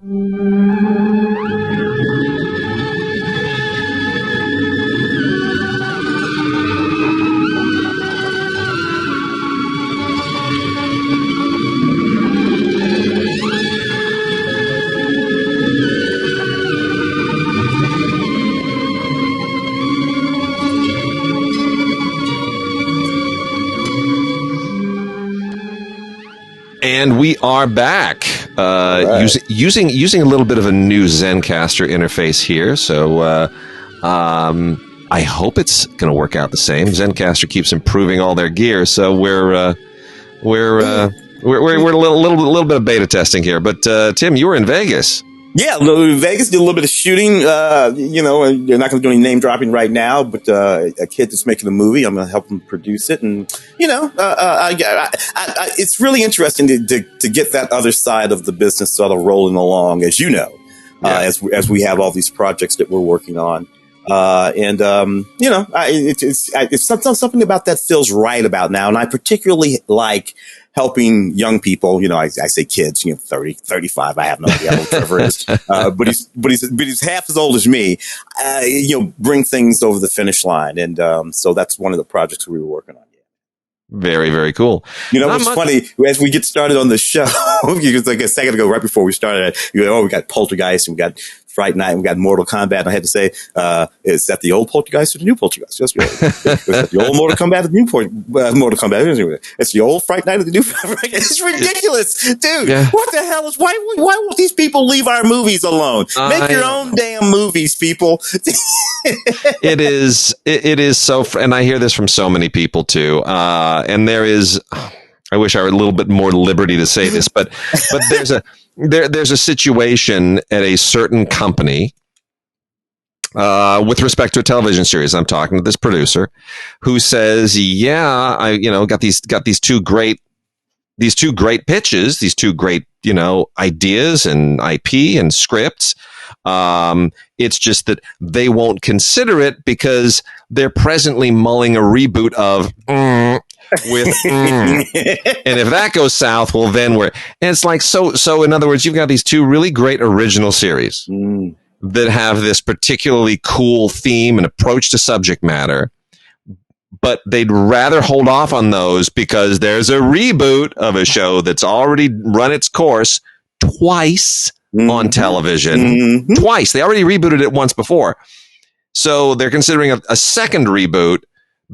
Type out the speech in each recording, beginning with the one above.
And we are back using a little bit of a new Zencastr interface here. So I hope it's going to work out the same. Zencastr keeps improving all their gear, so we're a little bit of beta testing here. But Tim, you were in Vegas. Yeah, Vegas did a little bit of shooting. And you're not going to do any name dropping right now, but a kid that's making a movie, I'm going to help him produce it. And, it's really interesting to get that other side of the business sort of rolling along, as you know, as we have all these projects that we're working on. It's something about that feels right about now. And I particularly like helping young people, I say kids, 30, 35. I have no idea how old Trevor is. But he's half as old as me, bring things over the finish line. And, so that's one of the projects we were working on. Very, very cool. What's funny, as we get started on the show, like a second ago, right before we started, we got Poltergeist and we got Fright Night and we got Mortal Kombat. And I had to say, is that the old Poltergeist or the new Poltergeist? Is that the old Mortal Kombat or the new Mortal Kombat? It's the old Fright Night or the new It's ridiculous. Dude, What the hell is, why won't these people leave our movies alone? Make your own damn movies, people. It is so, and I hear this from so many people too. And there is, I wish I were a little bit more liberty to say this, but there's a situation at a certain company, with respect to a television series. I'm talking to this producer who says, I got these two great pitches, these two great, ideas and IP and scripts. It's just that they won't consider it because they're presently mulling a reboot of and if that goes south, well, then and it's like, so in other words, you've got these two really great original series that have this particularly cool theme and approach to subject matter, but they'd rather hold off on those because there's a reboot of a show that's already run its course twice on television. Twice. They already rebooted it once before. So they're considering a second reboot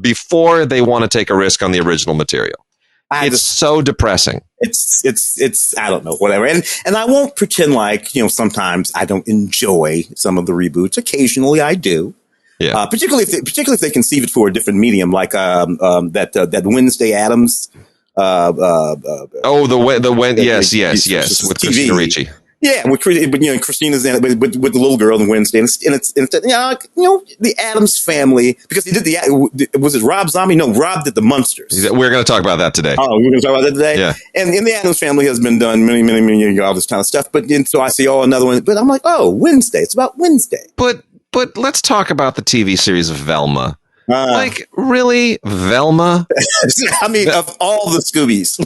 before they want to take a risk on the original material. It's so depressing. It's I don't know, whatever. And I won't pretend like, sometimes I don't enjoy some of the reboots. Occasionally I do. Yeah. Particularly if they conceive it for a different medium, like that Wednesday Addams. Yes, with Christina Ricci. Yeah, but Christina's in it with the little girl on Wednesday, and it's the Addams Family, because he did was it Rob Zombie? No, Rob did the Munsters. We're going to talk about that today. Oh, we're going to talk about that today. Yeah, and the Addams Family has been done many years ago, all this kind of stuff. But so I see another one, but I'm like, Wednesday. It's about Wednesday. But let's talk about the TV series of Velma. Really, Velma? I mean, of all the Scoobies,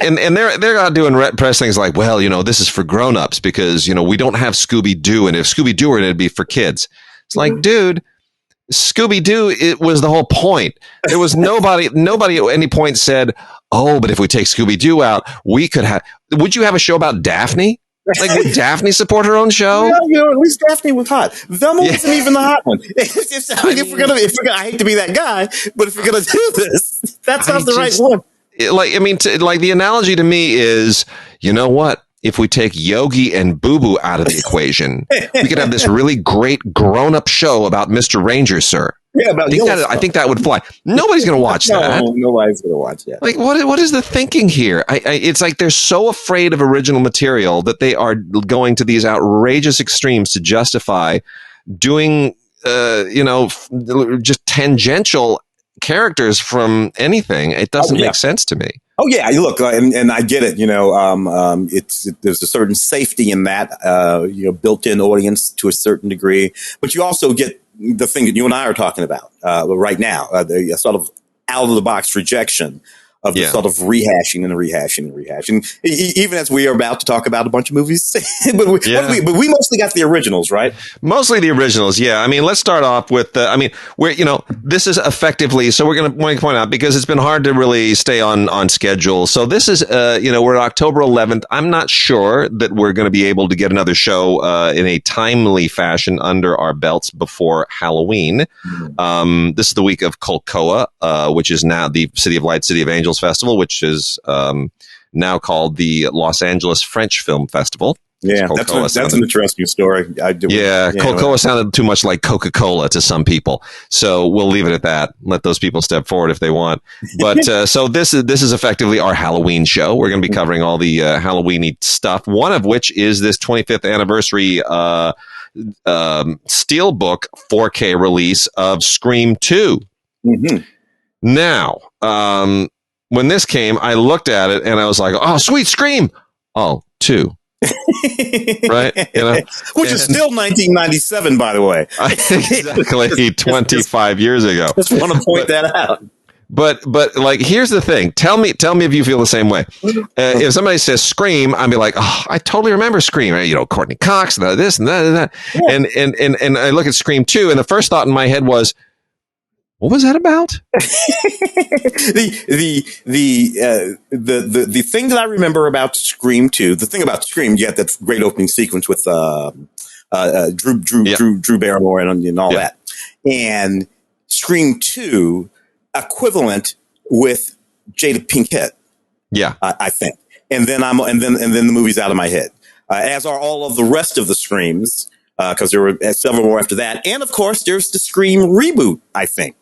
and they're out doing press things like, well, this is for grown-ups because we don't have Scooby-Doo, and if Scooby-Doo were, it'd be for kids. It's like, dude, Scooby-Doo, it was the whole point. There was nobody at any point said, but if we take Scooby-Doo out, we could have. Would you have a show about Daphne? Would Daphne support her own show? Yeah, at least Daphne was hot. Velma wasn't even the hot one. If we're gonna, I hate to be that guy, but if we're gonna do this, that's not the right one. The analogy to me is, you know what? If we take Yogi and Boo Boo out of the equation, we could have this really great grown-up show about Mr. Ranger, sir. Yeah, I think that would fly. Nobody's going to watch that. No, nobody's going to watch that. What is the thinking here? It's like they're so afraid of original material that they are going to these outrageous extremes to justify doing, just tangential characters from anything. It doesn't make sense to me. Oh yeah, look, and I get it. There's a certain safety in that, built-in audience to a certain degree, but you also get the thing that you and I are talking about right now, the sort of out of the box rejection of the sort of rehashing and rehashing. Even as we are about to talk about a bunch of movies, but we mostly got the originals, right? Mostly the originals, yeah. I mean, let's start off with this is effectively, so we're going to point out, because it's been hard to really stay on schedule. So this is we're at October 11th. I'm not sure that we're going to be able to get another show in a timely fashion under our belts before Halloween. This is the week of Kolkoa, which is now the City of Lights, City of Angels Festival, which is now called the Los Angeles French Film Festival. Yeah, that's an interesting story. Kolkoa sounded too much like Coca-Cola to some people, so we'll leave it at that. Let those people step forward if they want. But so this is effectively our Halloween show. We're going to be covering all the Halloween-y stuff. One of which is this 25th anniversary Steelbook 4K release of Scream 2. Mm-hmm. Now, when this came, I looked at it and I was like, "Oh, sweet Scream! Oh, 2." Right? Which is still 1997, by the way. Exactly, 25 years ago. Just want to point that out. But like, here's the thing. Tell me if you feel the same way. If somebody says Scream, I'd be like, "Oh, I totally remember Scream." Courtney Cox and this and that and that. Yeah. And I look at Scream 2, and the first thought in my head was, what was that about? The thing that I remember about Scream 2, the thing about Scream, you had that great opening sequence with Drew Barrymore and all that, and Scream 2 equivalent with Jada Pinkett. Yeah, I think, and then the movie's out of my head, as are all of the rest of the Screams, because there were several more after that, and of course there's the Scream reboot, I think.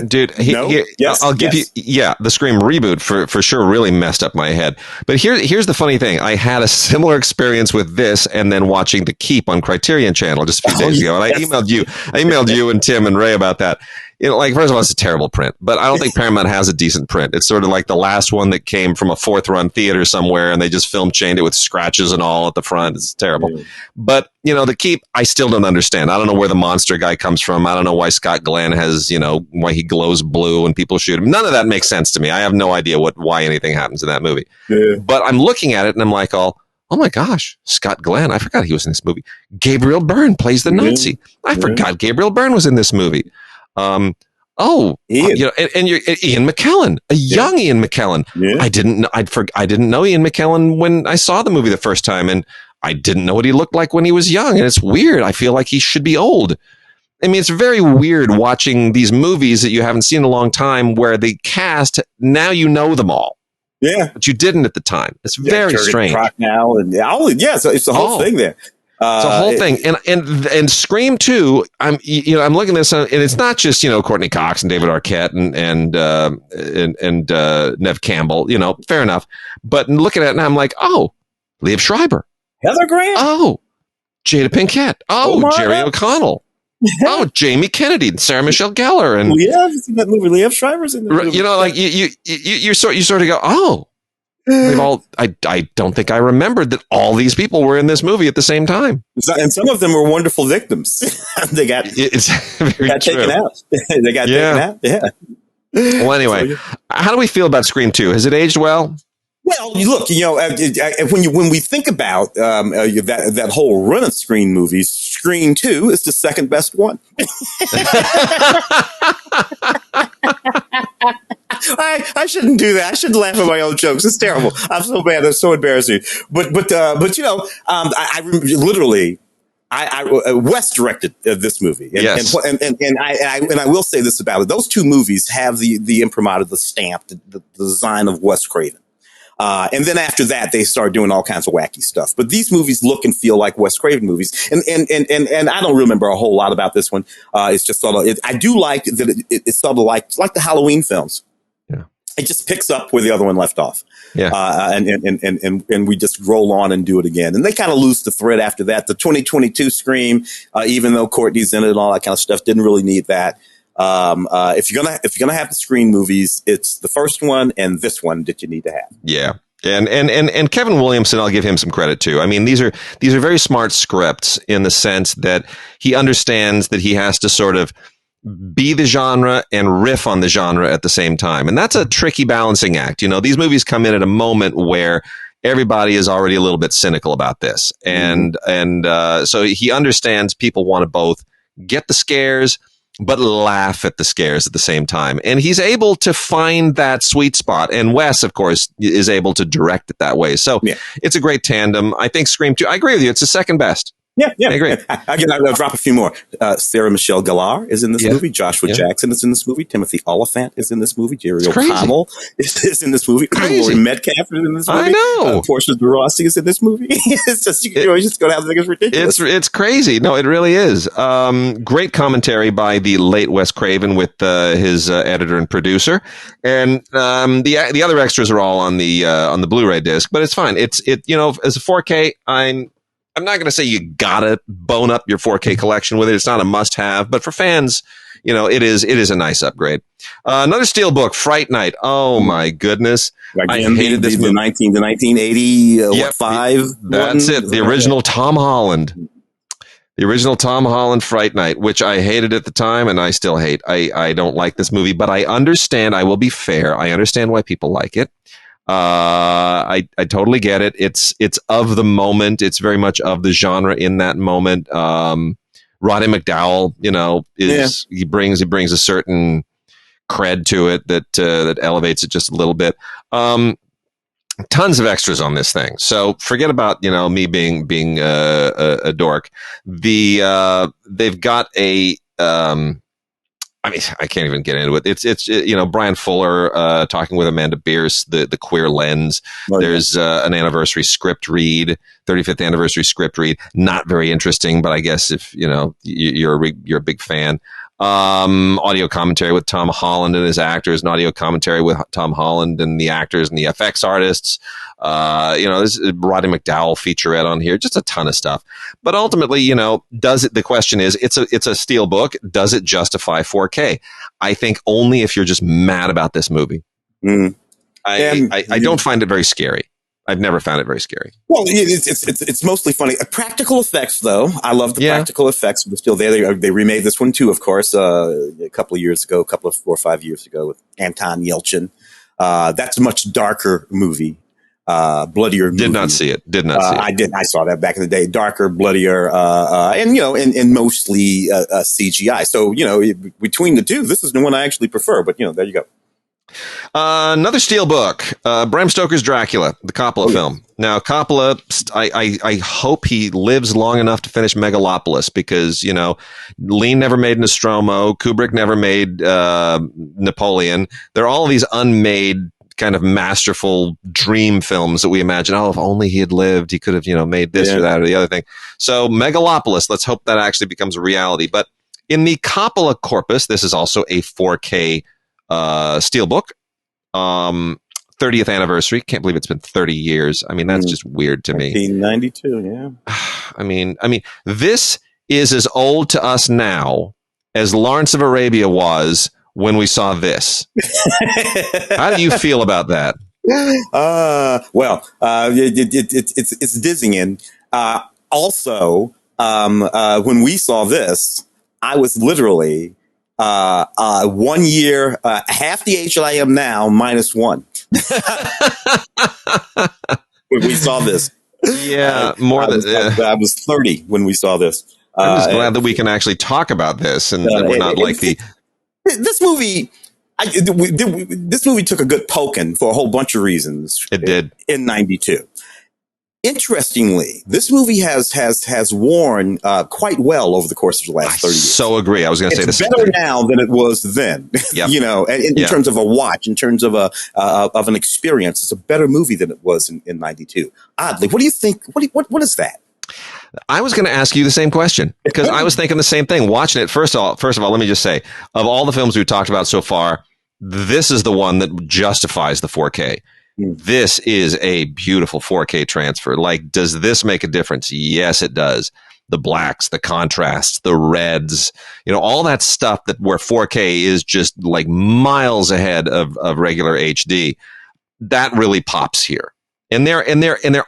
Dude, I'll give you, the Scream reboot for sure really messed up my head. But here's the funny thing. I had a similar experience with this and then watching The Keep on Criterion Channel just a few days ago. And I emailed you and Tim and Ray about that. First of all, it's a terrible print, but I don't think Paramount has a decent print. It's sort of like the last one that came from a fourth run theater somewhere, and they just film chained it with scratches and all at the front. It's terrible. Yeah. But, The Keep, I still don't understand. I don't know where the monster guy comes from. I don't know why Scott Glenn has, why he glows blue and people shoot him. None of that makes sense to me. I have no idea why anything happens in that movie. Yeah. But I'm looking at it and I'm like, oh my gosh, Scott Glenn. I forgot he was in this movie. Gabriel Byrne plays the Nazi. I forgot Gabriel Byrne was in this movie. Ian. And you're Ian McKellen, a young Ian McKellen. Yeah. I didn't know Ian McKellen when I saw the movie the first time, and I didn't know what he looked like when he was young. And it's weird. I feel like he should be old. I mean, it's very weird watching these movies that you haven't seen in a long time, where the cast, now you know them all. Yeah, but you didn't at the time. It's very strange. Now and so it's the whole thing there. It's a whole thing, and Scream 2. I'm looking at this, and it's not just Courtney Cox and David Arquette and Neve Campbell. Fair enough, but looking at it now, I'm like, oh, Liev Schreiber, Heather Graham, oh, Jada Pinkett, Jerry O'Connell, Jamie Kennedy, and Sarah Michelle Gellar, and I've seen that movie. Liev Schreiber's in the movie. You sort of go, oh. We've all. I don't think I remembered that all these people were in this movie at the same time, and some of them were wonderful victims. They got taken out. They got taken out. Yeah. Well, anyway, how do we feel about Scream 2? Has it aged well? Well, look, when we think about that whole run of Scream movies, Scream 2 is the second best one. I shouldn't do that. I shouldn't laugh at my own jokes. It's terrible. I'm so bad. It's so embarrassing. But I literally, Wes directed this movie. And, yes. And I will say this about it. Those two movies have the imprimatur, the stamp, the design of Wes Craven. And then after that, they started doing all kinds of wacky stuff. But these movies look and feel like Wes Craven movies. And I don't remember a whole lot about this one. It's just sort of, I do like that it's sort of like the Halloween films. Yeah. It just picks up where the other one left off. Yeah. And we just roll on and do it again. And they kind of lose the thread after that. The 2022 Scream, even though Courtney's in it and all that kind of stuff, didn't really need that. If you're gonna have the Scream movies, it's the first one and this one that you need to have. Yeah. And Kevin Williamson, I'll give him some credit too. I mean, these are very smart scripts in the sense that he understands that he has to sort of, be the genre and riff on the genre at the same time. And that's a tricky balancing act. You know, these movies come in at a moment where everybody is already a little bit cynical about this. And so he understands people want to both get the scares, but laugh at the scares at the same time. And he's able to find that sweet spot. And Wes, of course, is able to direct it that way. So it's a great tandem. I think Scream 2, I agree with you. It's the second best. Yeah. I agree. I'll drop a few more. Sarah Michelle Gellar is in this movie. Joshua Jackson is in this movie. Timothy Oliphant is in this movie. Jerry O'Connell is in this movie. Laurie Metcalf is in this movie. I know. Portia de Rossi is in this movie. It's just, you're just going to have to think it's ridiculous. It's crazy. No, it really is. Great commentary by the late Wes Craven with his editor and producer. And the other extras are all on the Blu-ray disc, but it's fine. As a 4K, I'm not going to say you gotta bone up your 4K collection with it. It's not a must-have, but for fans, it is a nice upgrade. Another Steelbook, Fright Night. Oh my goodness! Again, I hated this movie. The 1980 5. That's it. The original Tom Holland. The original Tom Holland Fright Night, which I hated at the time, and I still hate. I don't like this movie, but I understand. I will be fair. I understand why people like it. I totally get it. It's of the moment. It's very much of the genre in that moment. Roddy McDowall, he brings a certain cred to it that elevates it just a little bit. Tons of extras on this thing. So forget about, me being a dork. They've got a, I can't even get into it. It's Brian Fuller talking with Amanda Bierce, the queer lens. There's an anniversary script read, 35th anniversary script read. Not very interesting, but I guess if you're a big fan. Audio commentary with Tom Holland and his actors, and audio commentary with Tom Holland and the actors and the FX artists. There's a Roddy McDowall featurette on here, just a ton of stuff. But ultimately, the question is, it's a Steelbook. Does it justify 4K? I think only if you're just mad about this movie. I don't find it very scary. I've never found it very scary. Well, it's mostly funny. Practical effects, though. I love the practical effects. But still, they remade this one too, of course, a couple of 4 or 5 years ago with Anton Yelchin. That's a much darker movie, bloodier movie. Did not see it. I did. I saw that back in the day. Darker, bloodier, and mostly CGI. So between the two, this is the one I actually prefer. But there you go. Another Steelbook, Bram Stoker's Dracula, the Coppola film. Now, Coppola, I hope he lives long enough to finish Megalopolis because, Lean never made Nostromo, Kubrick never made Napoleon. There are all of these unmade kind of masterful dream films that we imagine, if only he had lived, he could have, made this or that or the other thing. So Megalopolis, let's hope that actually becomes a reality. But in the Coppola corpus, this is also a 4K Steelbook, 30th anniversary. Can't believe it's been 30 years. I mean, that's just weird to me. 1992, yeah. I mean, this is as old to us now as Lawrence of Arabia was when we saw this. How do you feel about that? It's dizzying. Also, when we saw this, I was literally 1 year, half the age that I am now, minus one. When we saw this. Yeah, more than I was 30 when we saw this. I'm just glad that we can actually talk about this and that we're not this movie. This movie took a good poking for a whole bunch of reasons. It did in '92. Interestingly, this movie has worn quite well over the course of the last 30 years. So agree. I was going to say this. It's better now than it was then. Yep. In terms of a watch, in terms of of an experience, it's a better movie than it was in '92. Oddly, what do you think? What is that? I was going to ask you the same question because I was thinking the same thing. Watching it, first of all, let me just say, of all the films we've talked about so far, this is the one that justifies the 4K. This is a beautiful 4K transfer. Like, does this make a difference? Yes, it does. The blacks, the contrasts, the reds, all that stuff where 4K is just like miles ahead of regular HD. That really pops here. And there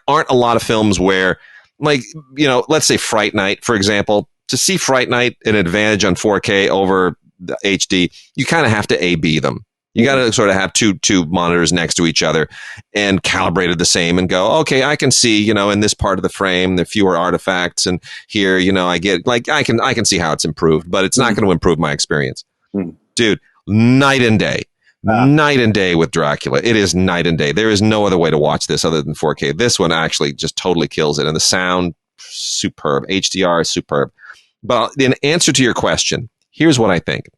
aren't a lot of films where, let's say Fright Night, for example, to see Fright Night an advantage on 4K over the HD, you kind of have to A/B them. You got to sort of have two monitors next to each other and calibrated the same and go, okay, I can see, in this part of the frame, the fewer artifacts, and here, I get like, I can see how it's improved, but it's not going to improve my experience. Dude, night and day with Dracula. It is night and day. There is no other way to watch this other than 4K. This one actually just totally kills it. And the sound, superb. HDR is superb. But in answer to your question, here's what I think.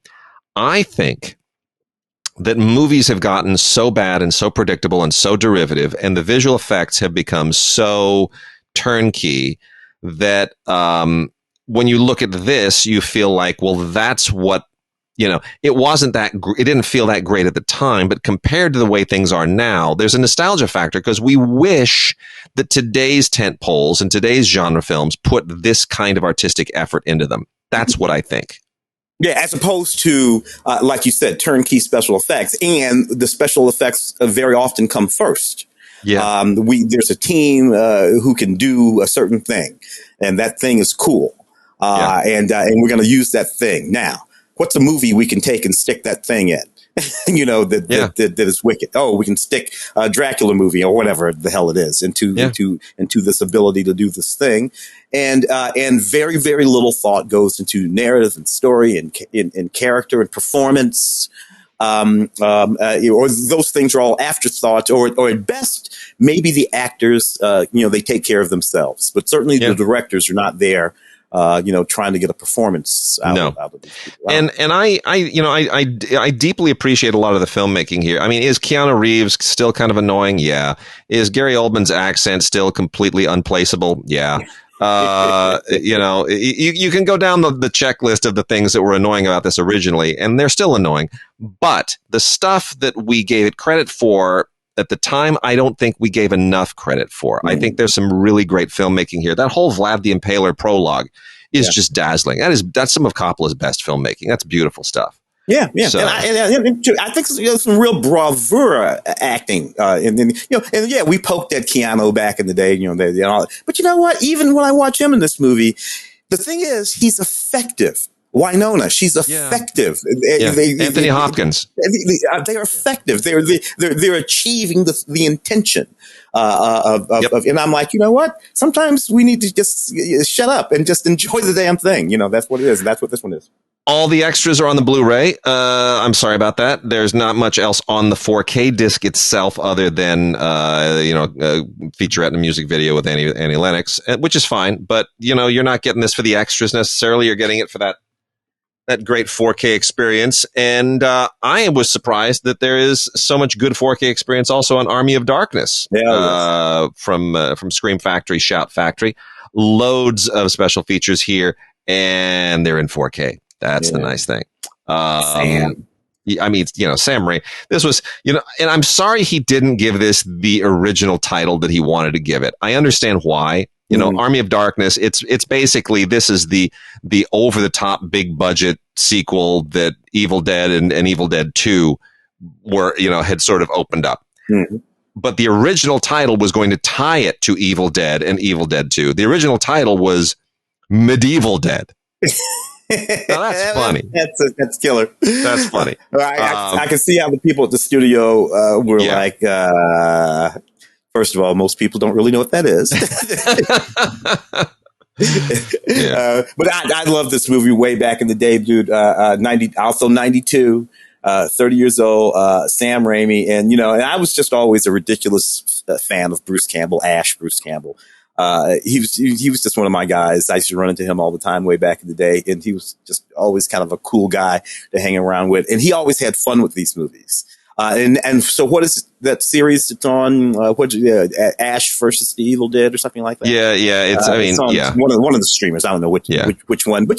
I think that movies have gotten so bad and so predictable and so derivative, and the visual effects have become so turnkey that when you look at this, you feel like, well, that's what, it wasn't that, it didn't feel that great at the time, but compared to the way things are now, there's a nostalgia factor because we wish that today's tent poles and today's genre films put this kind of artistic effort into them. That's what I think. Yeah, as opposed to, like you said, turnkey special effects, and the special effects very often come first. Yeah, there's a team who can do a certain thing, and that thing is cool, and we're going to use that thing. Now, what's a movie we can take and stick that thing in? That is wicked. Oh, we can stick a Dracula movie or whatever the hell it is into this ability to do this thing, and very, very little thought goes into narrative and story and in character and performance, or those things are all afterthoughts, or at best maybe the actors they take care of themselves, but certainly the directors are not there. Trying to get a performance out of these people. Wow. And I deeply appreciate a lot of the filmmaking here. I mean, is Keanu Reeves still kind of annoying? Yeah. Is Gary Oldman's accent still completely unplaceable? Yeah. You can go down the checklist of the things that were annoying about this originally, and they're still annoying. But the stuff that we gave it credit for at the time, I don't think we gave enough credit for. I think there's some really great filmmaking here. That whole Vlad the Impaler prologue is just dazzling. That's some of Coppola's best filmmaking. That's beautiful stuff. Yeah. So, and I think some real bravura acting. We poked at Keanu back in the day, but you know what? Even when I watch him in this movie, the thing is, he's effective. Winona, she's effective. Anthony Hopkins. They're effective. They're achieving the intention and I'm like, you know what? Sometimes we need to just shut up and just enjoy the damn thing. That's what it is. That's what this one is. All the extras are on the Blu-ray. I'm sorry about that. There's not much else on the 4K disc itself other than, featurette and a music video with Annie Lennox, which is fine. But, you're not getting this for the extras necessarily. You're getting it for that great 4K experience. And I was surprised that there is so much good 4K experience also on Army of Darkness from Scream Factory, Shout Factory. Loads of special features here, and they're in 4K. That's the nice thing. Sam Raimi. This was, and I'm sorry he didn't give this the original title that he wanted to give it. I understand why. Army of Darkness, it's basically, this is the over the top big budget sequel that Evil Dead and Evil Dead 2 had sort of opened up. Mm-hmm. But the original title was going to tie it to Evil Dead and Evil Dead 2. The original title was Medieval Dead. Now that's funny. That's killer. That's funny. I can see how the people at the studio were like, first of all, most people don't really know what that is. But I love this movie way back in the day, dude. 92, 30 years old, Sam Raimi. And I was just always a ridiculous fan of Bruce Campbell. He was just one of my guys. I used to run into him all the time way back in the day. And he was just always kind of a cool guy to hang around with. And he always had fun with these movies. And so what is that series it's on? Ash versus the Evil Dead or something like that? Yeah. It's one of the streamers. I don't know which one, but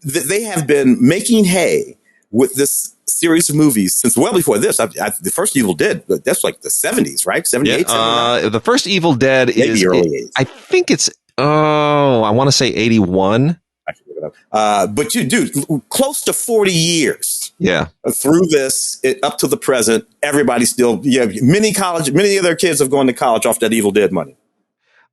they have been making hay with this series of movies since well before this. The first Evil Dead, that's like the 70s, right? 78, 79? The first Evil Dead maybe is early 80s. I think it's I want to say 81. I should look it up. But dude, close to 40 years. Yeah. Through this, up to the present, everybody still, many of their kids have gone to college off that Evil Dead money.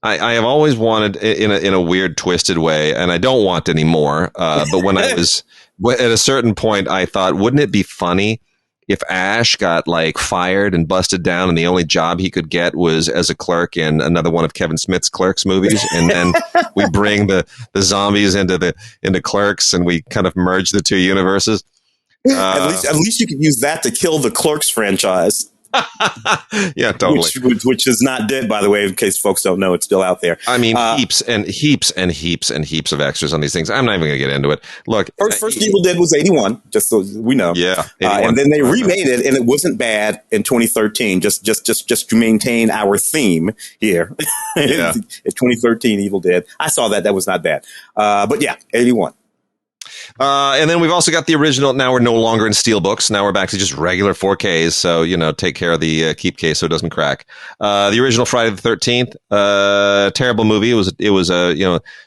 I have always wanted in a weird, twisted way, and I don't want anymore. But when I was at a certain point, I thought, wouldn't it be funny if Ash got like fired and busted down, and the only job he could get was as a clerk in another one of Kevin Smith's Clerks movies, and then we bring the zombies into Clerks, and we kind of merge the two universes. At least you could use that to kill the Clerks franchise. Yeah, totally. Which is not dead, by the way, in case folks don't know, it's still out there. I mean, heaps and heaps and heaps and heaps of extras on these things. I'm not even going to get into it. Look, first Evil Dead was 81, just so we know. Yeah, and then they remade it, and it wasn't bad in 2013. Just to maintain our theme here. Yeah. In 2013, Evil Dead. I saw that. That was not bad. But yeah, 81. And then we've also got the original. Now we're no longer in steelbooks. Now we're back to just regular 4Ks. So, take care of the keep case so it doesn't crack. The original Friday the 13th, terrible movie. It was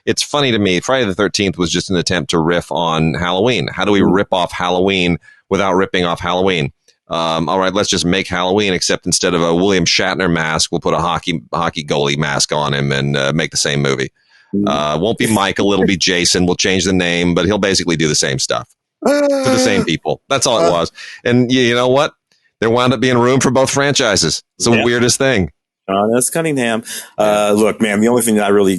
it's funny to me. Friday the 13th was just an attempt to riff on Halloween. How do we rip off Halloween without ripping off Halloween? All right, let's just make Halloween, except instead of a William Shatner mask, we'll put a hockey goalie mask on him and make the same movie. Won't be Michael, it'll be Jason. We'll change the name, but he'll basically do the same stuff to the same people. That's all it was. And you know what? There wound up being room for both franchises. It's the weirdest thing. That's Cunningham. Look, man, the only thing that I really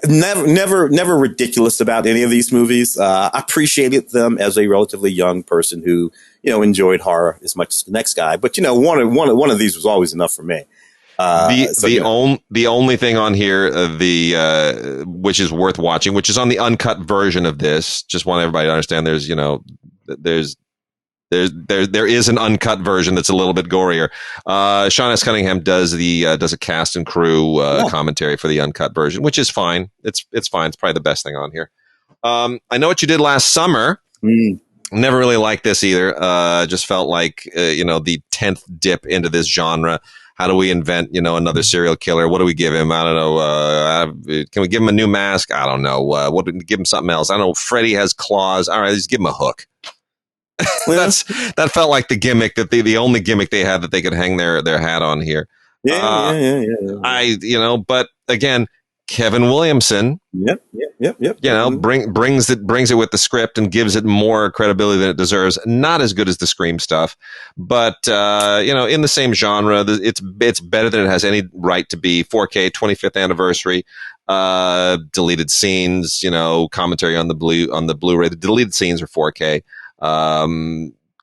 never ridiculous about any of these movies. I appreciated them as a relatively young person who, enjoyed horror as much as the next guy. But, one of these was always enough for me. The only thing on here, which is worth watching, which is on the uncut version of this. Just want everybody to understand. There is an uncut version that's a little bit gorier. Sean S. Cunningham does a cast and crew commentary for the uncut version, which is fine. It's fine. It's probably the best thing on here. I Know What You Did Last Summer. Never really liked this either. Just felt like the 10th dip into this genre. How do we invent, another serial killer? What do we give him? I don't know. Can we give him a new mask? I don't know. Give him something else? I don't know. Freddy has claws. All right, let's give him a hook. That felt like the gimmick the only gimmick they had that they could hang their hat on here. Yeah. But again, Kevin Williamson. Yep. Brings it with the script and gives it more credibility than it deserves. Not as good as the Scream stuff, but in the same genre. It's better than it has any right to be. 4K, 25th anniversary, deleted scenes. Commentary on the Blu-ray. The deleted scenes are 4K.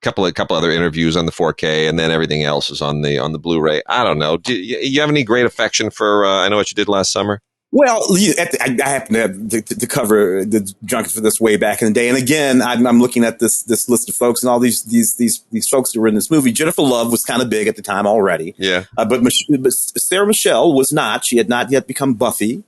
Couple other interviews on the 4K, and then everything else is on the Blu-ray. I don't know. Do you have any great affection for I Know What You Did Last Summer? Well, I happen to cover the Junkets for this way back in the day, and again, I'm looking at this list of folks and all these folks that were in this movie. Jennifer Love was kind of big at the time already, but Sarah Michelle was not. She had not yet become Buffy,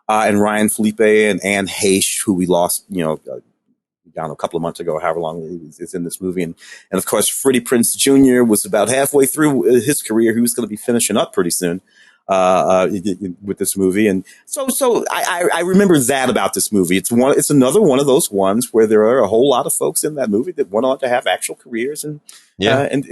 and Ryan Felipe and Anne Heche, who we lost, down a couple of months ago, however long he's in this movie, and of course, Freddie Prinze Jr. was about halfway through his career. He was going to be finishing up pretty soon. With this movie, and so I remember that about this movie. It's another one of those ones where there are a whole lot of folks in that movie that went on to have actual careers and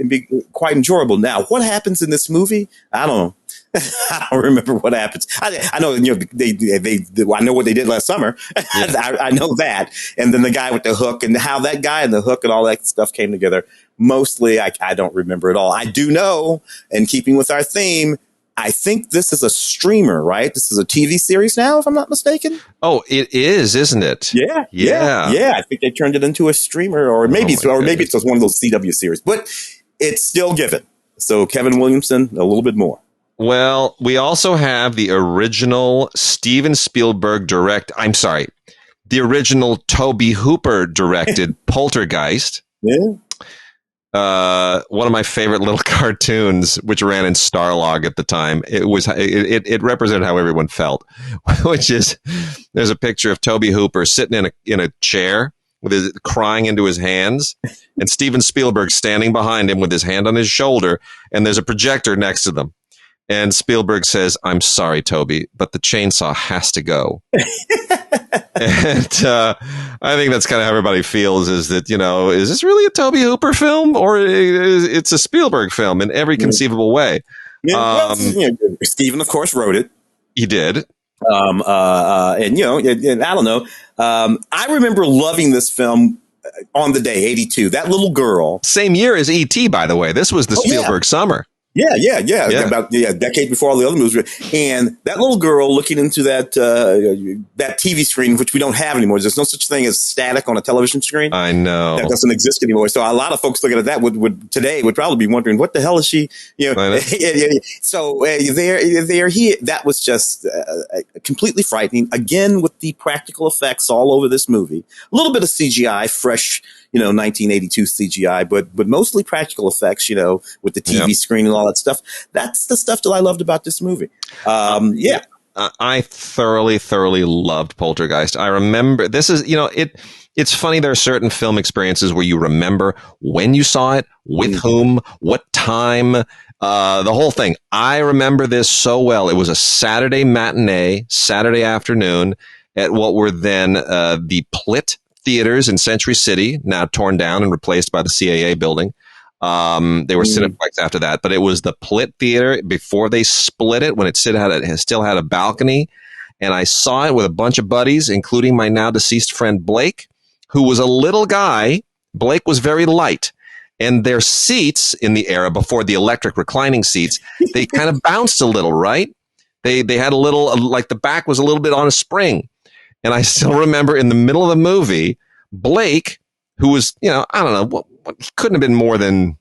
be quite enjoyable. Now, what happens in this movie? I don't know. I don't remember what happens. I know, I know what they did last summer. Yeah. I know that. And then the guy with the hook and how that guy and the hook and all that stuff came together. Mostly, I don't remember it all. I do know, in keeping with our theme, I think this is a streamer, right? This is a TV series now, if I'm not mistaken. Oh, it is, isn't it? Yeah. I think they turned it into a streamer, or maybe it's just one of those CW series, but it's still given. So Kevin Williamson, a little bit more. Well, we also have the original Steven Spielberg the original Tobe Hooper directed Poltergeist. Yeah. One of my favorite little cartoons, which ran in Starlog at the time. It represented how everyone felt, which is, there's a picture of Tobe Hooper sitting in a chair with crying into his hands, and Steven Spielberg standing behind him with his hand on his shoulder, and there's a projector next to them. And Spielberg says, "I'm sorry, Toby, but the chainsaw has to go." And I think that's kind of how everybody feels, is that, is this really a Tobe Hooper film, or it's a Spielberg film in every conceivable way? Yeah, Steven, of course, wrote it. He did. And I don't know. I remember loving this film on the day, 82. That little girl. Same year as E.T., by the way. This was the Spielberg summer. Yeah. About a decade before all the other movies. And that little girl looking into that TV screen, which we don't have anymore. There's no such thing as static on a television screen. I know. That doesn't exist anymore. So a lot of folks looking at that would probably be wondering, what the hell is she? So there he. That was just completely frightening. Again, with the practical effects all over this movie. A little bit of CGI, fresh, 1982 CGI, but mostly practical effects, with the TV screen and all that stuff. That's the stuff that I loved about this movie. I thoroughly loved Poltergeist. I remember this is, it's funny. There are certain film experiences where you remember when you saw it, with whom, what time, the whole thing. I remember this so well. It was a Saturday matinee, Saturday afternoon at what were then the Plitt theaters in Century City, now torn down and replaced by the CAA building. They were Cineplex after that, but it was the Plitt Theater before they split it, when it still had a balcony. And I saw it with a bunch of buddies, including my now deceased friend Blake, who was a little guy. Blake was very light. And their seats in the era before the electric reclining seats, they kind of bounced a little, right? They had a little, like the back was a little bit on a spring. And I still remember in the middle of the movie, Blake, who was, I don't know, he couldn't have been more than,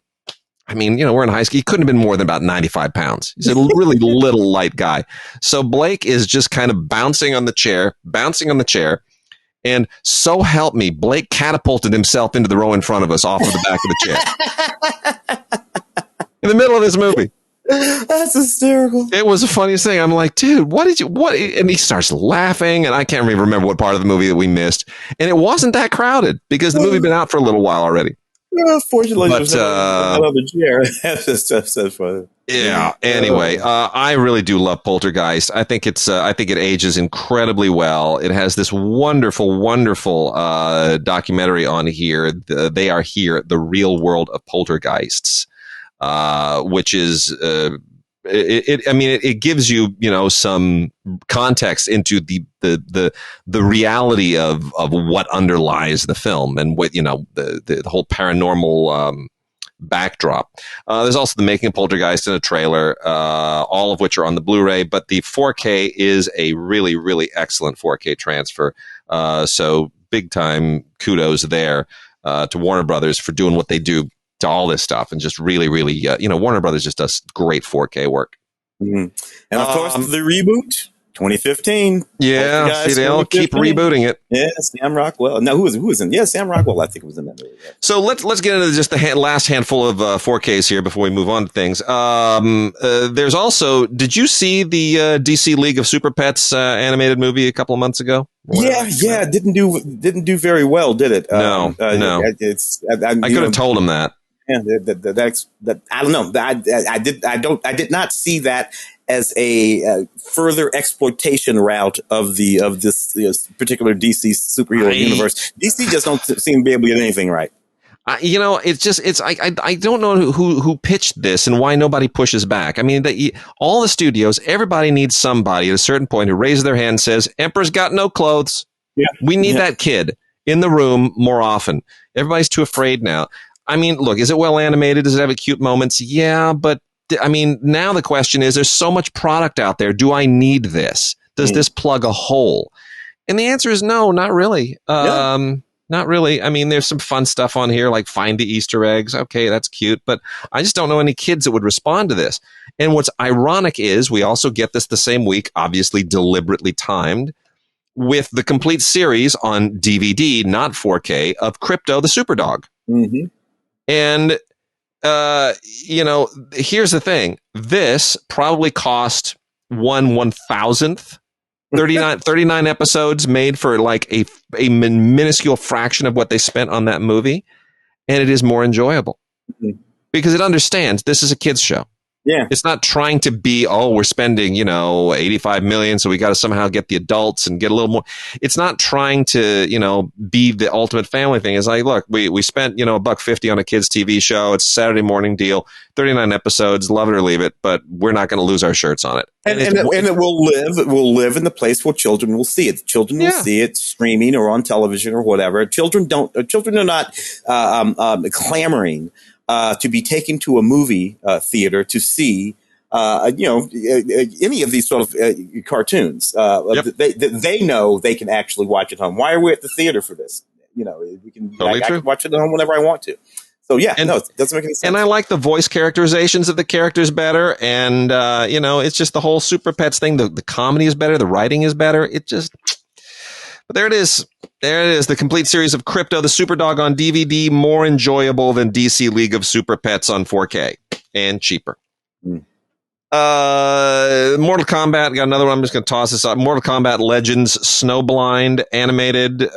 we're in high school. He couldn't have been more than about 95 pounds. He's a really little light guy. So Blake is just kind of bouncing on the chair. And so help me, Blake catapulted himself into the row in front of us off of the back of the chair. In the middle of this movie. That's hysterical. It was the funniest thing. I'm like, dude, what? And he starts laughing, and I can't even remember what part of the movie that we missed. And it wasn't that crowded because the movie had been out for a little while already. Fortunately, there's another chair. That's just so funny. Yeah. Anyway, I really do love Poltergeist. I think it ages incredibly well. It has this wonderful documentary on here. They Are Here: The Real World of Poltergeists. Which is, it gives you, some context into the reality of what underlies the film and what, the whole paranormal, backdrop. There's also the making of Poltergeist in a trailer, all of which are on the Blu-ray, but the 4K is a really, really excellent 4K transfer. So big time kudos there, to Warner Brothers for doing what they do to all this stuff, and just really, really, Warner Brothers just does great 4K work. And of course, the reboot, 2015. Yeah, see, they all keep rebooting it. Yeah, Sam Rockwell. No, who was in? Yeah, Sam Rockwell, I think, was in that movie. Yeah. So let's get into just the last handful of 4Ks here before we move on to things. There's also, did you see the DC League of Super Pets animated movie a couple of months ago? Yeah, didn't do very well, did it? No. I could have told him that. Yeah, that I don't know. I did not see that as a further exploitation route of this particular DC superhero universe. DC just don't seem to be able to get anything right. I don't know who pitched this and why nobody pushes back. All the studios, everybody needs somebody at a certain point who raises their hand and says, "Emperor's got no clothes." Yeah, we need that kid in the room more often. Everybody's too afraid now. Look, is it well animated? Does it have cute moments? Yeah, but now the question is, there's so much product out there. Do I need this? Does this plug a hole? And the answer is no, not really. Not really. There's some fun stuff on here, like find the Easter eggs. Okay, that's cute, but I just don't know any kids that would respond to this. And what's ironic is we also get this the same week, obviously deliberately timed, with the complete series on DVD, not 4K, of Krypto the Superdog. Mm-hmm. And, here's the thing. This probably cost 1/1000th, 39 episodes made for like a minuscule fraction of what they spent on that movie. And it is more enjoyable because it understands this is a kid's show. Yeah. It's not trying to be, we're spending, 85 million, so we got to somehow get the adults and get a little more. It's not trying to, be the ultimate family thing. It's like, look, we spent, $1.50 on a kids TV show. It's a Saturday morning deal, 39 episodes, love it or leave it, but we're not going to lose our shirts on it. And it will live in the place where children will see it. Children will see it streaming or on television or whatever. Children are not clamoring to be taken to a movie theater to see, any of these sort of cartoons. They know they can actually watch at home. Why are we at the theater for this? We can. I can watch it at home whenever I want to. So it doesn't make any sense. And I like the voice characterizations of the characters better, and it's just the whole Super Pets thing. The comedy is better, the writing is better. But there it is. There it is. The complete series of Krypto, the Superdog on DVD, more enjoyable than DC League of Super Pets on 4K and cheaper. Mortal Kombat, got another one. I'm just going to toss this up. Mortal Kombat Legends Snowblind animated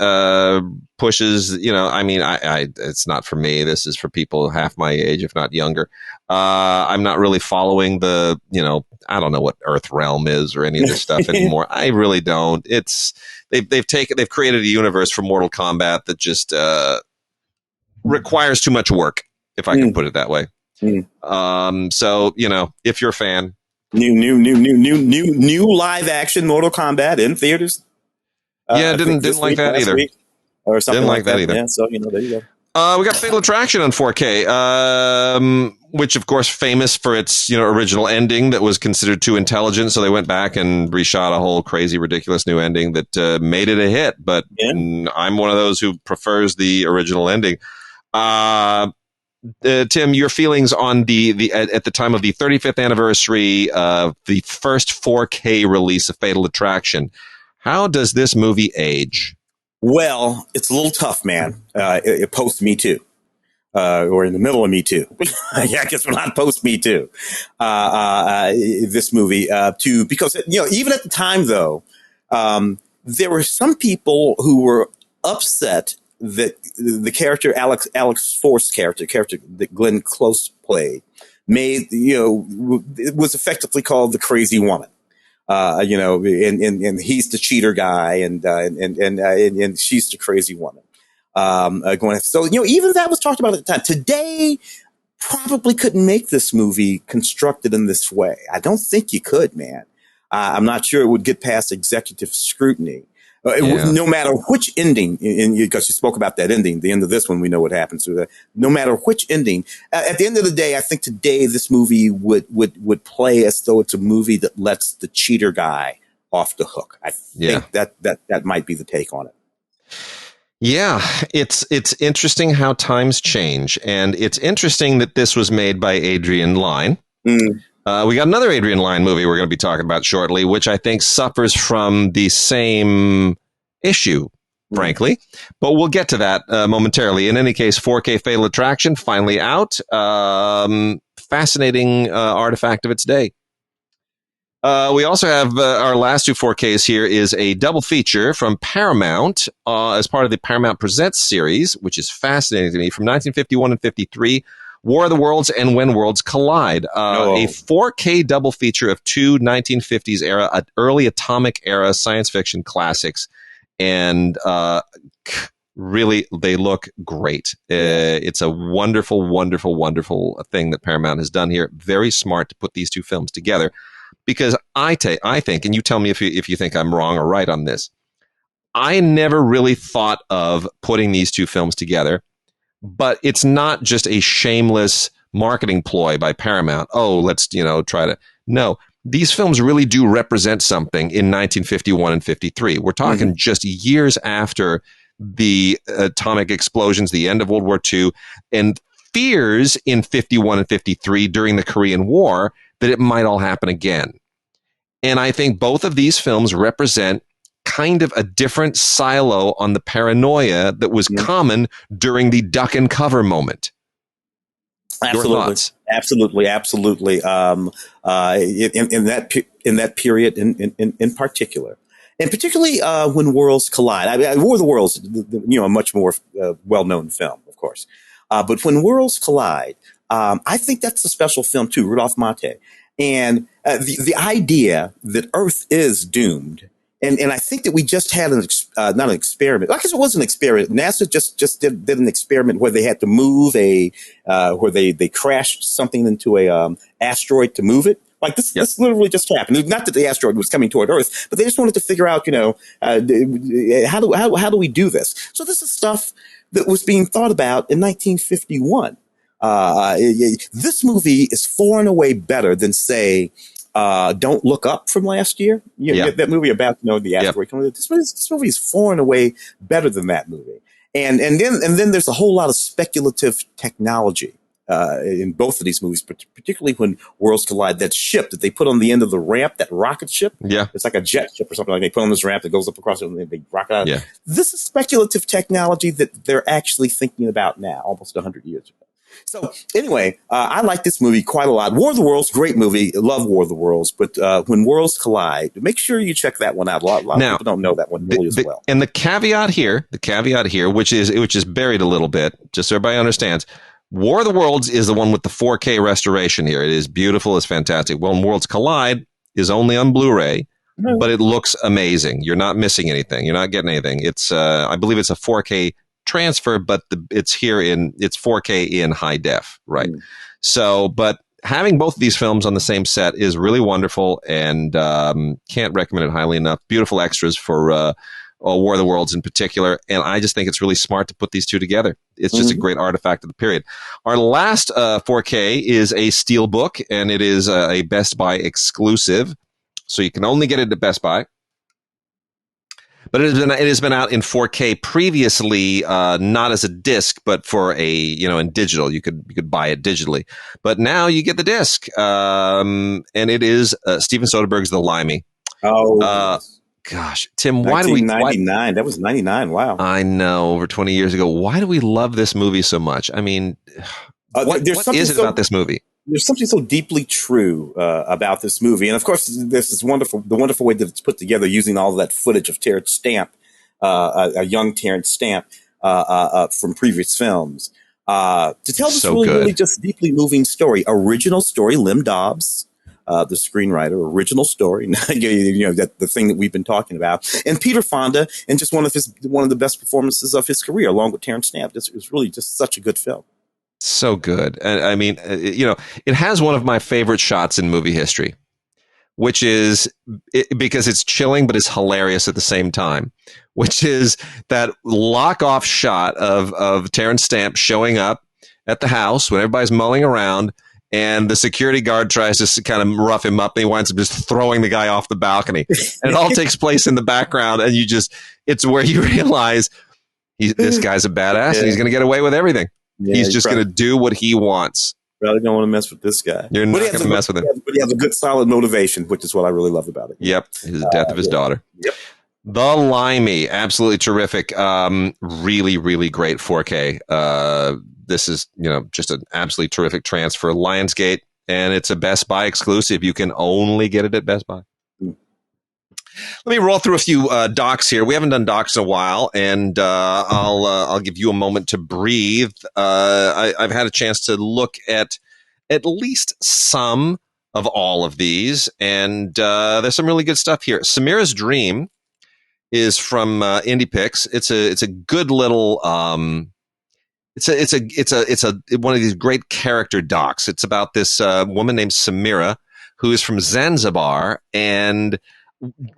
pushes, it's not for me. This is for people half my age, if not younger. I'm not really following the, I don't know what Earth Realm is or any of this stuff anymore. I really don't. They've created a universe for Mortal Kombat that just requires too much work, if I can put it that way. So, if you're a fan, new live action Mortal Kombat in theaters. Didn't like that either. Or something didn't like that either. Yeah, so there you go. We got Fatal Attraction on 4K, which of course famous for its original ending that was considered too intelligent, so they went back and reshot a whole crazy, ridiculous new ending that made it a hit. But I'm one of those who prefers the original ending. Tim, your feelings on the at the time of the 35th anniversary of the first 4K release of Fatal Attraction. How does this movie age? Well, it's a little tough, man. Post Me Too, or in the middle of Me Too. I guess we're not post Me Too. This movie, because even at the time though, there were some people who were upset that the character Alex Force's character that Glenn Close played it was effectively called the crazy woman. And he's the cheater guy, and she's the crazy woman. Even that was talked about at the time. Today, probably couldn't make this movie constructed in this way. I don't think you could, man. I'm not sure it would get past executive scrutiny. No matter which ending, because you spoke about that ending, the end of this one, we know what happens to that. No matter which ending, at the end of the day, I think today this movie would play as though it's a movie that lets the cheater guy off the hook. I think that might be the take on it. Yeah, it's interesting how times change, and it's interesting that this was made by Adrian Lyne. We got another Adrian Lyne movie we're going to be talking about shortly, which I think suffers from the same issue, frankly. But we'll get to that momentarily. In any case, 4K Fatal Attraction, finally out. Fascinating artifact of its day. We also have our last two 4Ks here is a double feature from Paramount as part of the Paramount Presents series, which is fascinating to me, from 1951 and 53. War of the Worlds and When Worlds Collide, a 4K double feature of two 1950s era, early atomic era science fiction classics. And really, they look great. It's a wonderful, wonderful, wonderful thing that Paramount has done here. Very smart to put these two films together, because I think, and you tell me if you think I'm wrong or right on this, I never really thought of putting these two films together. But it's not just a shameless marketing ploy by Paramount. Oh, let's, try to. No, these films really do represent something in 1951 and 53. We're talking just years after the atomic explosions, the end of World War II, and fears in 51 and 53 during the Korean War that it might all happen again. And I think both of these films represent kind of a different silo on the paranoia that was common during the duck and cover moment. Absolutely. In that period in particular, and particularly when Worlds Collide. I mean, War of the Worlds, a much more well-known film, of course. But when Worlds Collide, I think that's a special film too, Rudolph Mate. And the idea that Earth is doomed. And I think that we just had not an experiment. I guess it was an experiment. NASA just did an experiment where they had to move where they crashed something into a asteroid to move it. Like this literally just happened. Not that the asteroid was coming toward Earth, but they just wanted to figure out, how do we do this? So this is stuff that was being thought about in 1951. This movie is far and away better than, say, Don't Look Up from last year. That movie about the asteroid coming. This movie is far and away better than that movie. And then there's a whole lot of speculative technology in both of these movies, particularly when worlds collide. That ship that they put on the end of the ramp, that rocket ship, it's like a jet ship or something. Like they put on this ramp that goes up across it and they rocket out. Yeah. This is speculative technology that they're actually thinking about now, almost 100 years ago. So anyway, I like this movie quite a lot. War of the Worlds, great movie. Love War of the Worlds. But When Worlds Collide, make sure you check that one out. A lot of people don't know that one really as well. And the caveat here, which is buried a little bit, just so everybody understands, War of the Worlds is the one with the 4K restoration here. It is beautiful. It's fantastic. When Worlds Collide is only on Blu-ray, but it looks amazing. You're not missing anything. You're not getting anything. It's I believe it's a 4K transfer, but it's 4K in high def, right? So, but having both of these films on the same set is really wonderful, and can't recommend it highly enough. Beautiful extras for War of the Worlds in particular, and I just think it's really smart to put these two together. It's just a great artifact of the period. Our last 4K is a STEELBOOK, and it is a Best Buy exclusive, so you can only get it at Best Buy. But it has been out in 4K previously, not as a disc, but for in digital. You could buy it digitally, but now you get the disc, and it is Steven Soderbergh's The Limey. Gosh, Tim, why do we? 1999. That was 99. Wow. I know, over 20 years ago. Why do we love this movie so much? I mean, what is it about this movie? There's something so deeply true about this movie, and of course, there's the wonderful way that it's put together, using all of that footage of Terrence Stamp, a young Terrence Stamp from previous films, to tell this really just deeply moving story. Original story, Lim Dobbs, the screenwriter, original story. That the thing that we've been talking about, and Peter Fonda, and just one of the best performances of his career, along with Terrence Stamp. It was really just such a good film. So good. And I mean, it has one of my favorite shots in movie history, which is because it's chilling, but it's hilarious at the same time, which is that lock off shot of Terrence Stamp showing up at the house when everybody's mulling around, and the security guard tries to kind of rough him up, and he winds up just throwing the guy off the balcony. And it all takes place in the background, and it's where you realize this guy's a badass and he's going to get away with everything. Yeah, he's just going to do what he wants. Probably don't want to mess with this guy. You're not going to mess with him. But he has a good, solid motivation, which is what I really love about it. Yep. The death of his daughter. Yep. The Limey. Absolutely terrific. Really, really great 4K. This is, just an absolutely terrific transfer. Lionsgate, and it's a Best Buy exclusive. You can only get it at Best Buy. Let me roll through a few docs here. We haven't done docs in a while, and I'll give you a moment to breathe. I've had a chance to look at least some of all of these, and there's some really good stuff here. Samira's Dream is from IndiePix. It's a good little it's one of these great character docs. It's about this woman named Samira who is from Zanzibar and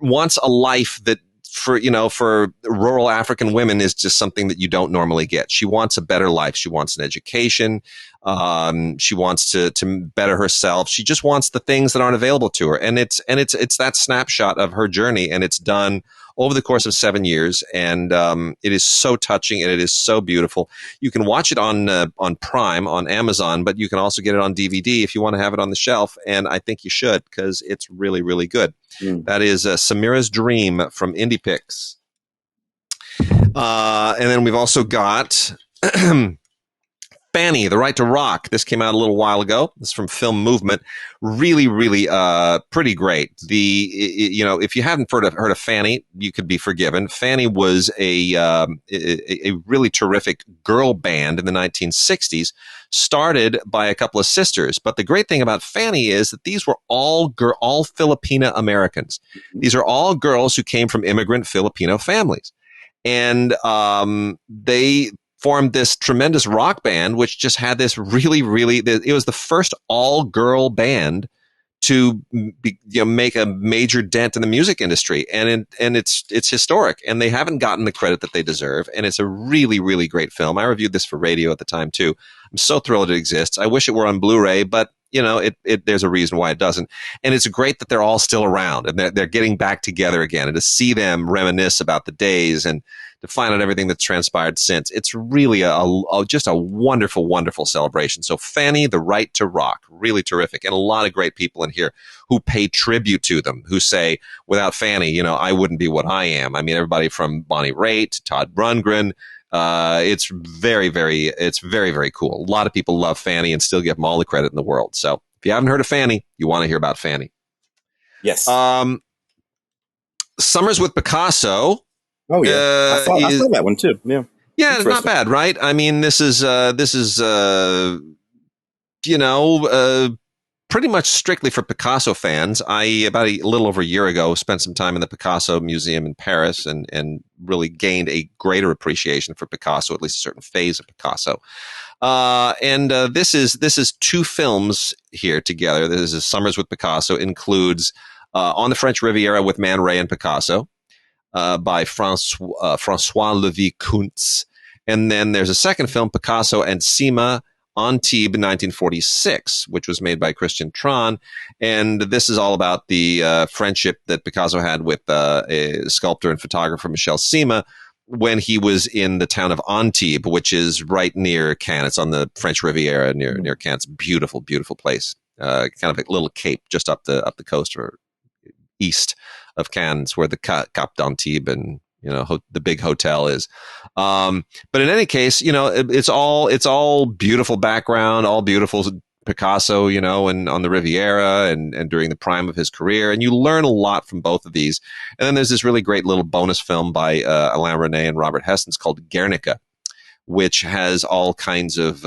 wants a life that for rural African women is just something that you don't normally get. She wants a better life. She wants an education. She wants to better herself. She just wants the things that aren't available to her. And it's that snapshot of her journey, and it's done over the course of 7 years. And it is so touching, and it is so beautiful. You can watch it on Prime, on Amazon, but you can also get it on DVD if you want to have it on the shelf. And I think you should, because it's really, really good. That is Samira's Dream from IndiePix. And then we've also got Fanny, The Right to Rock. This came out a little while ago. This is from Film Movement. Really, really, pretty great. If you haven't heard of Fanny, you could be forgiven. Fanny was a really terrific girl band in the 1960s, started by a couple of sisters. But the great thing about Fanny is that these were all Filipina Americans. These are all girls who came from immigrant Filipino families. And they formed this tremendous rock band, which just had this really, really, it was the first all-girl band to make a major dent in the music industry. And it's historic, and they haven't gotten the credit that they deserve. And it's a really, really great film. I reviewed this for radio at the time too. I'm so thrilled it exists. I wish it were on Blu-ray, but there's a reason why it doesn't. And it's great that they're all still around and they're getting back together again, and to see them reminisce about the days and to find out everything that's transpired since. It's really just a wonderful, wonderful celebration. So Fanny, The Right to Rock, really terrific. And a lot of great people in here who pay tribute to them, who say, without Fanny, I wouldn't be what I am. I mean, everybody from Bonnie Raitt to Todd Rundgren. It's very, very, very, very cool. A lot of people love Fanny and still give them all the credit in the world. So if you haven't heard of Fanny, you want to hear about Fanny. Yes. Summers with Picasso. Oh yeah, I saw that one too. Yeah, it's not bad, right? I mean, this is pretty much strictly for Picasso fans. I about a little over a year ago spent some time in the Picasso Museum in Paris and really gained a greater appreciation for Picasso, at least a certain phase of Picasso. This is two films here together. This is Summers with Picasso, includes On the French Riviera with Man Ray and Picasso, by Francois Lévy Kuntz. And then there's a second film, Picasso and Sima, Antibes, 1946, which was made by Christian Tron. And this is all about the friendship that Picasso had with a sculptor and photographer, Michel Sima, when he was in the town of Antibes, which is right near Cannes. It's on the French Riviera near Cannes. Beautiful, beautiful place. Kind of a little cape just up the coast or east of Cannes, where the Cap d'Antibes and the big hotel is. But in any case, it's all beautiful background, all beautiful Picasso, and on the Riviera and during the prime of his career, and you learn a lot from both of these. And then there's this really great little bonus film by Alain Resnais and Robert Hessens called Guernica, which has all kinds of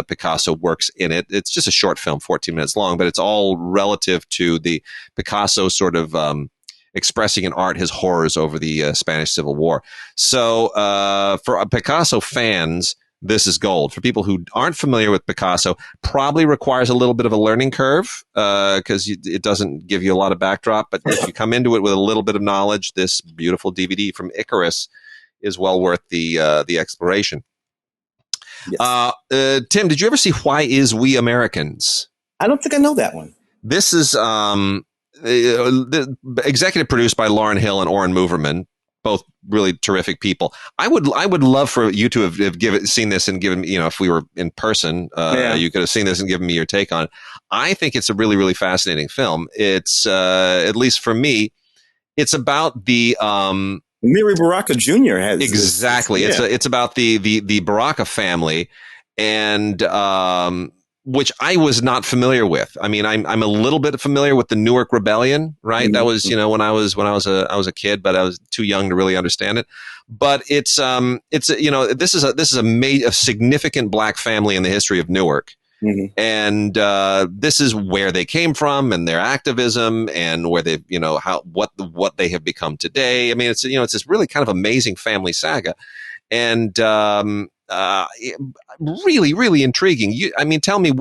Picasso works in it. It's just a short film, 14 minutes long, but it's all relative to the Picasso sort of expressing in art his horrors over the Spanish Civil War. So for Picasso fans, this is gold. For people who aren't familiar with Picasso, probably requires a little bit of a learning curve because it doesn't give you a lot of backdrop. But if you come into it with a little bit of knowledge, this beautiful DVD from Icarus is well worth the exploration. Yes. Tim, did you ever see Why Is We Americans? I don't think I know that one. This is executive produced by Lauryn Hill and Oren Moverman, both really terrific people. I would love for you to have seen this and given, if we were in person, you could have seen this and given me your take on it. I think it's a really, really fascinating film. It's, at least for me, it's about the, Miri Baraka Jr. has exactly. It's about the Baraka family, and which I was not familiar with. I mean, I'm a little bit familiar with the Newark Rebellion, right? Mm-hmm. That was when I was a kid, but I was too young to really understand it. But it's this is a significant black family in the history of Newark. Mm-hmm. And this is where they came from and their activism and where they, what they have become today. I mean, it's this really kind of amazing family saga, and really, really intriguing. Tell me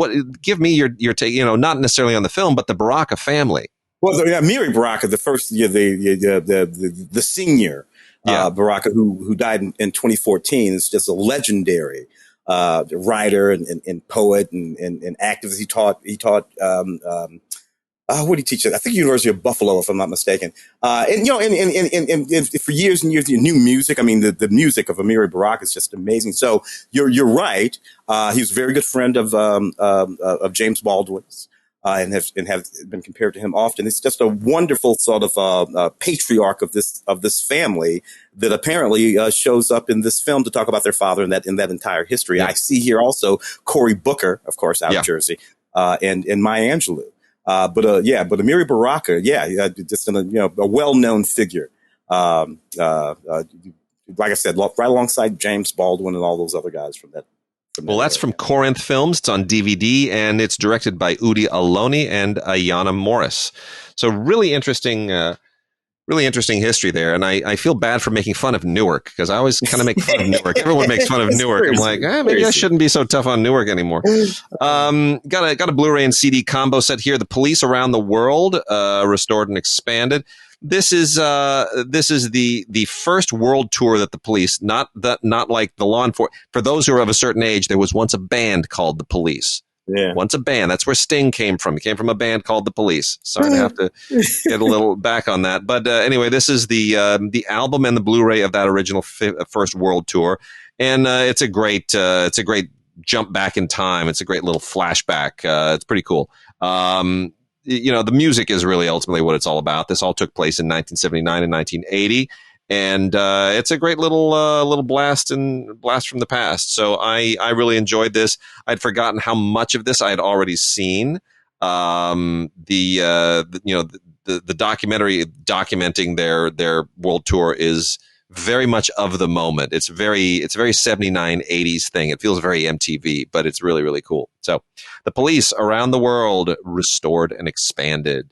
give me your take. Not necessarily on the film, but the Baraka family. Well, Miri Baraka, the first, the senior Baraka who died in 2014, is just a legendary writer and poet and activist. He taught what did he teach? I think University of Buffalo, if I'm not mistaken. And for years and years, new music. I mean, the music of Amiri Baraka is just amazing. So you're right. He was a very good friend of James Baldwin's. And have been compared to him often. It's just a wonderful sort of patriarch of this family that apparently shows up in this film to talk about their father and that entire history. I see here also Cory Booker, of course, out of Jersey, and Maya Angelou. But Amiri Baraka, just a well-known figure. Like I said, right alongside James Baldwin and all those other guys from that. Well, that's from Corinth Films. It's on DVD, and it's directed by Udi Aloni and Ayanna Morris. So really interesting history there. And I feel bad for making fun of Newark, because I always kind of make fun of Newark. Everyone makes fun of Newark. I'm like, maybe I shouldn't be so tough on Newark anymore. Got a Blu-ray and CD combo set here. The Police Around the World, restored and expanded. This is the first world tour that the Police, not like the Law Enforcement. For those who are of a certain age, there was once a band called the Police. Yeah. Once a band. That's where Sting came from. He came from a band called the Police. Sorry to have to get a little back on that. But anyway, this is the album and the Blu-ray of that original first world tour, and it's a great jump back in time. It's a great little flashback. It's pretty cool. The music is really ultimately what it's all about. This all took place in 1979 and 1980. And it's a great little blast from the past. So I really enjoyed this. I'd forgotten how much of this I had already seen. The documentary documenting their world tour is very much of the moment. It's very 79 80s thing. It feels very MTV, but it's really, really cool. So The Police Around the World, restored and expanded.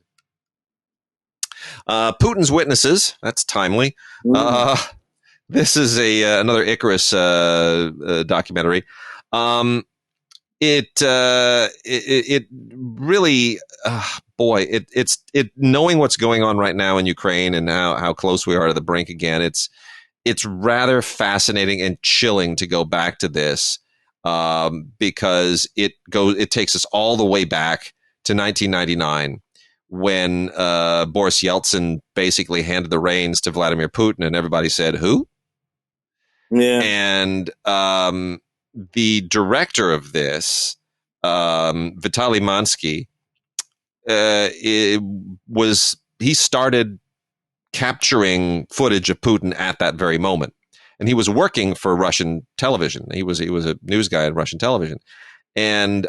Putin's Witnesses. That's timely. This is another Icarus documentary. It really, it's knowing what's going on right now in Ukraine and how close we are to the brink again. It's rather fascinating and chilling to go back to this, because it takes us all the way back to 1999. When Boris Yeltsin basically handed the reins to Vladimir Putin, and everybody said, "Who?" Yeah. And the director of this, Vitaly Mansky, he started capturing footage of Putin at that very moment, and he was working for Russian television. He was a news guy at Russian television. And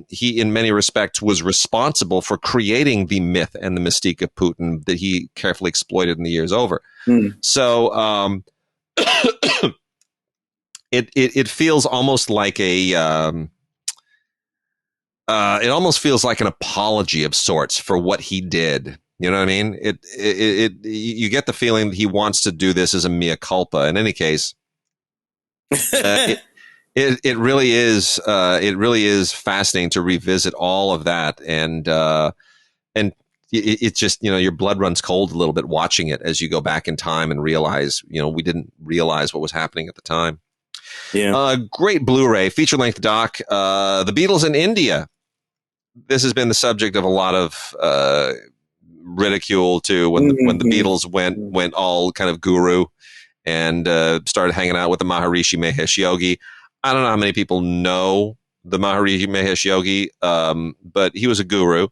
he, in many respects, was responsible for creating the myth and the mystique of Putin that he carefully exploited in the years over. So it feels almost like it almost feels like an apology of sorts for what he did. You know what I mean? You get the feeling that he wants to do this as a mea culpa. In any case, It really is fascinating to revisit all of that, and it's just, your blood runs cold a little bit watching it as you go back in time and realize, we didn't realize what was happening at the time. Yeah. Great Blu-ray feature-length doc, The Beatles in India. This has been the subject of a lot of ridicule too, when the Beatles went all kind of guru and started hanging out with the Maharishi Mahesh Yogi. I don't know how many people know the Maharishi Mahesh Yogi, but he was a guru,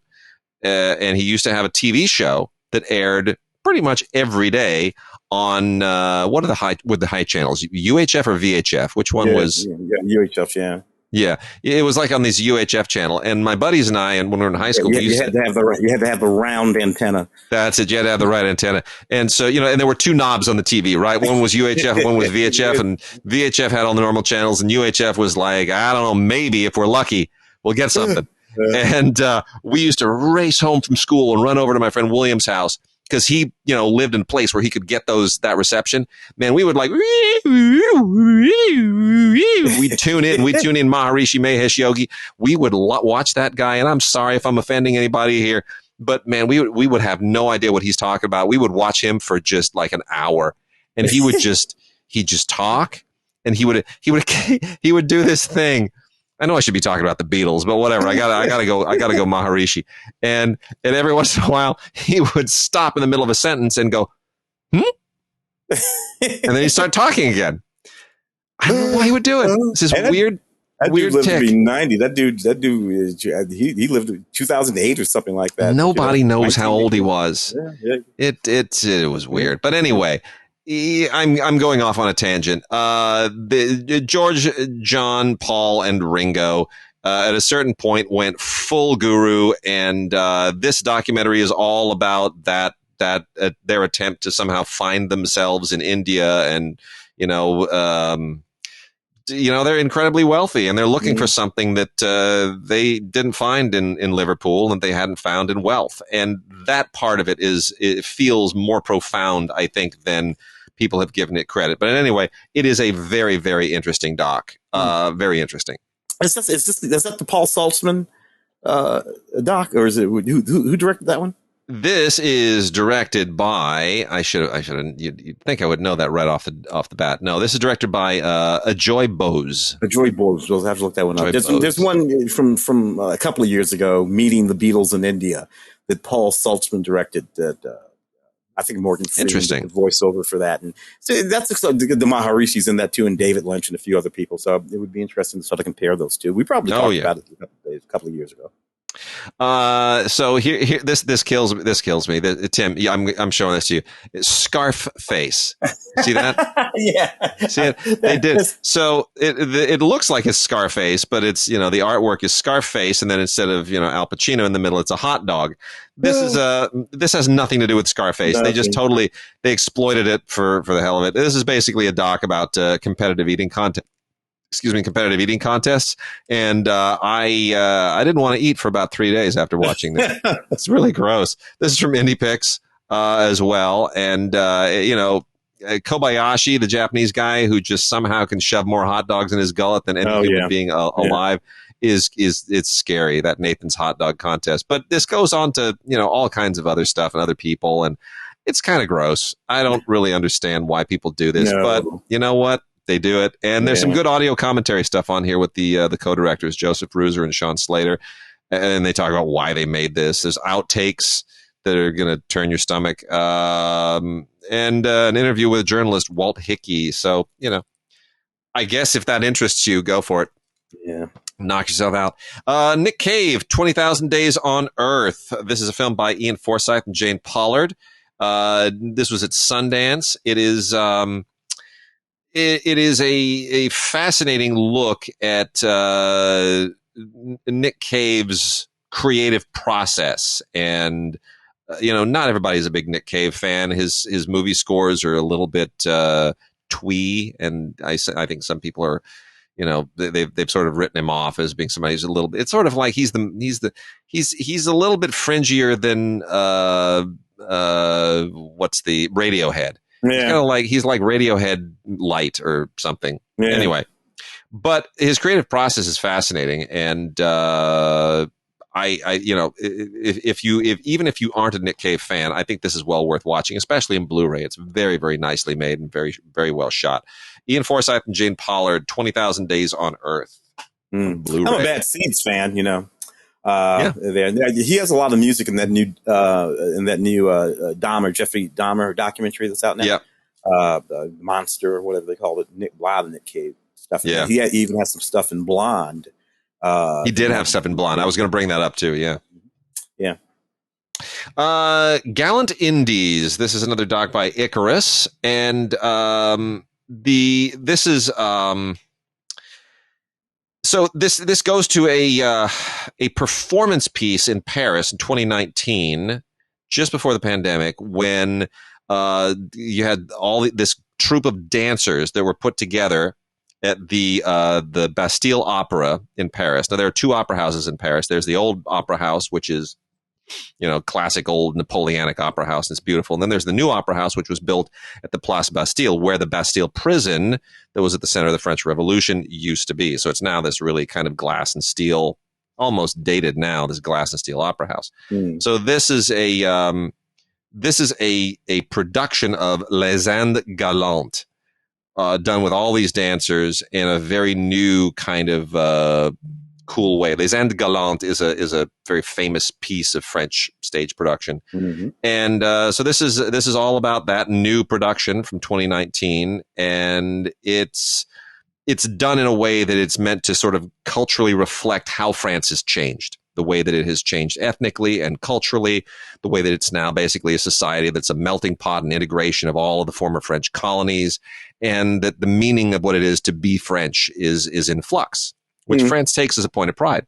and he used to have a TV show that aired pretty much every day on what are the high channels? UHF or VHF? Which one was? Yeah, UHF. Yeah. Yeah, it was like on this UHF channel, and my buddies and I, and when we were in high school, you had to have the round antenna. That's it. You had to have the right antenna, and so and there were two knobs on the TV, right? One was UHF, one was VHF, and VHF had all the normal channels, and UHF was like, I don't know, maybe if we're lucky, we'll get something. And we used to race home from school and run over to my friend William's house, because he, lived in a place where he could get that reception. Man, we would we'd tune in Maharishi Mahesh Yogi. We would watch that guy, and I'm sorry if I'm offending anybody here, but man, we would have no idea what he's talking about. We would watch him for just like an hour, and he'd just talk, and he would do this thing. I know I should be talking about the Beatles, but whatever. I gotta go Maharishi. And every once in a while, he would stop in the middle of a sentence and go, and then he'd start talking again. I don't know why he would do it. It's this weird dude lived tick. to be 90. That dude he lived in 2008 or something like that. Nobody knows how old he was. Yeah. It was weird. But anyway, I'm going off on a tangent. George, John, Paul, and Ringo at a certain point went full guru, and this documentary is all about that their attempt to somehow find themselves in India, and they're incredibly wealthy, and they're looking for something that they didn't find in Liverpool, and they hadn't found in wealth. And that part of it feels more profound, I think, than people have given it credit. But anyway, it is a very, very interesting doc. Very interesting. Is that the Paul Saltzman doc, or is it who directed that one? This is directed by, I should you'd think I would know that right off the bat. No, this is directed by Ajoy Bose. Ajoy Bose. We'll have to look that one up. There's one from a couple of years ago, Meeting the Beatles in India, that Paul Saltzman directed. That I think Morgan Freeman did the voiceover for that, and so that's the Maharishi's in that too, and David Lynch and a few other people. So it would be interesting to sort of compare those two. We probably talked about it a couple of years ago. So here, this kills me. Tim, I'm showing this to you. It's Scarf Face. See that? Yeah. See it? They did. So it looks like it's Scarface, but it's, the artwork is Scarface, and then instead of, Al Pacino in the middle, it's a hot dog. This has nothing to do with Scarface. Nothing. They just they exploited it for the hell of it. This is basically a doc about competitive eating contests, and I didn't want to eat for about 3 days after watching this. It's really gross. This is from IndiePix as well, and Kobayashi, the Japanese guy who just somehow can shove more hot dogs in his gullet than any human being alive, is it's scary, that Nathan's hot dog contest. But this goes on to all kinds of other stuff and other people, and it's kind of gross. I don't really understand why people do this, but you know what? They do it, and there's some good audio commentary stuff on here with the co-directors Joseph Ruser and Sean Slater, and they talk about why they made this. There's outtakes that are going to turn your stomach, and an interview with journalist Walt Hickey. So I guess if that interests you, go for it. Yeah, knock yourself out. Nick Cave, 20,000 Days on Earth. This is a film by Ian Forsyth and Jane Pollard. This was at Sundance. It is. It is a fascinating look at Nick Cave's creative process, and not everybody's a big Nick Cave fan. His movie scores are a little bit twee, and I think some people are, they've sort of written him off as being somebody who's a little bit. It's sort of like he's a little bit fringier than what's the Radiohead. Yeah. He's like Radiohead light or something. Yeah. Anyway, but his creative process is fascinating, and even if you aren't a Nick Cave fan, I think this is well worth watching, especially in Blu-ray. It's very, very nicely made and very, very well shot. Ian Forsyth and Jane Pollard, 20,000 Days on Earth. Blu-ray. I'm a Bad Seeds fan, He has a lot of music in that new Jeffrey Dahmer documentary that's out now. Yeah, Monster or whatever they call it. A lot of Nick Cave stuff. Yeah, he even has some stuff in Blonde. He did have stuff in Blonde. I was going to bring that up too. Yeah, yeah. Gallant Indies. This is another doc by Icarus, and this is. So this goes to a performance piece in Paris in 2019, just before the pandemic, when you had this troupe of dancers that were put together at the Bastille Opera in Paris. Now there are two opera houses in Paris. There's the old opera house, which is classic old Napoleonic opera house. And it's beautiful. And then there's the new opera house, which was built at the Place Bastille, where the Bastille prison that was at the center of the French Revolution used to be. So it's now this really kind of glass and steel, almost dated now, this glass and steel opera house. So this is a production of Les Indes Galantes, done with all these dancers in a very new kind of cool way. Les Indes Galantes is a very famous piece of French stage production, and so this is all about that new production from 2019, and it's done in a way that it's meant to sort of culturally reflect how France has changed. the way that it has changed ethnically and culturally, the way that it's now basically a society that's a melting pot and integration of all of the former French colonies, and that the meaning of what it is to be French is in flux, which France takes as a point of pride.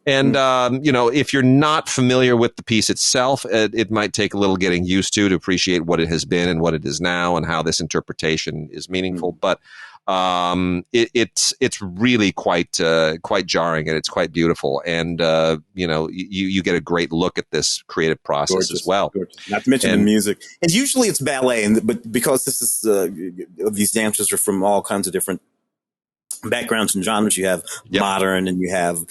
And, if you're not familiar with the piece itself, it might take a little getting used to appreciate what it has been and what it is now and how this interpretation is meaningful. But it's really quite jarring, and it's quite beautiful. And, you get a great look at this creative process as well. Gorgeous. Not to mention the music. And usually it's ballet, but because this is these dancers are from all kinds of different backgrounds and genres. You have modern, and you have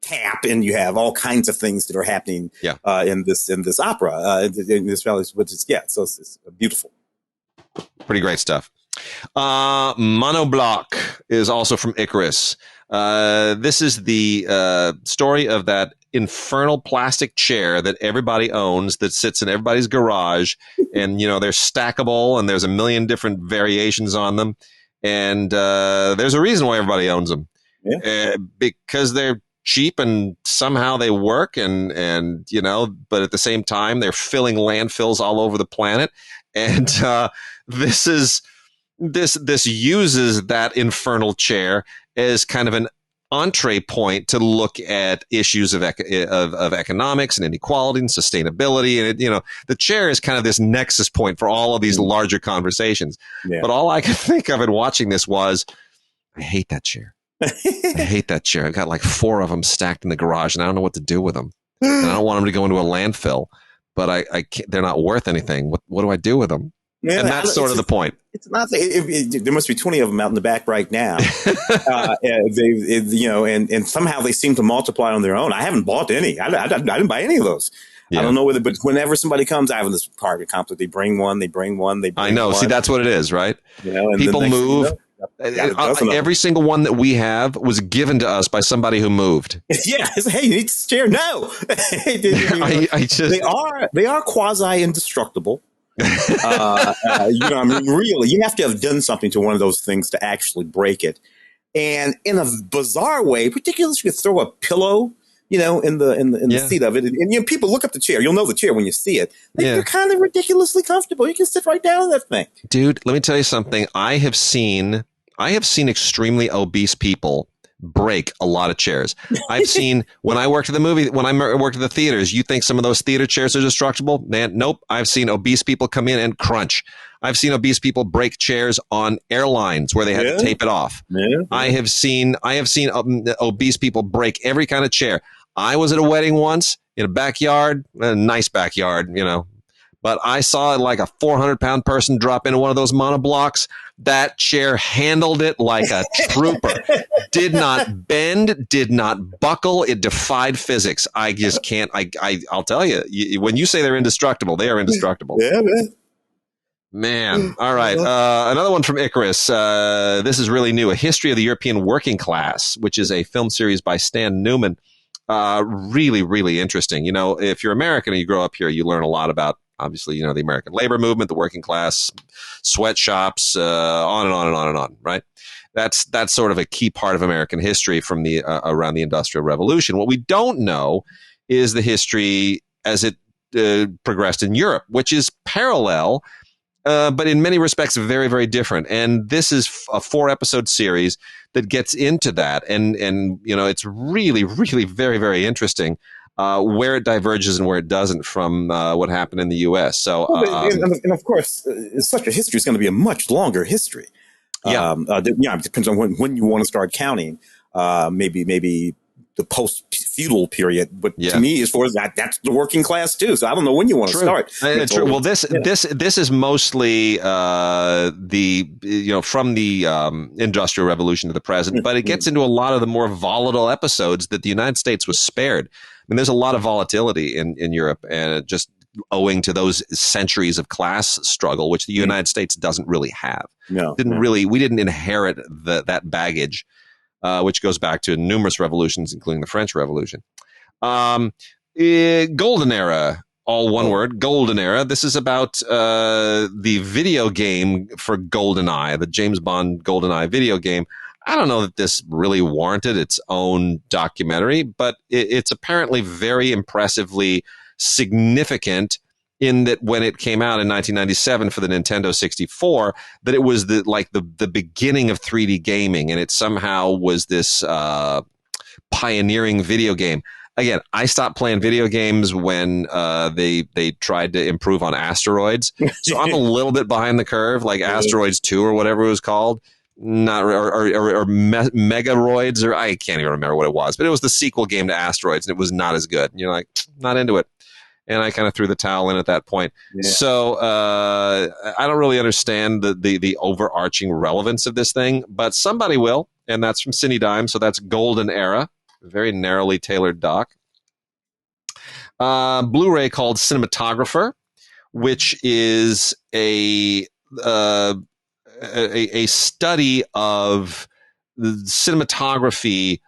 tap, and you have all kinds of things that are happening in this opera, in this ballet, which is so it's beautiful. Pretty great stuff. Monoblock is also from Icarus. This is the story of that infernal plastic chair that everybody owns, that sits in everybody's garage, and they're stackable, and there's a million different variations on them. And there's a reason why everybody owns them, because they're cheap and somehow they work, and but at the same time they're filling landfills all over the planet. And this uses that infernal chair as kind of an entree point to look at issues of economics and inequality and sustainability. And the chair is kind of this nexus point for all of these larger conversations. But all I could think of in watching this was, I hate that chair. I hate that chair. I've got like 4 of them stacked in the garage, and I don't know what to do with them. And I don't want them to go into a landfill, but I can't, they're not worth anything. What do I do with them? Yeah, and that's sort of the point. It's not. There must be 20 of them out in the back right now. And somehow they seem to multiply on their own. I haven't bought any. I didn't buy any of those. Yeah. I don't know whether, but whenever somebody comes, I have this part of conflict. They bring one. I know. One. See, that's what it is, right? And people move. Every single one that we have was given to us by somebody who moved. Yeah. Hey, you need this chair? No. They are quasi indestructible. Really, you have to have done something to one of those things to actually break it. And in a bizarre way, particularly if you throw a pillow, in the seat of it, and people look at the chair. You'll know the chair when you see it. They're kind of ridiculously comfortable. You can sit right down in that thing. Dude, let me tell you something. I have seen extremely obese people break a lot of chairs. I've seen when I worked at the theaters, you think some of those theater chairs are destructible? Man, nope. I've seen obese people come in and crunch. I've seen obese people break chairs on airlines where they had to tape it off. Yeah. I have seen obese people break every kind of chair. I was at a wedding once in a backyard, a nice backyard, but I saw like a 400-pound person drop into one of those monoblocks. That chair handled it like a trooper. Did not bend, did not buckle. It defied physics. I just can't. I'll tell you, when you say they're indestructible, they are indestructible. Yeah, man. All right. Another one from Icarus. This is really new. A History of the European Working Class, which is a film series by Stan Newman. Really, really interesting. If you're American and you grow up here, you learn a lot about, obviously, the American labor movement, the working class, sweatshops, on and on and on and on, right? That's sort of a key part of American history from the around the Industrial Revolution. What we don't know is the history as it progressed in Europe, which is parallel, but in many respects very, very different. And this is a 4-episode series that gets into that, and it's really, really very, very interesting. Where it diverges and where it doesn't from what happened in the U.S. So, and of course, such a history is going to be a much longer history. It depends on when you want to start counting. Maybe the post-feudal period, but to me, as far as that's the working class too. So I don't know when you want to start. True. Well, this is mostly from the Industrial Revolution to the present, but it gets into a lot of the more volatile episodes that the United States was spared. I mean, there's a lot of volatility in Europe, and just owing to those centuries of class struggle, which the United States doesn't really have. We didn't inherit that baggage, which goes back to numerous revolutions, including the French Revolution. Goldenera, all one word, Goldenera. This is about the video game for GoldenEye, the James Bond GoldenEye video game. I don't know that this really warranted its own documentary, but it's apparently very impressively significant in that when it came out in 1997 for the Nintendo 64, that it was the beginning of 3D gaming, and it somehow was this pioneering video game. Again, I stopped playing video games when they tried to improve on Asteroids, so I'm a little bit behind the curve, like Asteroids 2 or whatever it was called. Not or Megaroids, or I can't even remember what it was, but it was the sequel game to Asteroids, and it was not as good. And you're like, not into it. And I kind of threw the towel in at that point. Yeah. So I don't really understand the overarching relevance of this thing, but somebody will, and that's from Cinedime. So that's Goldenera, very narrowly tailored doc. Blu-ray called Cinematographer, which is a study of cinematography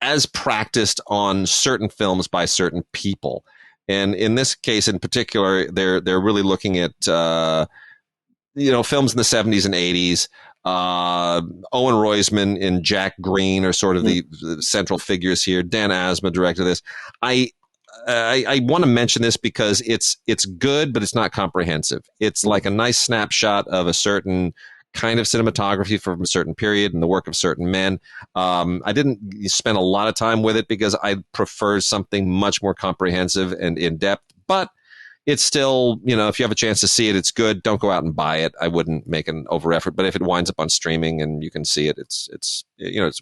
as practiced on certain films by certain people. And in this case in particular, they're really looking at films in the 70s and 80s. Owen Roizman and Jack Green are sort of the central figures here. Dan Asma directed this. I want to mention this because it's good, but it's not comprehensive. It's like a nice snapshot of a certain kind of cinematography from a certain period and the work of certain men. I didn't spend a lot of time with it because I prefer something much more comprehensive and in depth, but it's still, if you have a chance to see it, it's good. Don't go out and buy it. I wouldn't make an over effort, but if it winds up on streaming and you can see it, it's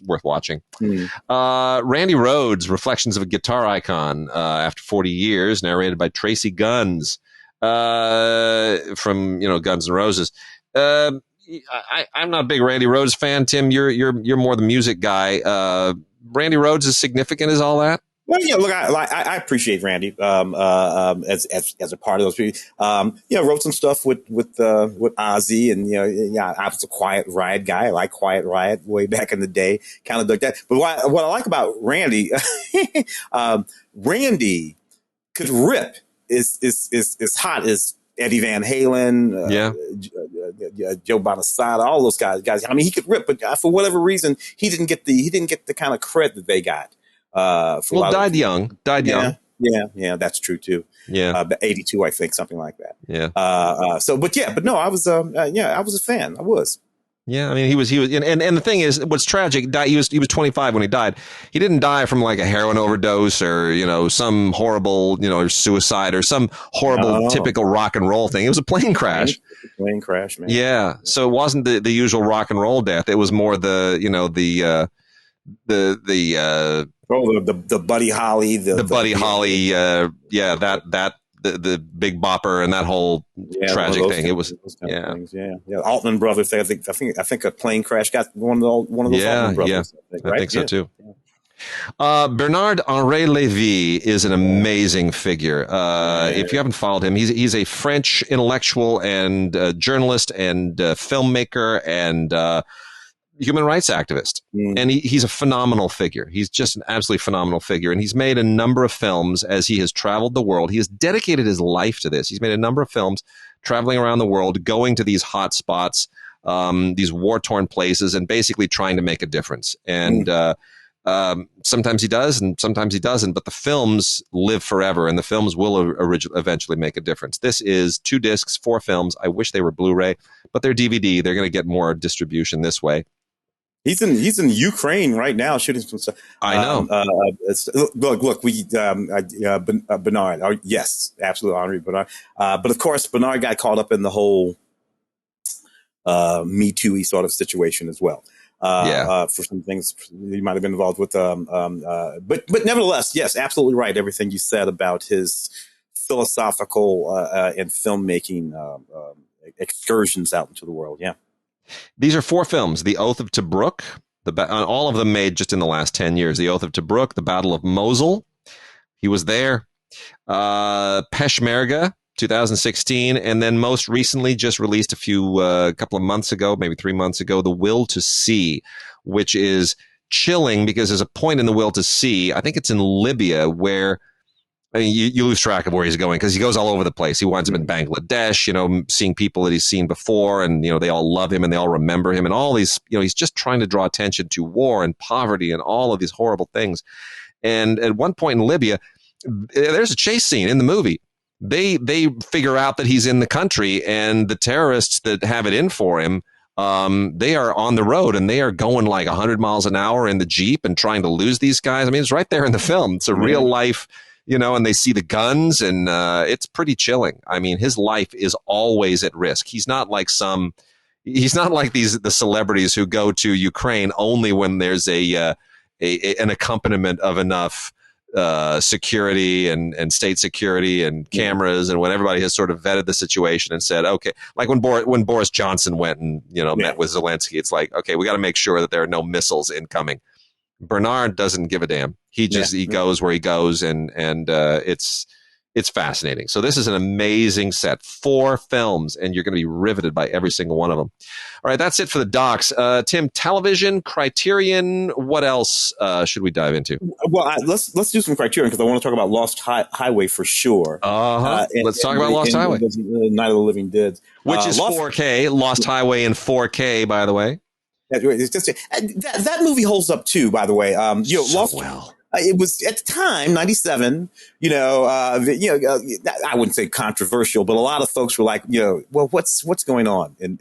worth watching. Randy Rhoads, Reflections of a Guitar Icon, after 40 years, narrated by Tracy Guns, from, Guns N' Roses. I'm not a big Randy Rhoads fan. Tim, you're more the music guy. Randy Rhoads is significant as all that? Well, look, I appreciate Randy as a part of those people. Wrote some stuff with Ozzy, and I was a Quiet Riot guy. I like Quiet Riot way back in the day, kind of like that. But what I like about Randy, Randy could rip is hot as Eddie Van Halen, Joe Bonasada, all those guys. I mean, he could rip, but for whatever reason, he didn't get the kind of credit that they got. Died young. Yeah, that's true too. Yeah, 82, I think, something like that. Yeah. But no, I was a fan. I was. Yeah, I mean, he was, and the thing is, what's tragic, he was 25 when he died. He didn't die from like a heroin overdose or, some horrible, or suicide or some horrible typical rock and roll thing. It was a plane crash. Plane crash, man. Yeah. So it wasn't the usual rock and roll death. It was more the Buddy Holly, the Buddy Holly, the Big Bopper and that whole tragic thing. It was things, Altman Brothers. I think a plane crash got one of those Altman Brothers. I think so too. Bernard-Henri Lévy is an amazing figure. If you haven't followed him, he's a French intellectual and journalist and filmmaker and human rights activist. And he's a phenomenal figure. He's just an absolutely phenomenal figure. And he's made a number of films as he has traveled the world. He has dedicated his life to this. He's made a number of films traveling around the world, going to these hot spots, these war-torn places, and basically trying to make a difference. And sometimes he does and sometimes he doesn't, but the films live forever and the films will eventually make a difference. This is 2 discs, 4 films. I wish they were Blu-ray, but they're DVD. They're going to get more distribution this way. He's in Ukraine right now shooting some stuff. I know. Look, Bernard. Yes, absolutely, Henri Bernard. But of course, Bernard got caught up in the whole Me Too-y sort of situation as well. For some things he might have been involved with. But nevertheless, yes, absolutely right. Everything you said about his philosophical and filmmaking excursions out into the world. Yeah. These are 4 films: The Oath of Tobruk, all of them made just in the last 10 years. The Oath of Tobruk, The Battle of Mosul, he was there. Peshmerga, 2016, and then most recently just released a couple of months ago, maybe 3 months ago, The Will to See, which is chilling because there's a point in The Will to See, I think it's in Libya, where I mean, you lose track of where he's going because he goes all over the place. He winds up in Bangladesh, seeing people that he's seen before, and they all love him and they all remember him, and all these, he's just trying to draw attention to war and poverty and all of these horrible things. And at one point in Libya, there's a chase scene in the movie. They figure out that he's in the country, and the terrorists that have it in for him, they are on the road and they are going like 100 miles an hour in the Jeep and trying to lose these guys. I mean, it's right there in the film. It's a real life. And they see the guns, and it's pretty chilling. I mean, his life is always at risk. He's not like the celebrities who go to Ukraine only when there's an accompaniment of enough security and state security and cameras, and when everybody has sort of vetted the situation and said, okay, like when Boris Johnson went and met with Zelensky, it's like, okay, we got to make sure that there are no missiles incoming. Bernard doesn't give a damn. He goes where he goes, and it's fascinating. So this is an amazing set. 4 films, and you're going to be riveted by every single one of them. All right, that's it for the docs. Tim, television, Criterion. What else should we dive into? Well, let's do some Criterion because I want to talk about Lost Highway for sure. Let's talk about Lost Highway. Night of the Living Dead, which is 4K. Lost Highway in 4K, by the way. It's just, that movie holds up too, by the way. Lost. Well. It was at the time, 97, I wouldn't say controversial, but a lot of folks were like, well, what's going on in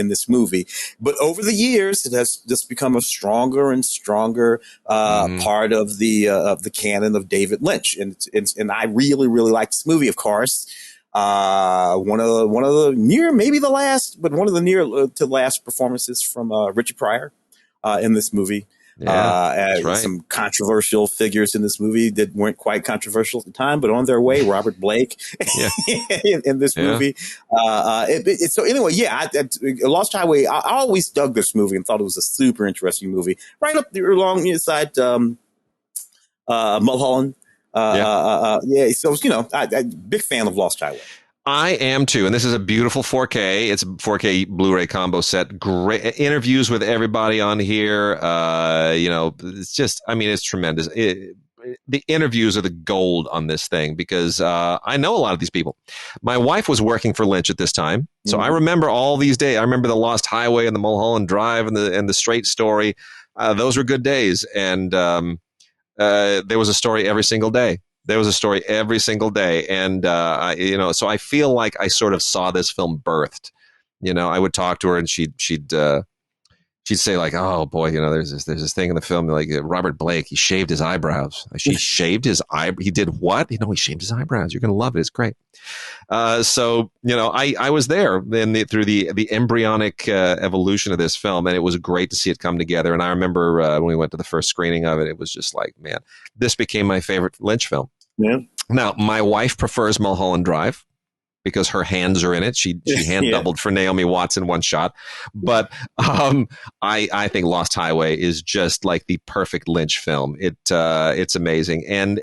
this movie? But over the years, it has just become a stronger and stronger, part of the canon of David Lynch. And I really, really like this movie, of course. One of the near, maybe the last, but one of the near to last performances from, Richard Pryor, in this movie. Yeah, right. Some controversial figures in this movie that weren't quite controversial at the time, but on their way, Robert Blake in this movie. So anyway, Lost Highway, I always dug this movie and thought it was a super interesting movie. Right up there alongside Mulholland. So, I'm big fan of Lost Highway. I am too, and this is a beautiful 4K. It's a 4K Blu-ray combo set. Great interviews with everybody on here. It's just, it's tremendous. The interviews are the gold on this thing because I know a lot of these people. My wife was working for Lynch at this time, so I remember all these days. I remember the Lost Highway and the Mulholland Drive and the Straight Story. Those were good days, and there was a story every single day. There was a story every single day. And, so I feel like I sort of saw this film birthed. I would talk to her and she'd say like, oh boy, there's this thing in the film, like Robert Blake, he shaved his eyebrows. He shaved his he did what? He shaved his eyebrows. You're going to love it. It's great. I was there through the embryonic evolution of this film, and it was great to see it come together. And I remember when we went to the first screening of it, it was just like, man, this became my favorite Lynch film. Yeah. Now, my wife prefers Mulholland Drive because her hands are in it. She hand doubled for Naomi Watts in one shot. But I think Lost Highway is just like the perfect Lynch film. It's amazing. And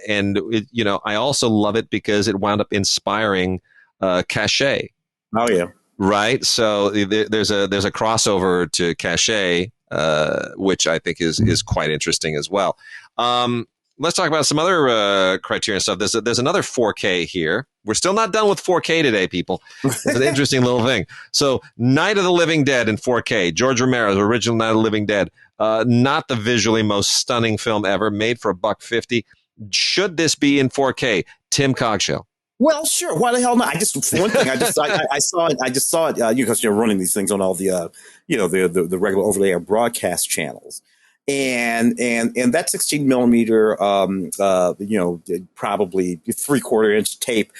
I also love it because it wound up inspiring Cachet. Oh, yeah. Right? So there's a crossover to Cachet, which I think is quite interesting as well. Let's talk about some other Criterion stuff. There's another 4K here. We're still not done with 4K today, people. It's an interesting little thing. So, Night of the Living Dead in 4K. George Romero's original Night of the Living Dead. Not the visually most stunning film ever, made for $1.50. Should this be in 4K? Tim Cogshell. Well, sure. Why the hell not? I just saw it. I just saw it because you're running these things on all the the regular over-the-air broadcast channels. And that 16 millimeter, probably 3/4 inch tape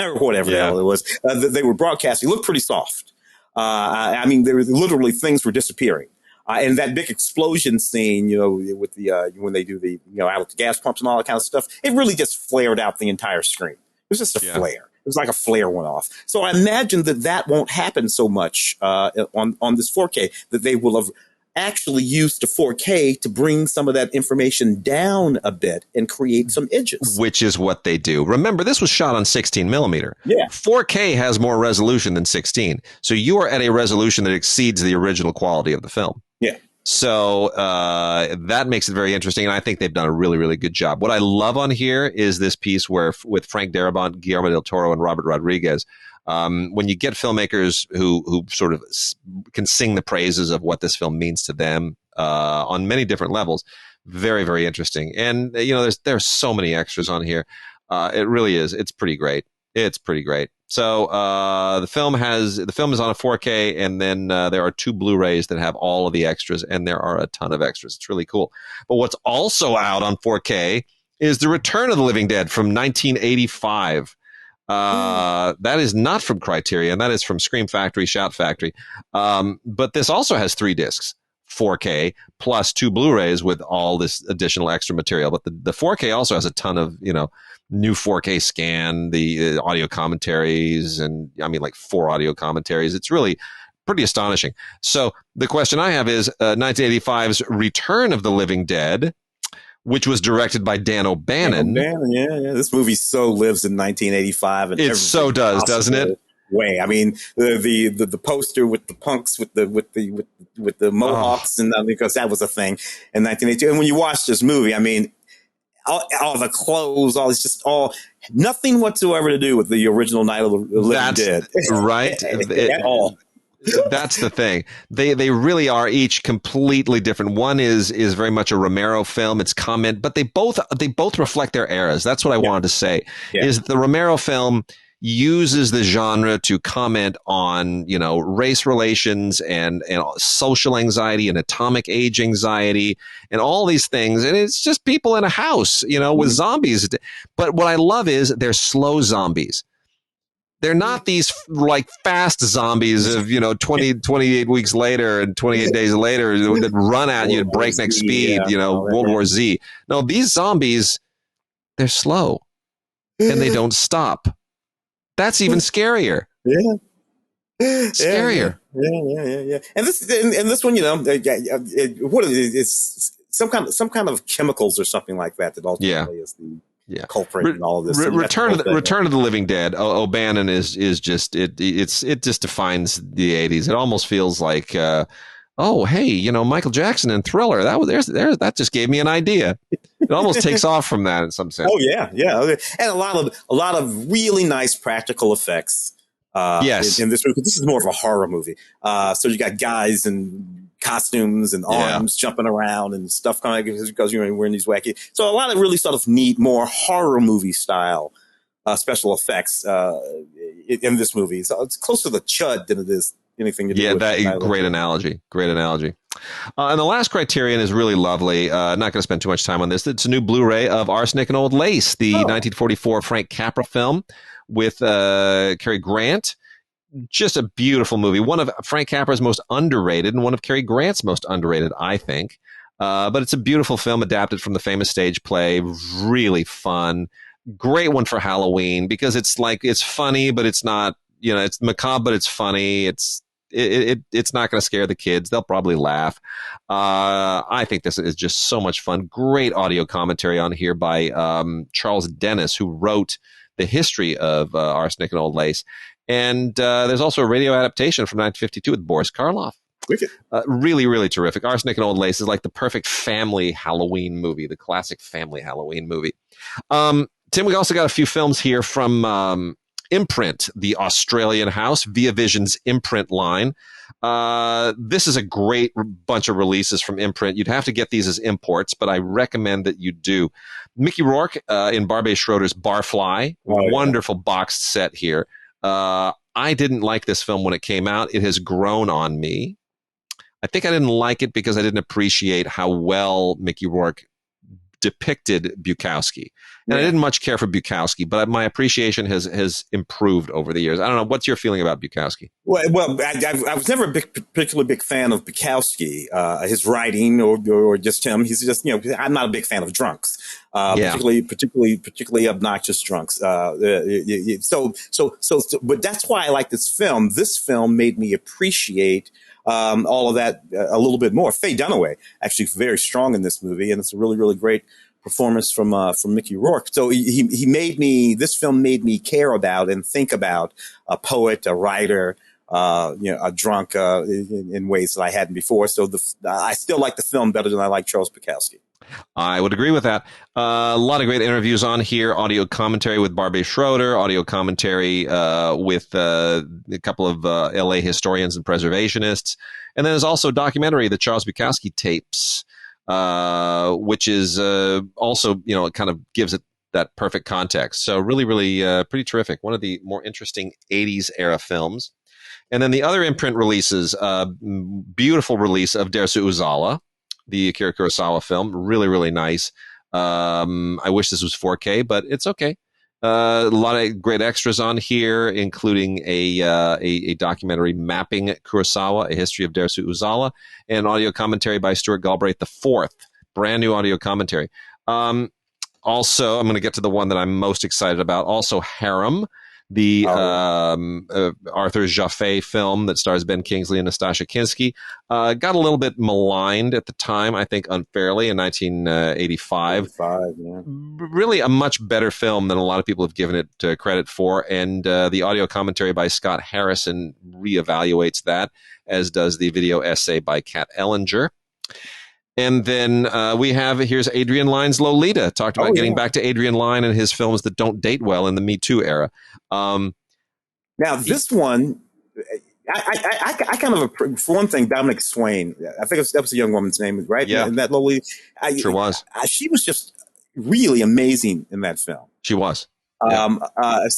or whatever the hell it was, they were broadcasting. It looked pretty soft. There were literally things were disappearing. And that big explosion scene, with the, when they do the, out with the gas pumps and all that kind of stuff, it really just flared out the entire screen. It was just a flare. It was like a flare went off. So I imagine that won't happen so much, on this 4K, that they will have actually used the 4K to bring some of that information down a bit and create some edges. Which is what they do. Remember, this was shot on 16 millimeter. Yeah. 4K has more resolution than 16. So you are at a resolution that exceeds the original quality of the film. Yeah. So that makes it very interesting, and I think they've done a really, really good job. What I love on here is this piece where with Frank Darabont, Guillermo del Toro, and Robert Rodriguez, when you get filmmakers who sort of can sing the praises of what this film means to them on many different levels, very, very interesting. And there's so many extras on here. It really is. It's pretty great. It's pretty great. So the film is on a 4K, and then there are 2 Blu-rays that have all of the extras, and there are a ton of extras. It's really cool. But what's also out on 4K is The Return of the Living Dead from 1985. That is not from Criterion. That is from Scream Factory, Shout Factory. But this also has 3 discs. 4K plus 2 Blu-rays with all this additional extra material. But the 4K also has a ton of, new 4K scan, the audio commentaries, and like 4 audio commentaries. It's really pretty astonishing. So the question I have is 1985's Return of the Living Dead, which was directed by Dan O'Bannon. Yeah. This movie so lives in 1985. And it so does, doesn't it? Way. I mean, the poster with the punks with the mohawks, and because that was a thing in 1982. And when you watch this movie, I mean, all the clothes, nothing whatsoever to do with the original Night of the Living Dead. Right. At all. That's the thing. They really are each completely different. One is very much a Romero film. It's Kamen, but they both reflect their eras. That's what I wanted to say. Yeah. Is the Romero film uses the genre to comment on, race relations and social anxiety and atomic age anxiety and all these things. And it's just people in a house, with zombies. But what I love is they're slow zombies. They're not these like fast zombies of, 28 weeks later and 28 days later that run at you at breakneck speed, World War Z. No, these zombies, they're slow and they don't stop. That's even scarier. Yeah. Scarier. Yeah. And this one, what is it? It's some kind of chemicals or something like that ultimately is the culprit in all of this. Return of the Living Dead. O'Bannon is just it just defines the 80s. It almost feels like Michael Jackson and Thriller. That just gave me an idea. It almost takes off from that in some sense. Oh yeah, and a lot of really nice practical effects. Yes, in this movie, this is more of a horror movie. So you got guys in costumes and arms jumping around and stuff kind of because you're wearing these wacky. So a lot of really sort of neat, more horror movie style special effects in this movie. So it's closer to the Chud than it is anything to do with that. Great analogy. And the last Criterion is really lovely. Not going to spend too much time on this. It's a new Blu-ray of Arsenic and Old Lace, the 1944 Frank Capra film with Cary Grant. Just a beautiful movie. One of Frank Capra's most underrated and one of Cary Grant's most underrated, I think. But it's a beautiful film adapted from the famous stage play. Really fun. Great one for Halloween because it's funny, but it's not, it's macabre, but it's funny. It's not going to scare the kids. They'll probably laugh. I think this is just so much fun. Great audio commentary on here by Charles Dennis, who wrote the history of Arsenic and Old Lace. And there's also a radio adaptation from 1952 with Boris Karloff. Really, really terrific. Arsenic and Old Lace is like the perfect family Halloween movie, the classic family Halloween movie. Tim, we also got a few films here from Imprint, the Australian house, Via Vision's Imprint line. This is a great bunch of releases from Imprint. You'd have to get these as imports, but I recommend that you do. Mickey Rourke in Barbet Schroeder's Barfly. Wonderful boxed set here. I didn't like this film when it came out. It has grown on me. I think I didn't like it because I didn't appreciate how well Mickey Rourke depicted Bukowski. And I didn't much care for Bukowski, but my appreciation has improved over the years. I don't know. What's your feeling about Bukowski? Well, I was never a particularly big fan of Bukowski, his writing or just him. He's just, I'm not a big fan of drunks, particularly obnoxious drunks. But that's why I like this film. This film made me appreciate all of that a little bit more. Faye Dunaway actually very strong in this movie, and it's a really, really great performance from Mickey Rourke. So this film made me care about and think about a poet, a writer, drunk in ways that I hadn't before. So I still like the film better than I like Charles Bukowski. I would agree with that. A lot of great interviews on here. Audio commentary with Barbie Schroeder. Audio commentary with a couple of LA historians and preservationists. And then there's also a documentary, the Charles Bukowski tapes, which is also, it kind of gives it that perfect context. So really, really pretty terrific. One of the more interesting 80s era films. And then the other imprint releases, beautiful release of Dersu Uzala, the Akira Kurosawa film. Really, really nice. I wish this was 4K, but it's okay. A lot of great extras on here, including a documentary mapping Kurosawa, A History of Dersu Uzala, and audio commentary by Stuart Galbraith IV. Brand new audio commentary. Also, I'm going to get to the one that I'm most excited about. Also, Harem, the Arthur Jaffé film that stars Ben Kingsley and Nastassja Kinski. Got a little bit maligned at the time, I think unfairly, in 1985. Yeah. Really a much better film than a lot of people have given it credit for. And the audio commentary by Scott Harrison reevaluates that, as does the video essay by Kat Ellinger. And then here's Adrian Lyne's Lolita. Talked about getting back to Adrian Lyne and his films that don't date well in the Me Too era. Now, this one, I kind of, for one thing, Dominic Swain, I think that was a young woman's name, right? Yeah. And that Lolita. Sure was. She was just really amazing in that film. She was. Yeah. And I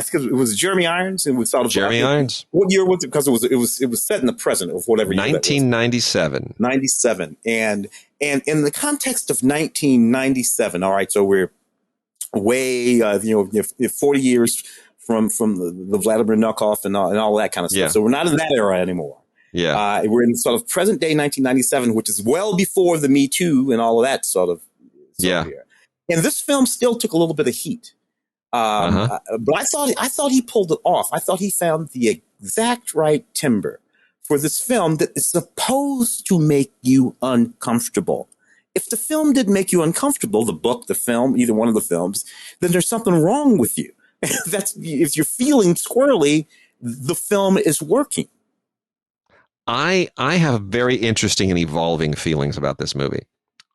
think it was Jeremy Irons and with sort of Jeremy Irons. What year was it? Because it was set in the present of whatever year 1997. 97. And in the context of 1997, all right, so we're way 40 years from the Vladimir Nabokov and all that kind of stuff. Yeah. So we're not in that era anymore. Yeah. We're in sort of present day 1997, which is well before the Me Too and all of that sort of here. And this film still took a little bit of heat. But I thought he pulled it off. I thought he found the exact right timbre for this film that is supposed to make you uncomfortable. If the film didn't make you uncomfortable, the book, the film, either one of the films, then there's something wrong with you. If you're feeling squirrely, the film is working. I have very interesting and evolving feelings about this movie.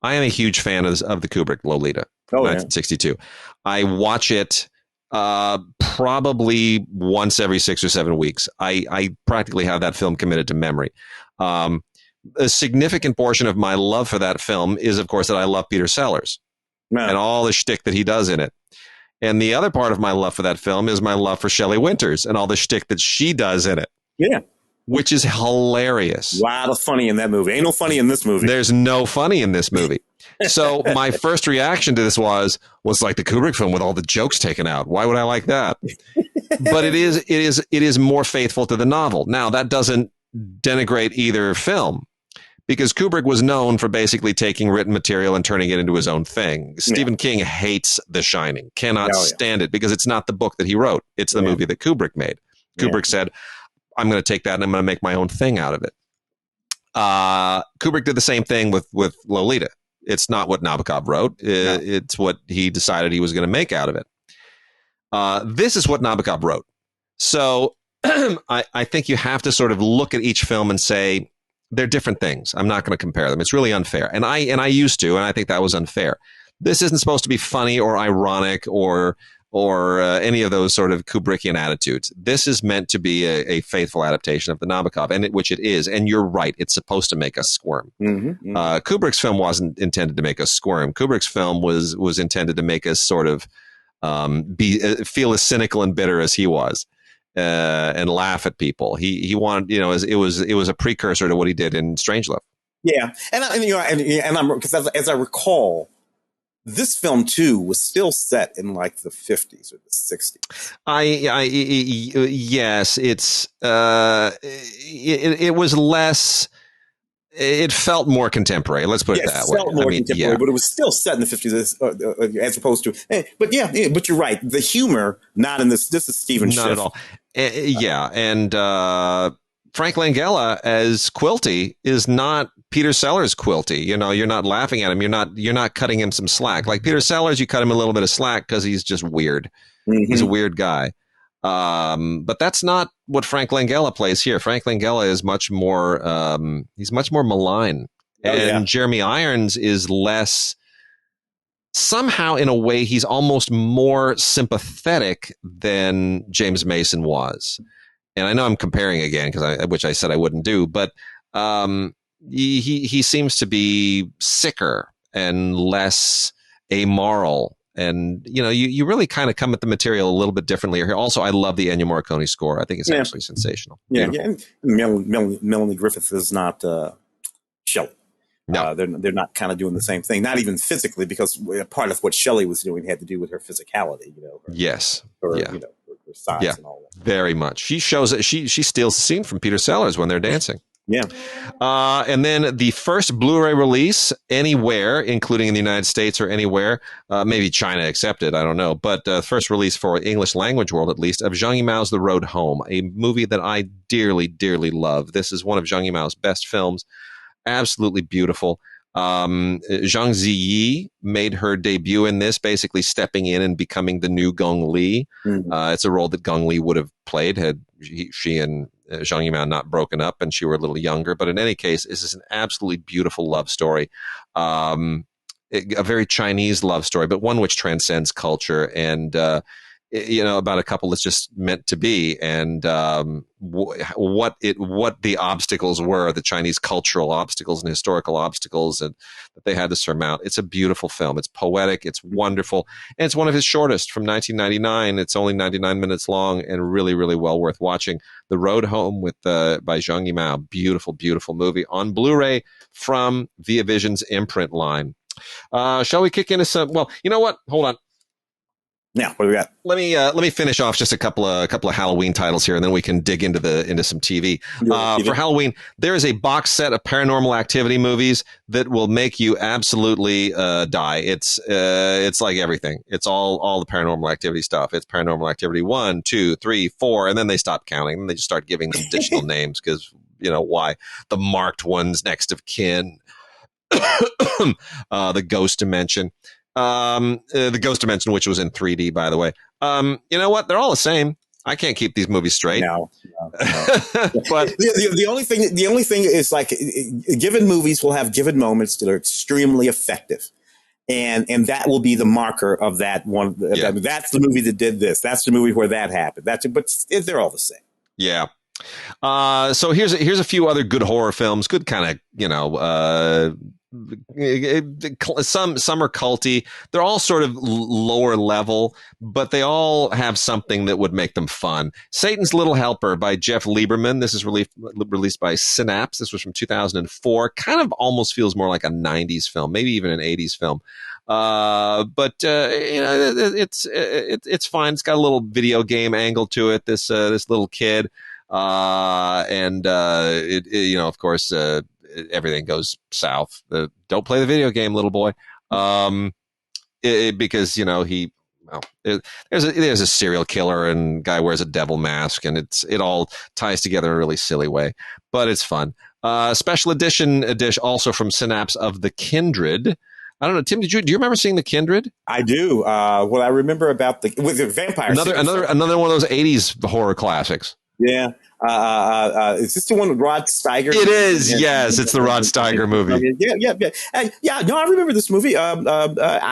I am a huge fan of the Kubrick Lolita, 1962. I watch it probably once every 6 or 7 weeks. I practically have that film committed to memory. A significant portion of my love for that film is, of course, that I love Peter Sellers and all the shtick that he does in it. And the other part of my love for that film is my love for Shelley Winters and all the shtick that she does in it. Yeah. Which is hilarious. A lot of funny in that movie. Ain't no funny in this movie. There's no funny in this movie. So my first reaction to this was like the Kubrick film with all the jokes taken out. Why would I like that? But it is more faithful to the novel. Now, that doesn't denigrate either film, because Kubrick was known for basically taking written material and turning it into his own thing. Stephen King hates The Shining, cannot stand it, because it's not the book that he wrote. It's the movie that Kubrick made. Kubrick said, I'm going to take that and I'm going to make my own thing out of it. Kubrick did the same thing with Lolita. It's not what Nabokov wrote. It's what he decided he was going to make out of it. This is what Nabokov wrote. So I think you have to sort of look at each film and say, they're different things. I'm not going to compare them. It's really unfair. And I used to, and I think that was unfair. This isn't supposed to be funny or ironic or any of those sort of Kubrickian attitudes. This is meant to be a faithful adaptation of the Nabokov, which it is. And you're right, it's supposed to make us squirm. Kubrick's film wasn't intended to make us squirm. Kubrick's film was intended to make us sort of feel as cynical and bitter as he was, and laugh at people. He wanted, it was a precursor to what he did in Strangelove. Yeah, and I'm because as I recall, this film too was still set in like the 50s or the 60s. Yes, it was less. It felt more contemporary. Let's put it that way. It felt more contemporary, but it was still set in the 50s as opposed to. But you're right. The humor not in this. This is Stephen Schiff. Not at all. And Frank Langella as Quilty is not Peter Sellers Quilty. You're not laughing at him. You're not cutting him some slack. Like Peter Sellers, you cut him a little bit of slack because he's just weird. He's a weird guy. But that's not what Frank Langella plays here. Frank Langella is much more, he's much more malign. And Jeremy Irons is less, somehow in a way, he's almost more sympathetic than James Mason was. And I know I'm comparing again, which I said I wouldn't do, but he seems to be sicker and less amoral. And, you really kind of come at the material a little bit differently here. Also, I love the Ennio Morricone score. I think it's absolutely sensational. Yeah. And Melanie Griffith is not Shelley. No. They're not kind of doing the same thing, not even physically, because part of what Shelley was doing had to do with her physicality, her size and all that. Very much. She shows it. She steals the scene from Peter Sellers when they're dancing. Yeah. And then the first Blu-ray release anywhere, including in the United States or anywhere, maybe China accepted, I don't know, but first release for English language world, at least, of Zhang Yimou's The Road Home, a movie that I dearly, dearly love. This is one of Zhang Yimou's best films. Absolutely beautiful. Zhang Ziyi made her debut in this, basically stepping in and becoming the new Gong Li. Mm-hmm. It's a role that Gong Li would have played had she and Zhang Yimou not broken up and she were a little younger. But in any case, this is an absolutely beautiful love story. A very Chinese love story, but one which transcends culture and, about a couple that's just meant to be, and what the obstacles were, the Chinese cultural obstacles and historical obstacles and that they had to surmount. It's a beautiful film. It's poetic. It's wonderful, and it's one of his shortest from 1999. It's only 99 minutes long and really, really well worth watching. The Road Home by Zhang Yimou. Beautiful, beautiful movie on Blu-ray from Via Vision's imprint line. Shall we kick into some? Well, you know what? Hold on. Now, what do we got? Let me finish off just a couple of Halloween titles here, and then we can dig into some TV. For Halloween, there is a box set of Paranormal Activity movies that will make you absolutely die. It's like everything. It's all the Paranormal Activity stuff. It's Paranormal Activity 1, 2, 3, 4, and then they stop counting and they just start giving them additional names because why? The marked ones, Next of Kin, the Ghost Dimension. The Ghost Dimension, which was in 3D, by the way. You know what? They're all the same. I can't keep these movies straight. No. But the only thing is, like, given movies will have given moments that are extremely effective. And that will be the marker of that one. Yeah. That's the movie that did this. That's the movie where that happened. But they're all the same. Yeah. So here's a few other good horror films. Good kind of, some are culty. They're all sort of lower level, but they all have something that would make them fun. Satan's Little Helper by Jeff Lieberman. This is released by Synapse. This was from 2004. Kind of almost feels more like a 90s film, maybe even an 80s film. But it's fine. It's got a little video game angle to it. This little kid, of course, everything goes south. Don't play the video game, little boy. Because there's a serial killer and guy wears a devil mask, and it all ties together in a really silly way, but it's fun. Special edition also from Synapse of The Kindred. I don't know, Tim. Do you remember seeing The Kindred? I do. What I remember about with the vampires. Another one of those 80s horror classics. Yeah. Is this the one with Rod Steiger? It is. Yes, it's the Rod Steiger movie. Yeah. No, I remember this movie. I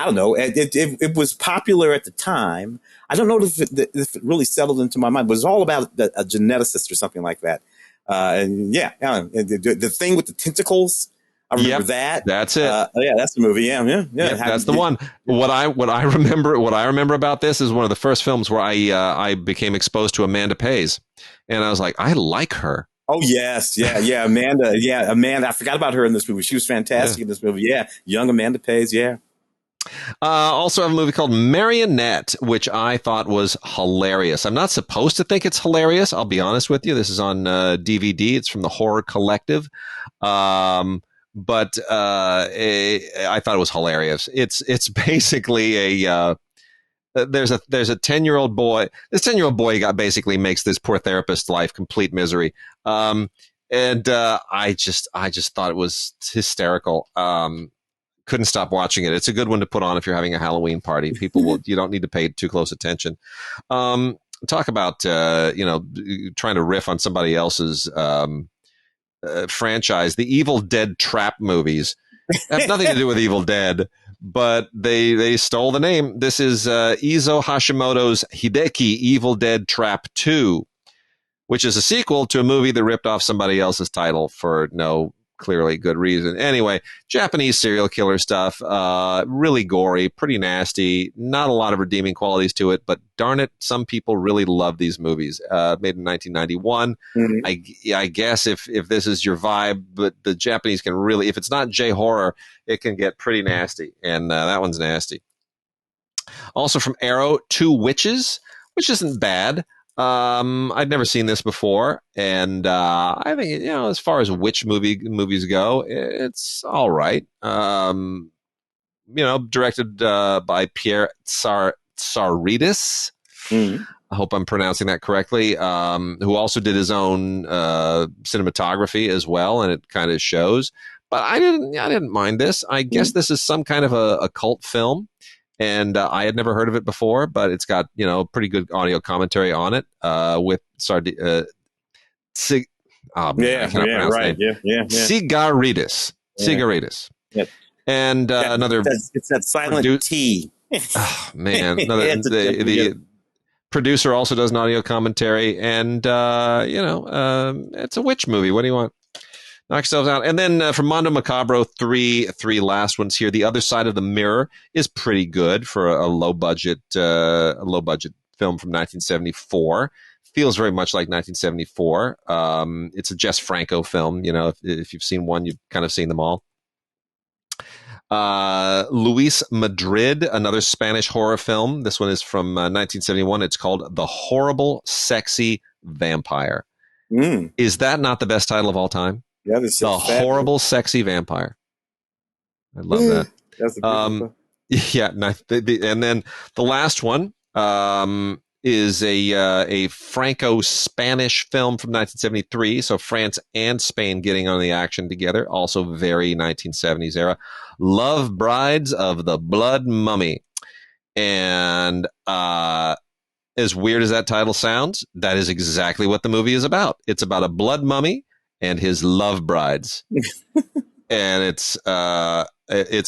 don't know. It was popular at the time. I don't know if it really settled into my mind. It was all about a geneticist or something like that. The thing with the tentacles. I remember that. That's it. That's the movie. Yeah. That's the one. What I remember about this is one of the first films where I became exposed to Amanda Pays, and I was like, I like her. Oh yes, yeah, Amanda. Yeah, Amanda. I forgot about her in this movie. She was fantastic in this movie. Yeah, young Amanda Pays. Yeah. Also have a movie called Marionette, which I thought was hilarious. I'm not supposed to think it's hilarious. I'll be honest with you. This is on DVD. It's from the Horror Collective. But I thought it was hilarious. It's basically there's a 10-year-old boy. This 10-year-old boy basically makes this poor therapist's life complete misery. I just thought it was hysterical. Couldn't stop watching it. It's a good one to put on if you're having a Halloween party. You don't need to pay too close attention. talk about trying to riff on somebody else's franchise. The Evil Dead trap movies have nothing to do with Evil Dead, but they stole the name. This is Izo Hashimoto's Hideki Evil Dead Trap 2, which is a sequel to a movie that ripped off somebody else's title for no clearly good reason. Anyway, Japanese serial killer stuff, really gory, pretty nasty, not a lot of redeeming qualities to it, but darn it, some people really love these movies. Made in 1991. I guess if this is your vibe, but the Japanese can really, if it's not J-horror, it can get pretty nasty, and that one's nasty. Also from Arrow, Two Witches, which isn't bad. I'd never seen this before, and I think, as far as witch movies go, it's all right. Directed by Pierre Tsaridis. I hope I'm pronouncing that correctly. Who also did his own cinematography as well, and it kind of shows. But I didn't mind this. I guess this is some kind of a cult film. And I had never heard of it before, but it's got, pretty good audio commentary on it with Cigaridis. Cigaridis. Yep. And another... It's that silent T. Oh, man. The producer also does an audio commentary, and, it's a witch movie. What do you want? Knock yourselves out. And then from Mondo Macabro, three last ones here. The Other Side of the Mirror is pretty good for a low budget film from 1974. Feels very much like 1974. It's a Jess Franco film. If you've seen one, you've kind of seen them all. Luis Madrid, another Spanish horror film. This one is from 1971. It's called The Horrible Sexy Vampire. Is that not the best title of all time? Yeah, The Horrible Sexy Vampire. I love that. That's a yeah, and then the last one is a Franco-Spanish film from 1973. So France and Spain getting on the action together. Also very 1970s era. Love Brides of the Blood Mummy. And as weird as that title sounds, that is exactly what the movie is about. It's about a blood mummy and his love brides. And it's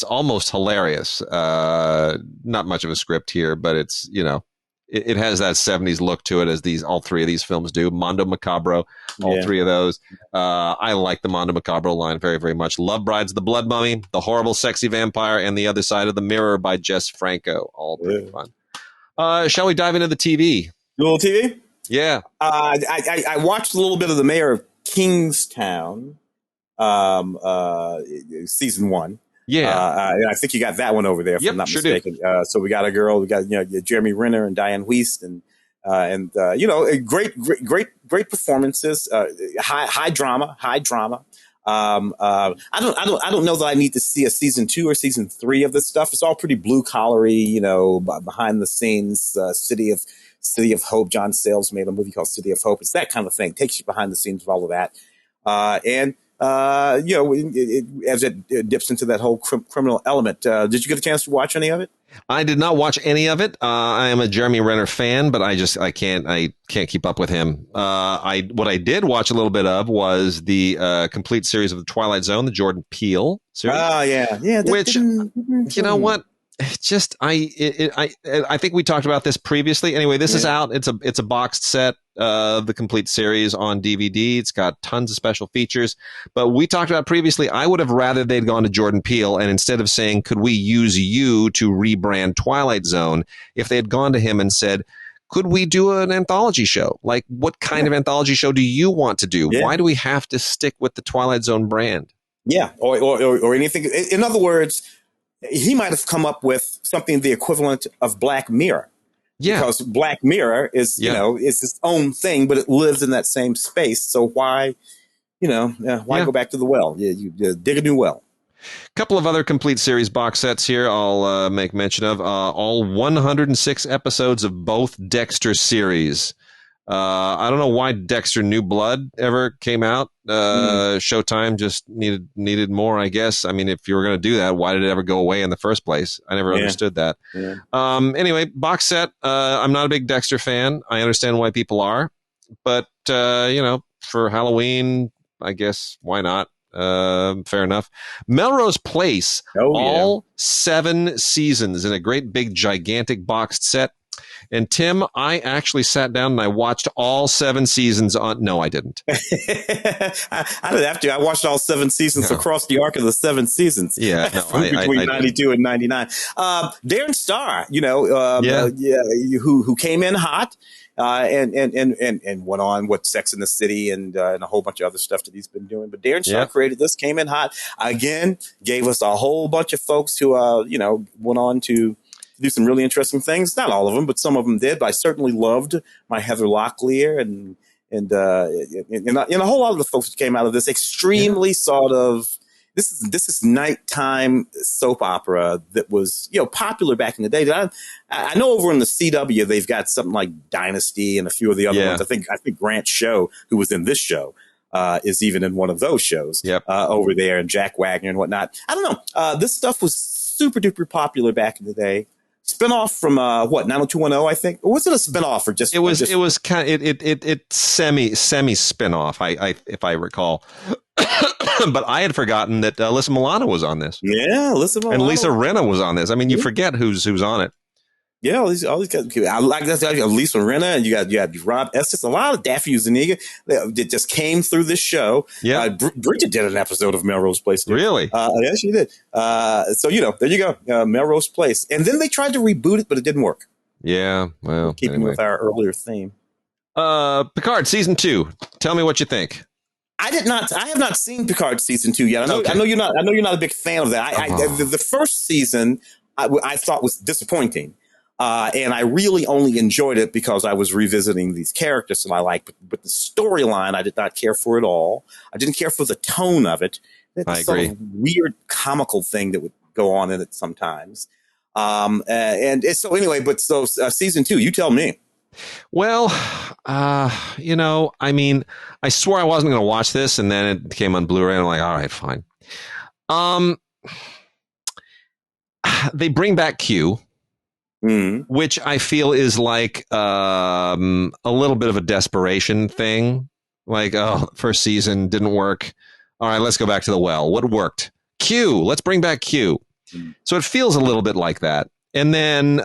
almost hilarious. Not much of a script here, but it's, it has that 70s look to it, as all three of these films do. Mondo Macabro, all three of those. I like the Mondo Macabro line very, very much. Love Brides, The Blood Mummy, The Horrible Sexy Vampire, and The Other Side of the Mirror by Jess Franco. All pretty fun. Shall we dive into the TV? A little TV? Yeah. I watched a little bit of The Mayor of Kingstown, season 1. Yeah. I think you got that one over there, if I'm not mistaken. So we got a girl, we got, Jeremy Renner and Diane Wiest, and great performances, high drama. I don't know that I need to see a season 2 or season 3 of this stuff. It's all pretty blue collary, behind the scenes, City of Hope. John Sayles made a movie called City of Hope. It's that kind of thing. Takes you behind the scenes of all of that. As it dips into that whole criminal element. Did you get a chance to watch any of it? I did not watch any of it. I am a Jeremy Renner fan, but I can't keep up with him. What I did watch a little bit of was the complete series of The Twilight Zone, the Jordan Peele series. Oh yeah. Which, you know what? I think we talked about this previously. Anyway, this is out. It's a boxed set of the complete series on DVD. It's got tons of special features. But we talked about previously, I would have rather they'd gone to Jordan Peele, and instead of saying, could we use you to rebrand Twilight Zone, if they had gone to him and said, could we do an anthology show? Like, what kind of anthology show do you want to do? Why do we have to stick with the Twilight Zone brand? Yeah, or anything. In other words, he might have come up with something the equivalent of Black Mirror. Yeah. Because Black Mirror is, it's its own thing, but it lives in that same space. So why go back to the well? You dig a new well. A couple of other complete series box sets here I'll make mention of. All 106 episodes of both Dexter series. I don't know why Dexter New Blood ever came out. Showtime just needed more, I guess. I mean, if you were going to do that, why did it ever go away in the first place? I never understood that. Yeah. Anyway, box set. I'm not a big Dexter fan. I understand why people are, but for Halloween, I guess why not? Fair enough. Melrose Place, all 7 seasons in a great big gigantic boxed set. And Tim, I actually sat down and I watched all 7 seasons on. No, I didn't. I didn't have to. I watched all 7 seasons across the arc of the 7 seasons. Yeah, between 92 and 99. Darren Star, who came in hot. And went on with Sex in the City and a whole bunch of other stuff that he's been doing. But Darren Star created this, came in hot again, gave us a whole bunch of folks who, went on to do some really interesting things. Not all of them, but some of them did. But I certainly loved my Heather Locklear and a whole lot of the folks that came out of this extremely sort of. This is nighttime soap opera that was, popular back in the day. I know over in the CW, they've got something like Dynasty and a few of the other ones. I think Grant Show, who was in this show, is even in one of those shows over there, and Jack Wagner and whatnot. I don't know. This stuff was super duper popular back in the day. Spinoff from 90210, I think, or was it a spinoff or just? It was kind of it semi spinoff. If I recall. But I had forgotten that Alyssa Milano was on this. Yeah, Alyssa Milano. And Lisa Rinna was on this. I mean, you forget who's on it. Yeah, all these guys. I like that. Lisa Rinna, and you got Rob Estes. A lot of Daffy Zuniga that just came through this show. Yeah, Bridget did an episode of Melrose Place. Really? Yeah, she did. So there you go, Melrose Place. And then they tried to reboot it, but it didn't work. Yeah, well, keeping with our earlier theme. Picard season 2. Tell me what you think. I have not seen Picard season 2 yet. I know you're not a big fan of that. The first season I thought was disappointing. And I really only enjoyed it because I was revisiting these characters and I liked, but the storyline I did not care for at all. I didn't care for the tone of it. I agree. Sort of weird comical thing that would go on in it sometimes. Season 2, you tell me. Well, I mean, I swore I wasn't going to watch this, and then it came on Blu-ray, and I'm like, all right, fine. They bring back Q, which I feel is like a little bit of a desperation thing. Like, first season didn't work. All right, let's go back to the well. What worked? Q. Let's bring back Q. So it feels a little bit like that. And then,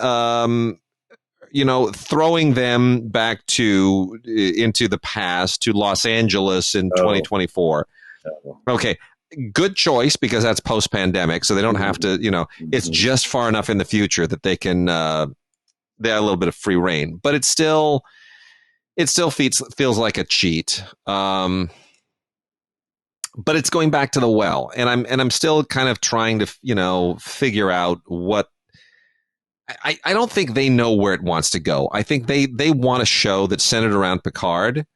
throwing them back into the past to Los Angeles in 2024. Okay. Good choice because that's post-pandemic. So they don't have to, it's just far enough in the future that they can, they have a little bit of free reign, but it still feels like a cheat. But it's going back to the well, and I'm still kind of trying to, figure out what. I don't think they know where it wants to go. I think they want a show that's centered around Picard,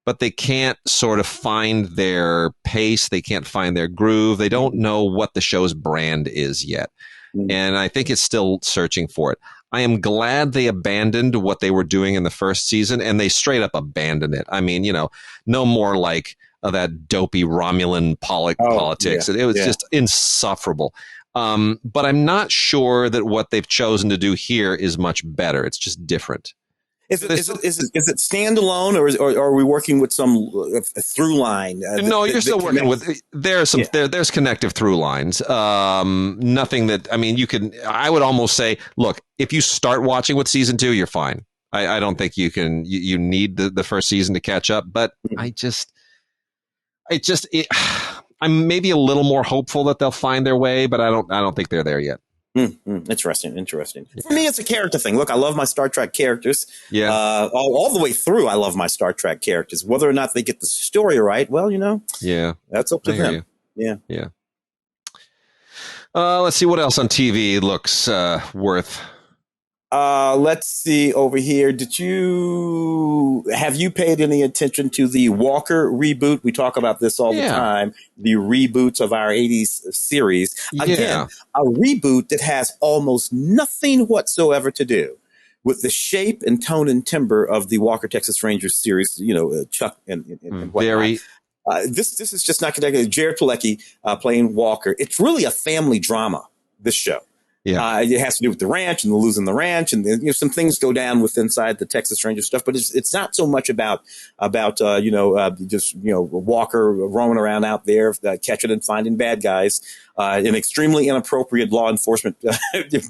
but they can't sort of find their pace. They can't find their groove. They don't know what the show's brand is yet. And I think it's still searching for it. I am glad they abandoned what they were doing in the first season, and they straight up abandoned it. I mean, no more like that dopey Romulan politics. Yeah, it was just insufferable. But I'm not sure that what they've chosen to do here is much better. It's just different. Is it standalone, or are we working with some through line? No, you're still working with. There's connective through lines. Nothing that you can. I would almost say, look, if you start watching with season 2, you're fine. I don't think you can. You need the first season to catch up. But I'm maybe a little more hopeful that they'll find their way, but I don't think they're there yet. Interesting. For me, it's a character thing. Look, I love my Star Trek characters. Yeah. All the way through, I love my Star Trek characters. Whether or not they get the story right, well, yeah, that's up to them. Yeah. Let's see what else on TV looks worth. Let's see over here. Have you paid any attention to the Walker reboot? We talk about this all the time. The reboots of our 80s series. Again, a reboot that has almost nothing whatsoever to do with the shape and tone and timbre of the Walker Texas Rangers series, Chuck and whatnot. Very. This is just not connected. Jared Padalecki playing Walker. It's really a family drama, this show. Yeah. It has to do with the ranch and the losing the ranch, and some things go down with inside the Texas Ranger stuff. But it's not so much about Walker roaming around out there catching and finding bad guys, an extremely inappropriate law enforcement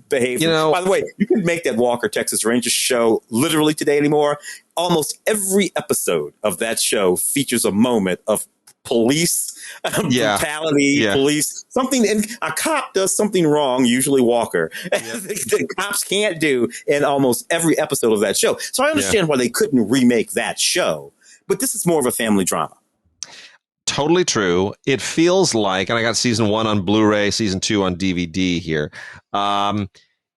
behavior. By the way, you can make that Walker Texas Ranger show literally today anymore. Almost every episode of that show features a moment of police brutality, police something, and a cop does something wrong, usually Walker. The cops can't do in almost every episode of that show. So I understand why they couldn't remake that show, but this is more of a family drama. Totally true. It feels like, and I got season 1 on Blu-ray, season 2 on DVD here.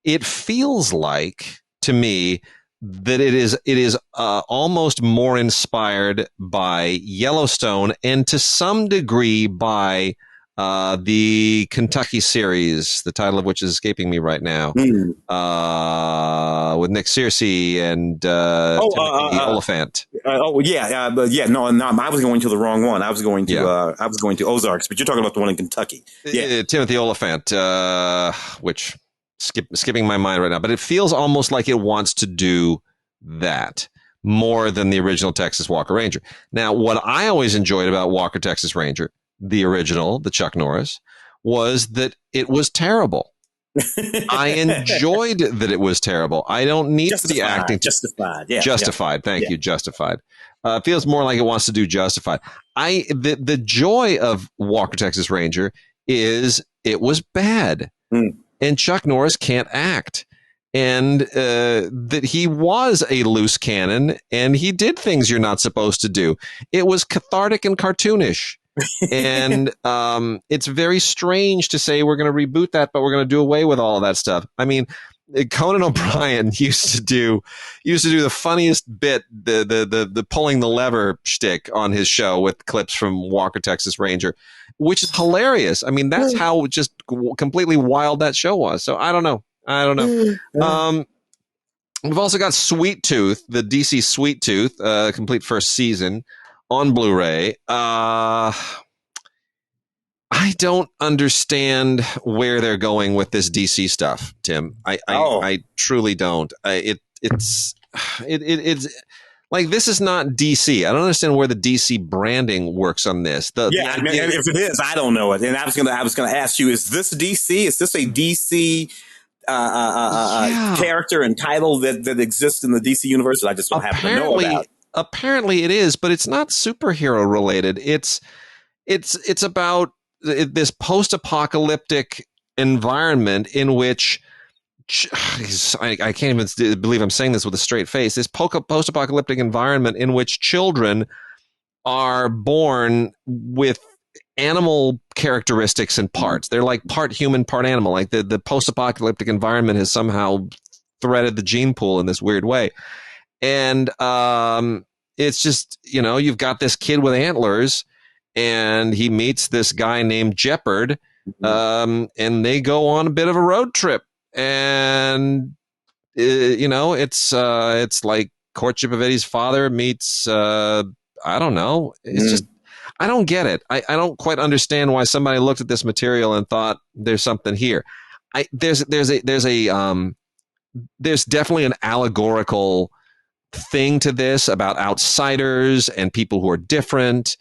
It feels like to me that it is almost more inspired by Yellowstone and to some degree by the Kentucky series, the title of which is escaping me right now, with Nick Searcy and Timothy Oliphant. No, I was going to the wrong one. I was going to Ozarks, but you're talking about the one in Kentucky. Timothy Oliphant, which skipping my mind right now, but it feels almost like it wants to do that more than the original Texas Walker Ranger. Now, what I always enjoyed about Walker Texas Ranger, the original, the Chuck Norris, was that it was terrible. I enjoyed that it was terrible. I don't need the acting. Justified. Thank you. Justified. Feels more like it wants to do Justified. The joy of Walker Texas Ranger is it was bad. And Chuck Norris can't act. And that he was a loose cannon and he did things you're not supposed to do. It was cathartic and cartoonish. And it's very strange to say we're going to reboot that, but we're going to do away with all of that stuff. I mean, Conan O'Brien used to do the funniest bit, the pulling the lever shtick on his show with clips from Walker Texas Ranger, which is hilarious. I mean, that's how just completely wild that show was. So I don't know. We've also got Sweet Tooth, the DC Sweet Tooth, complete first season on Blu-ray. I don't understand where they're going with this DC stuff, Tim. I truly don't. It's like, this is not DC. I don't understand where the DC branding works on this. If it is, I don't know it. And I was gonna ask you: is this DC? Is this a DC character and title that exists in the DC universe that I just don't happen to know about? Apparently, it is, but it's not superhero related. It's about this post-apocalyptic environment in which I can't even believe I'm saying this with a straight face. This post-apocalyptic environment in which children are born with animal characteristics and parts. They're like part human, part animal. Like the post-apocalyptic environment has somehow threaded the gene pool in this weird way. And it's just, you've got this kid with antlers and he meets this guy named Jeopard, and they go on a bit of a road trip. And, it's like Courtship of Eddie's Father meets, I don't know. It's just, I don't get it. I don't quite understand why somebody looked at this material and thought there's something here. There's definitely an allegorical thing to this about outsiders and people who are different.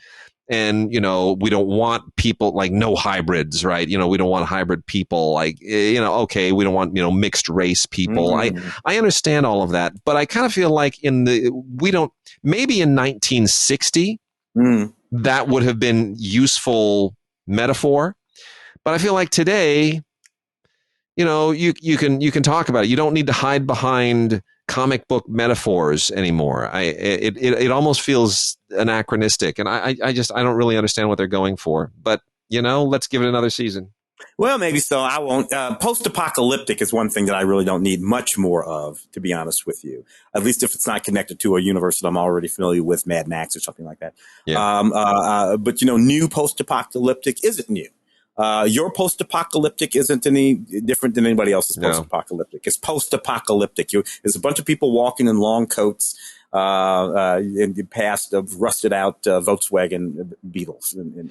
And, we don't want people like no hybrids, right? We don't want hybrid people like, okay, we don't want, mixed race people. I understand all of that, but I kind of feel like maybe in 1960, that would have been useful metaphor. But I feel like today, you can talk about it. You don't need to hide behind comic book metaphors anymore. It almost feels anachronistic, and I don't really understand what they're going for. But let's give it another season. Well, maybe so. I won't. Post-apocalyptic is one thing that I really don't need much more of, to be honest with you. At least if it's not connected to a universe that I'm already familiar with, Mad Max or something like that. Yeah. But new post-apocalyptic isn't new. Your post-apocalyptic isn't any different than anybody else's post-apocalyptic. It's post-apocalyptic. There's a bunch of people walking in long coats in the past of rusted-out Volkswagen Beatles. And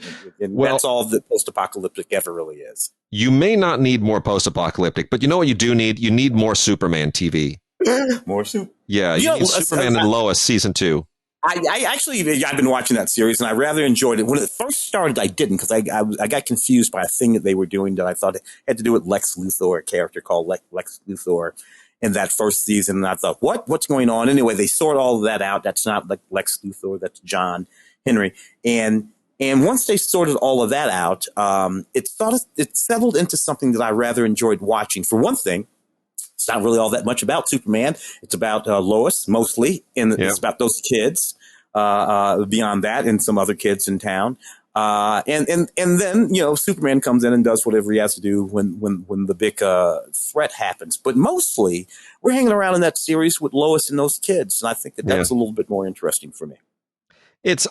that's all that post-apocalyptic ever really is. You may not need more post-apocalyptic, but you know what you do need? You need more Superman TV. More Superman? Yeah, you need Superman and Lois season 2. I've been watching that series and I rather enjoyed it. When it first started, I didn't because I got confused by a thing that they were doing that I thought it had to do with Lex Luthor, a character called Lex Luthor in that first season. And I thought, what's going on? Anyway, they sort all of that out. That's not like Lex Luthor. That's John Henry. And once they sorted all of that out, it settled into something that I rather enjoyed watching. For one thing, it's not really all that much about Superman. It's about Lois mostly, and it's about those kids. Beyond that, and some other kids in town, and then Superman comes in and does whatever he has to do when the big threat happens. But mostly, we're hanging around in that series with Lois and those kids, and I think that's a little bit more interesting for me. It's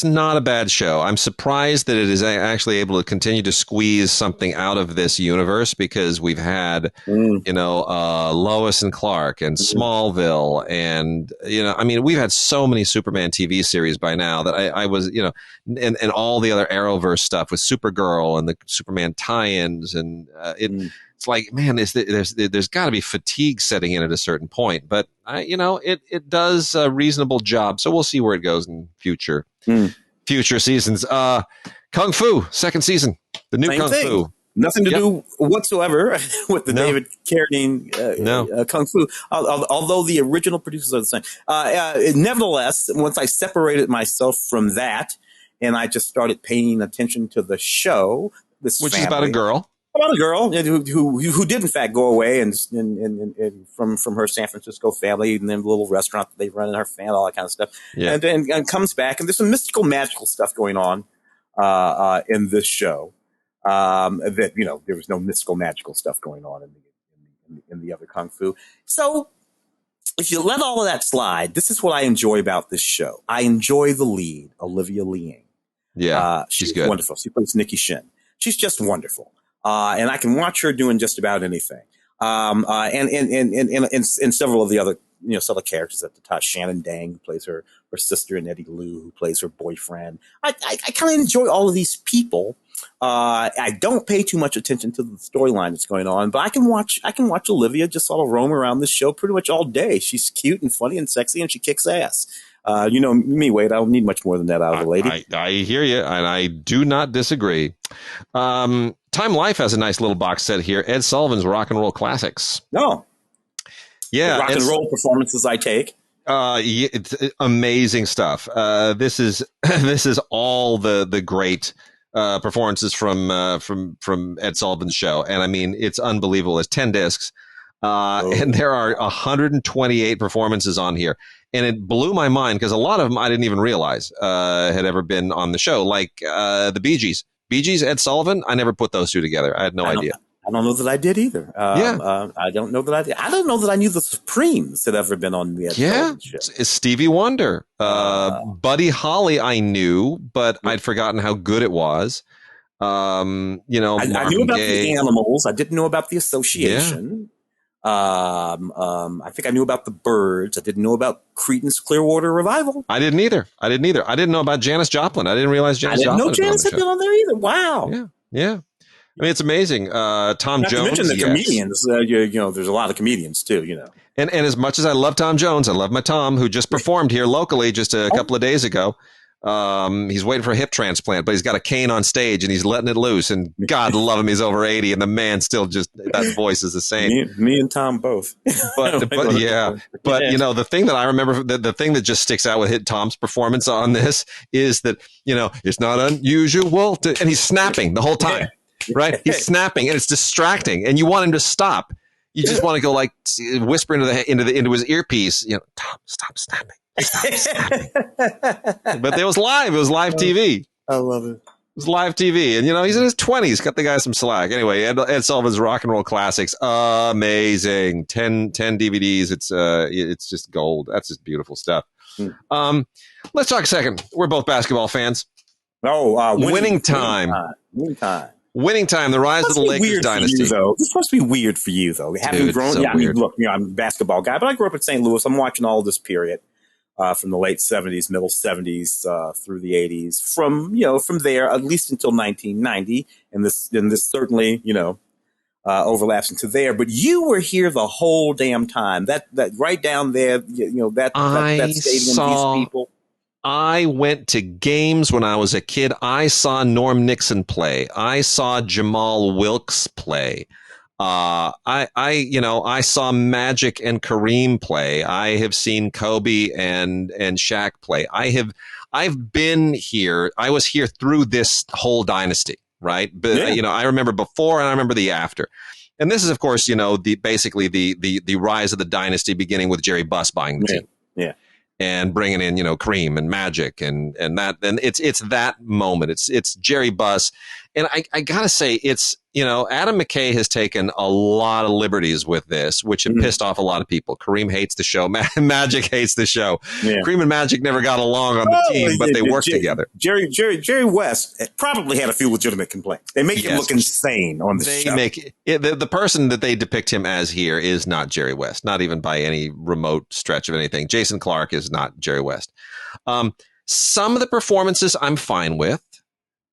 not a bad show. I'm surprised that it is actually able to continue to squeeze something out of this universe because we've had, Lois and Clark and Smallville and, we've had so many Superman TV series by now that I was, and all the other Arrowverse stuff with Supergirl and the Superman tie-ins and it's like, man, there's got to be fatigue setting in at a certain point, but it does a reasonable job. So we'll see where it goes in future seasons. Kung Fu, second season, the new Kung Fu. Nothing to do whatsoever with the David Carradine Kung Fu, although the original producers are the same. Nevertheless, once I separated myself from that and I just started paying attention to the show, which is about a girl. About a girl who did in fact go away and from her San Francisco family and then the little restaurant that they run in her family, all that kind of stuff, and comes back and there's some mystical, magical stuff going on in this show that there was no mystical, magical stuff going on in the other Kung Fu. So if you let all of that slide, this is what I enjoy about this show. I enjoy the lead, Olivia Liang. Yeah, she's good, wonderful. She plays Nikki Shin. She's just wonderful. And I can watch her doing just about anything. And several of the other, subtle characters at the top. Shannon Dang, who plays her sister, and Eddie Liu, who plays her boyfriend. I kind of enjoy all of these people. I don't pay too much attention to the storyline that's going on, but I can watch Olivia just sort of roam around this show pretty much all day. She's cute and funny and sexy, and she kicks ass. Me, Wade, I don't need much more than that out of a lady. I hear you, and I do not disagree. Time Life has a nice little box set here. Ed Sullivan's Rock and Roll Classics. No. Yeah. The rock and roll performances I take. It's amazing stuff. This is all the great performances from Ed Sullivan's show. And I mean, it's unbelievable. It's 10 discs. And there are 128 performances on here. And it blew my mind because a lot of them I didn't even realize had ever been on the show, like the Bee Gees. Bee Gees, Ed Sullivan, I never put those two together. I had no idea. I don't know that I did either. I don't know that I did. I don't know that I knew the Supremes had ever been on the Ed Sullivan show. It's Stevie Wonder. Buddy Holly I knew, but I'd forgotten how good it was. I knew about the Animals. I didn't know about the Association. I think I knew about the Byrds. I didn't know about Creedence Clearwater Revival. I didn't either. I didn't know about Janis Joplin. I didn't realize Janis Joplin. I didn't know Janis had been on there either. Wow. Yeah. I mean, it's amazing. Tom Jones. To mention the comedians. There's a lot of comedians too. And as much as I love Tom Jones, I love my Tom, who just performed here locally just a couple of days ago. He's waiting for a hip transplant, but he's got a cane on stage and he's letting it loose. And God love him, he's over 80, and the man still that voice is the same. Me and Tom both. But the thing that I remember, the thing that just sticks out with Tom's performance on this is that it's not unusual and he's snapping the whole time, right? He's snapping and it's distracting, and you want him to stop. You just want to go like whisper into his earpiece, Tom, stop snapping. But it was live. It was live TV. I love it. It was live TV, and he's in his 20s. Cut the guy some slack. Anyway, Ed Sullivan's Rock and Roll Classics, amazing. 10 DVDs. It's just gold. That's just beautiful stuff. Let's talk a second. We're both basketball fans. Oh, winning time. Winning time. Winning Time, The Rise of the Lakers Dynasty. This must be weird for you, though. Having grown, so I mean, look, I'm a basketball guy, but I grew up in St. Louis. I'm watching all this period from the late 70s, middle 70s through the 80s. From there, at least until 1990, and this certainly, overlaps into there. But you were here the whole damn time. That right down there, that stadium, these people. I went to games when I was a kid. I saw Norm Nixon play. I saw Jamal Wilkes play. I saw Magic and Kareem play. I have seen Kobe and Shaq play. I've been here. I was here through this whole dynasty, right? But I remember before and I remember the after. And this is, of course, basically the rise of the dynasty, beginning with Jerry Buss buying the team. Yeah. And bringing in, Kareem and Magic and that, and it's that moment. It's Jerry Buss. And I gotta say, it's, Adam McKay has taken a lot of liberties with this, which have pissed off a lot of people. Kareem hates the show. Magic hates the show. Yeah. Kareem and Magic never got along on the team, but they worked together. Jerry West probably had a few legitimate complaints. They make him look insane on the show. The person that they depict him as here is not Jerry West, not even by any remote stretch of anything. Jason Clarke is not Jerry West. Some of the performances I'm fine with.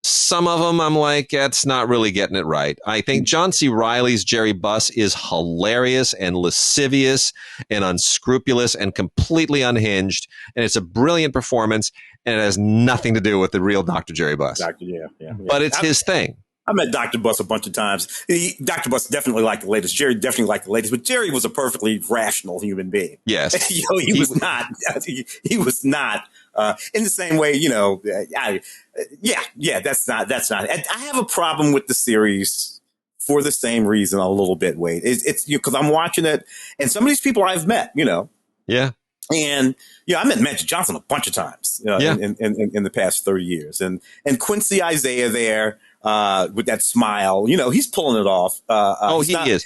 Some of them I'm like, that's not really getting it right. I think John C. Reilly's Jerry Buss is hilarious and lascivious and unscrupulous and completely unhinged. And it's a brilliant performance. And it has nothing to do with the real Dr. Jerry Buss. But it's his thing. I met Dr. Buss a bunch of times. Dr. Buss definitely liked the latest. Jerry definitely liked the latest. But Jerry was a perfectly rational human being. Yes. He was not. He was not. In the same way, that's not. And I have a problem with the series for the same reason a little bit, Wade. It's because I'm watching it, and some of these people I've met, Yeah. And I met Magic Johnson a bunch of times in the past 30 years, and Quincy Isaiah there with that smile, he's pulling it off. He is.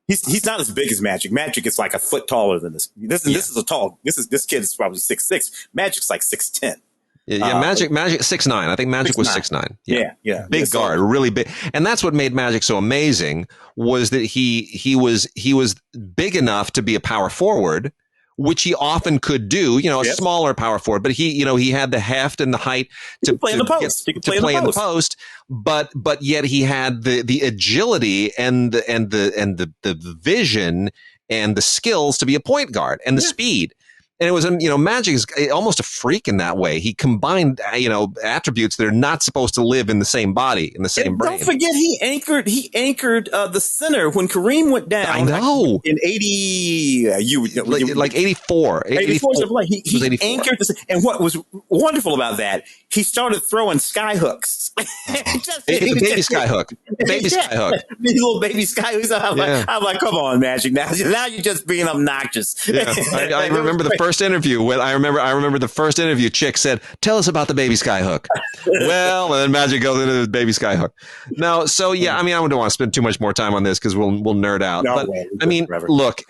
He's not as big as Magic. Magic is like a foot taller than this. This kid is probably 6'6". Magic's like 6'10". Magic 6'9". I think Magic was 6'9". Yeah. Big guard, really big. And that's what made Magic so amazing, was that he was big enough to be a power forward, which he often could do, a smaller power forward, but he had the heft and the height to play in the post, but yet he had the agility and the vision and the skills to be a point guard and the speed. And it was, Magic is almost a freak in that way. He combined, attributes that are not supposed to live in the same body, in the same brain. Don't forget, he anchored the center when Kareem went down. I know. In 80, like 84. 84. He anchored the, and what was wonderful about that, he started throwing sky hooks. Baby sky hook. Little baby sky hooks. I'm like, come on, Magic. Now you're just being obnoxious. Yeah. I remember the first interview when I remember the first interview, chick said, "Tell us about the baby sky hook." Well, and then Magic goes into the baby sky hook. Now, so I don't want to spend too much more time on this because we'll nerd out. No, but look,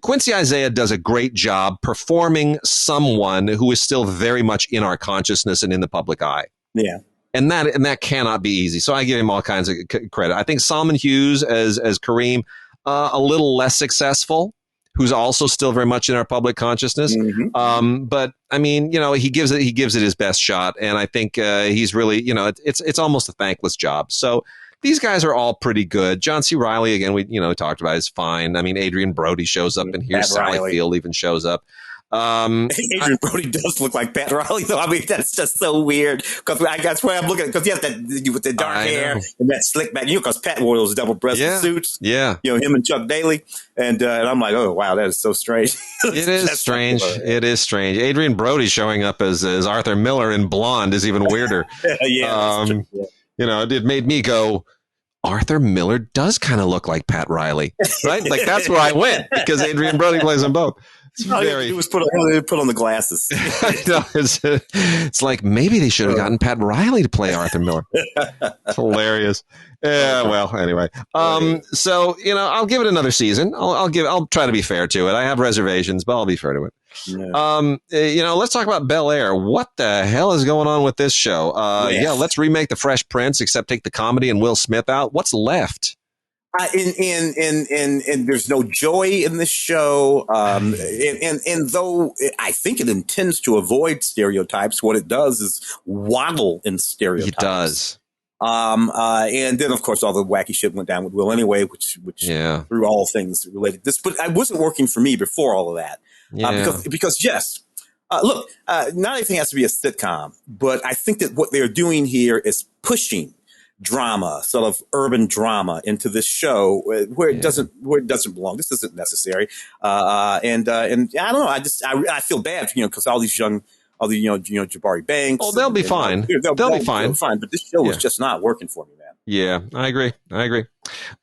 Quincy Isaiah does a great job performing someone who is still very much in our consciousness and in the public eye. Yeah. And that cannot be easy. So I give him all kinds of credit. I think Solomon Hughes as Kareem, a little less successful, who's also still very much in our public consciousness. Mm-hmm. But he gives it his best shot. And I think he's really, it's almost a thankless job. So these guys are all pretty good. John C. Reilly, again, we talked about, is fine. I mean, Adrian Brody shows up in here. Sally Field even shows up. Adrian Brody does look like Pat Riley, though. I mean, that's just so weird. Because that's where I'm looking at. Because he has that with the dark hair and that slick back. Because Pat wore those double-breasted suits. Yeah. Him and Chuck Daly. And I'm like, oh wow, that is so strange. It is strange. It is strange. Adrian Brody showing up as Arthur Miller in Blonde is even weirder. It made me go, Arthur Miller does kind of look like Pat Riley, right? Like that's where I went because Adrian Brody plays them both. All you had to do was put on the glasses. It's like maybe they should have gotten Pat Riley to play Arthur Miller. It's hilarious. Yeah. Well, anyway. So I'll give it another season. I'll try to be fair to it. I have reservations, but I'll be fair to it. Yeah. Let's talk about Bel-Air. What the hell is going on with this show? Let's remake the Fresh Prince, except take the comedy and Will Smith out. What's left? And there's no joy in this show. And though I think it intends to avoid stereotypes, what it does is waddle in stereotypes. It does. And then of course all the wacky shit went down with Will anyway, which through all things related this, but it wasn't working for me before all of that. Because yes, look, not everything has to be a sitcom, but I think that what they're doing here is pushing drama, sort of urban drama, into this show where it doesn't belong. This isn't necessary. And I don't know. I feel bad, because all these young, Jabari Banks. Oh, they'll be fine. They'll be fine. But this show was just not working for me, man. Yeah, I agree.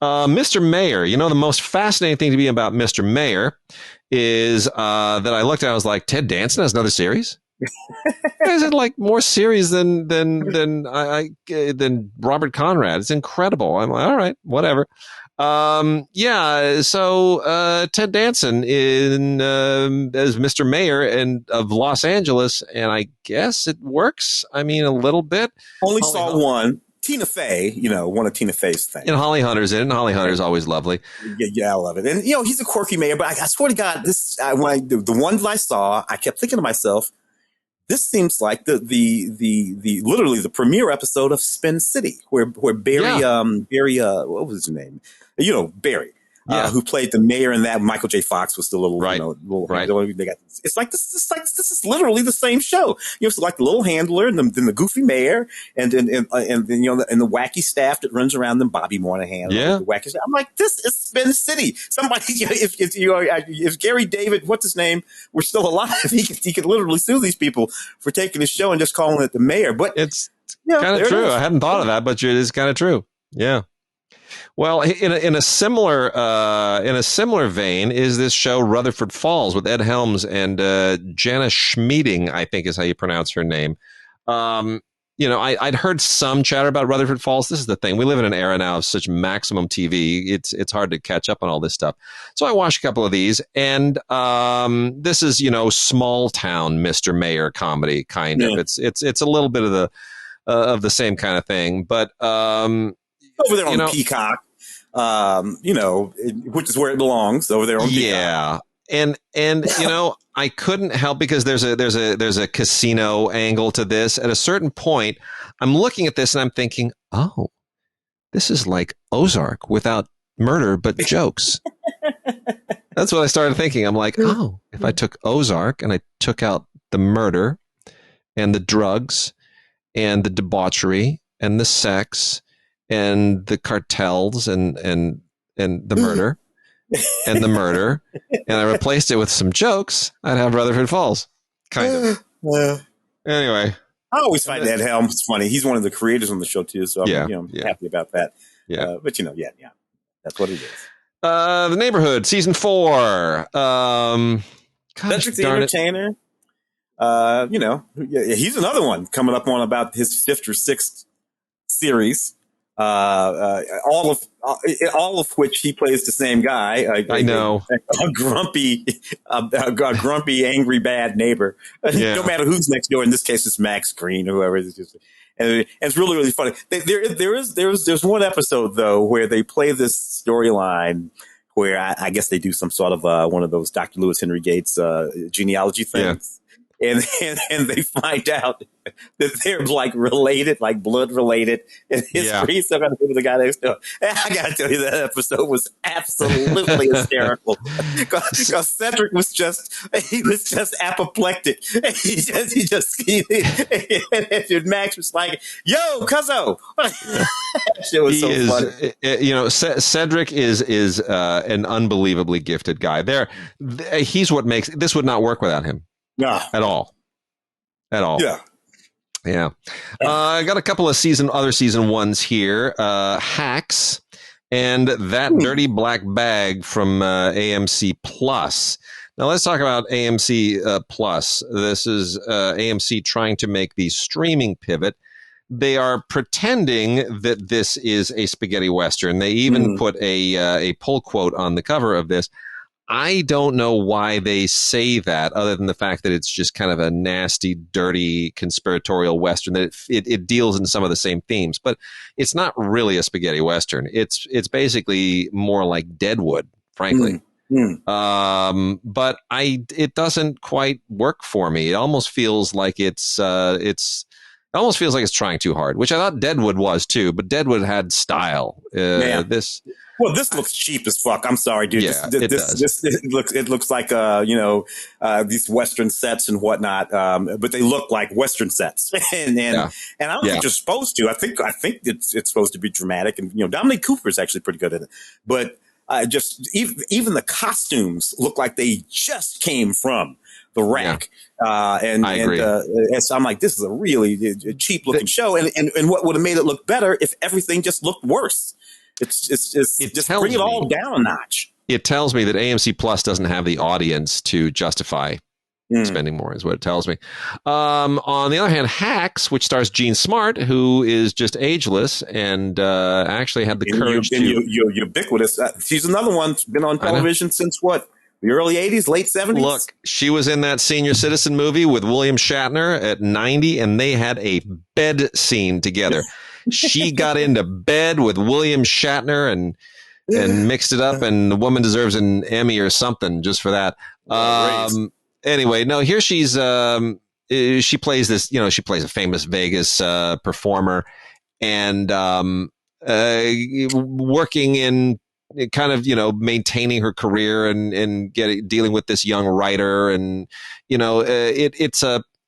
Mr. Mayor, the most fascinating thing to me about Mr. Mayor is that I looked at, I was like, Ted Danson has another series? Is it like more series than Robert Conrad? It's incredible. I'm like, all right, whatever. So Ted Danson as Mr. Mayor of Los Angeles, and I guess it works. I mean, a little bit. Only saw one. Tina Fey, one of Tina Fey's things. And Holly Hunter's in it, and Holly Hunter's always lovely. Yeah, I love it. And, he's a quirky mayor, but I swear to God, the one that I saw, I kept thinking to myself, this seems like the literally the premiere episode of Spin City, where Barry, what was his name? Barry. Who played the mayor in that? Michael J. Fox was the little, they got. It's like this is literally the same show. It's like the little handler and then the goofy mayor and then the wacky staff that runs around them. Bobby Moynihan, the wacky staff. I'm like, this is Spin City. Somebody, if Gary David, what's his name, were still alive, he could literally sue these people for taking his show and just calling it the mayor. But it's kind of true. I hadn't thought of that, but it is kind of true. Yeah. Well, in a similar vein is this show Rutherford Falls with Ed Helms and Jana Schmieding, I think is how you pronounce her name. I'd heard some chatter about Rutherford Falls. This is the thing. We live in an era now of such maximum TV. It's hard to catch up on all this stuff. So I watched a couple of these, and this is, small town Mr. Mayor comedy kind of. It's a little bit of the same kind of thing, but over there on Peacock, which is where it belongs, over there on Peacock. Yeah. And I couldn't help, because there's a casino angle to this. At a certain point, I'm looking at this and I'm thinking, oh, this is like Ozark without murder but jokes. That's what I started thinking. I'm like, oh, if I took Ozark and I took out the murder and the drugs and the debauchery and the sex and the cartels and the murder and the murder, and I replaced it with some jokes, I'd have Rutherford Falls. Kind of. Anyway. I always find Ed Helms funny. He's one of the creators on the show too, so I'm happy about that. Yeah. But that's what it is. The Neighborhood, season 4. Cedric the Entertainer. He's another one coming up on about his 5th or 6th series. All of which he plays the same guy. I know, a grumpy, angry, bad neighbor. No matter who's next door. In this case, it's Max Green or whoever. And it's really, really funny. There's one episode though where they play this storyline where I guess they do some sort of one of those Dr. Lewis Henry Gates genealogy things. And they find out that they're like related, like blood related. And his priest are going to be the guy next door. And I got to tell you, that episode was absolutely hysterical. Because Cedric was just apoplectic. And Max was like, "Yo, cuzzo." It was funny. Cedric is an unbelievably gifted guy. He's what makes this would not work without him. No. At all. Yeah. I got a couple of other season 1s here. Hacks and That Dirty Black Bag from AMC Plus. Now let's talk about AMC Plus. This is AMC trying to make the streaming pivot. They are pretending that this is a spaghetti western. They even put a pull quote on the cover of this. I don't know why they say that, other than the fact that it's just kind of a nasty, dirty, conspiratorial western. That it deals in some of the same themes, but it's not really a spaghetti western. It's basically more like Deadwood, frankly. But it doesn't quite work for me. It almost feels like it's trying too hard, which I thought Deadwood was too. But Deadwood had style. This looks cheap as fuck. I'm sorry, dude. Yeah, It looks like these Western sets and whatnot. But they look like Western sets, and I don't think you're supposed to. I think it's supposed to be dramatic, and Dominic Cooper is actually pretty good at it. But just even the costumes look like they just came from the rack. And so I'm like, this is a really cheap looking show. And what would have made it look better if everything just looked worse? It's just bring it all down a notch. It tells me that AMC Plus doesn't have the audience to justify spending more, is what it tells me. On the other hand, Hacks, which stars Gene Smart, who is just ageless and actually had the courage to... You're ubiquitous. She's another one. Been on television since what? The early 80s, late 70s? Look, she was in that Senior Citizen movie with William Shatner at 90, and they had a bed scene together. She got into bed with William Shatner and mixed it up, and the woman deserves an Emmy or something just for that. Anyway, no, here she plays this, she plays a famous Vegas performer, and working in kind of, maintaining her career and dealing with this young writer. And,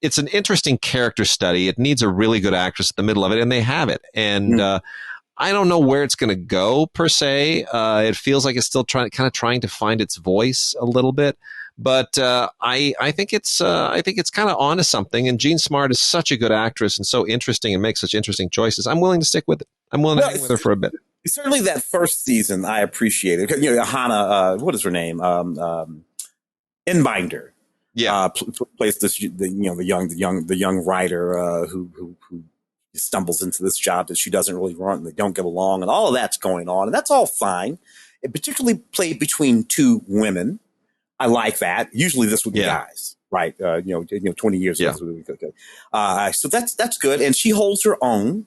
it's an interesting character study. It needs a really good actress at the middle of it, and they have it. And I don't know where it's going to go per se. It feels like it's still trying to find its voice a little bit. But I think it's kind of onto something. And Jean Smart is such a good actress and so interesting and makes such interesting choices. I'm willing to stick with it. I'm willing to hang with her for a bit. Certainly, that first season I appreciated. Hannah, what is her name? Inbinder. Yeah, plays the young writer who stumbles into this job that she doesn't really want, and they don't get along, and all of that's going on, and that's all fine. It particularly played between two women. I like that. Usually, this would be guys, right? 20 years ago. So that's good, and she holds her own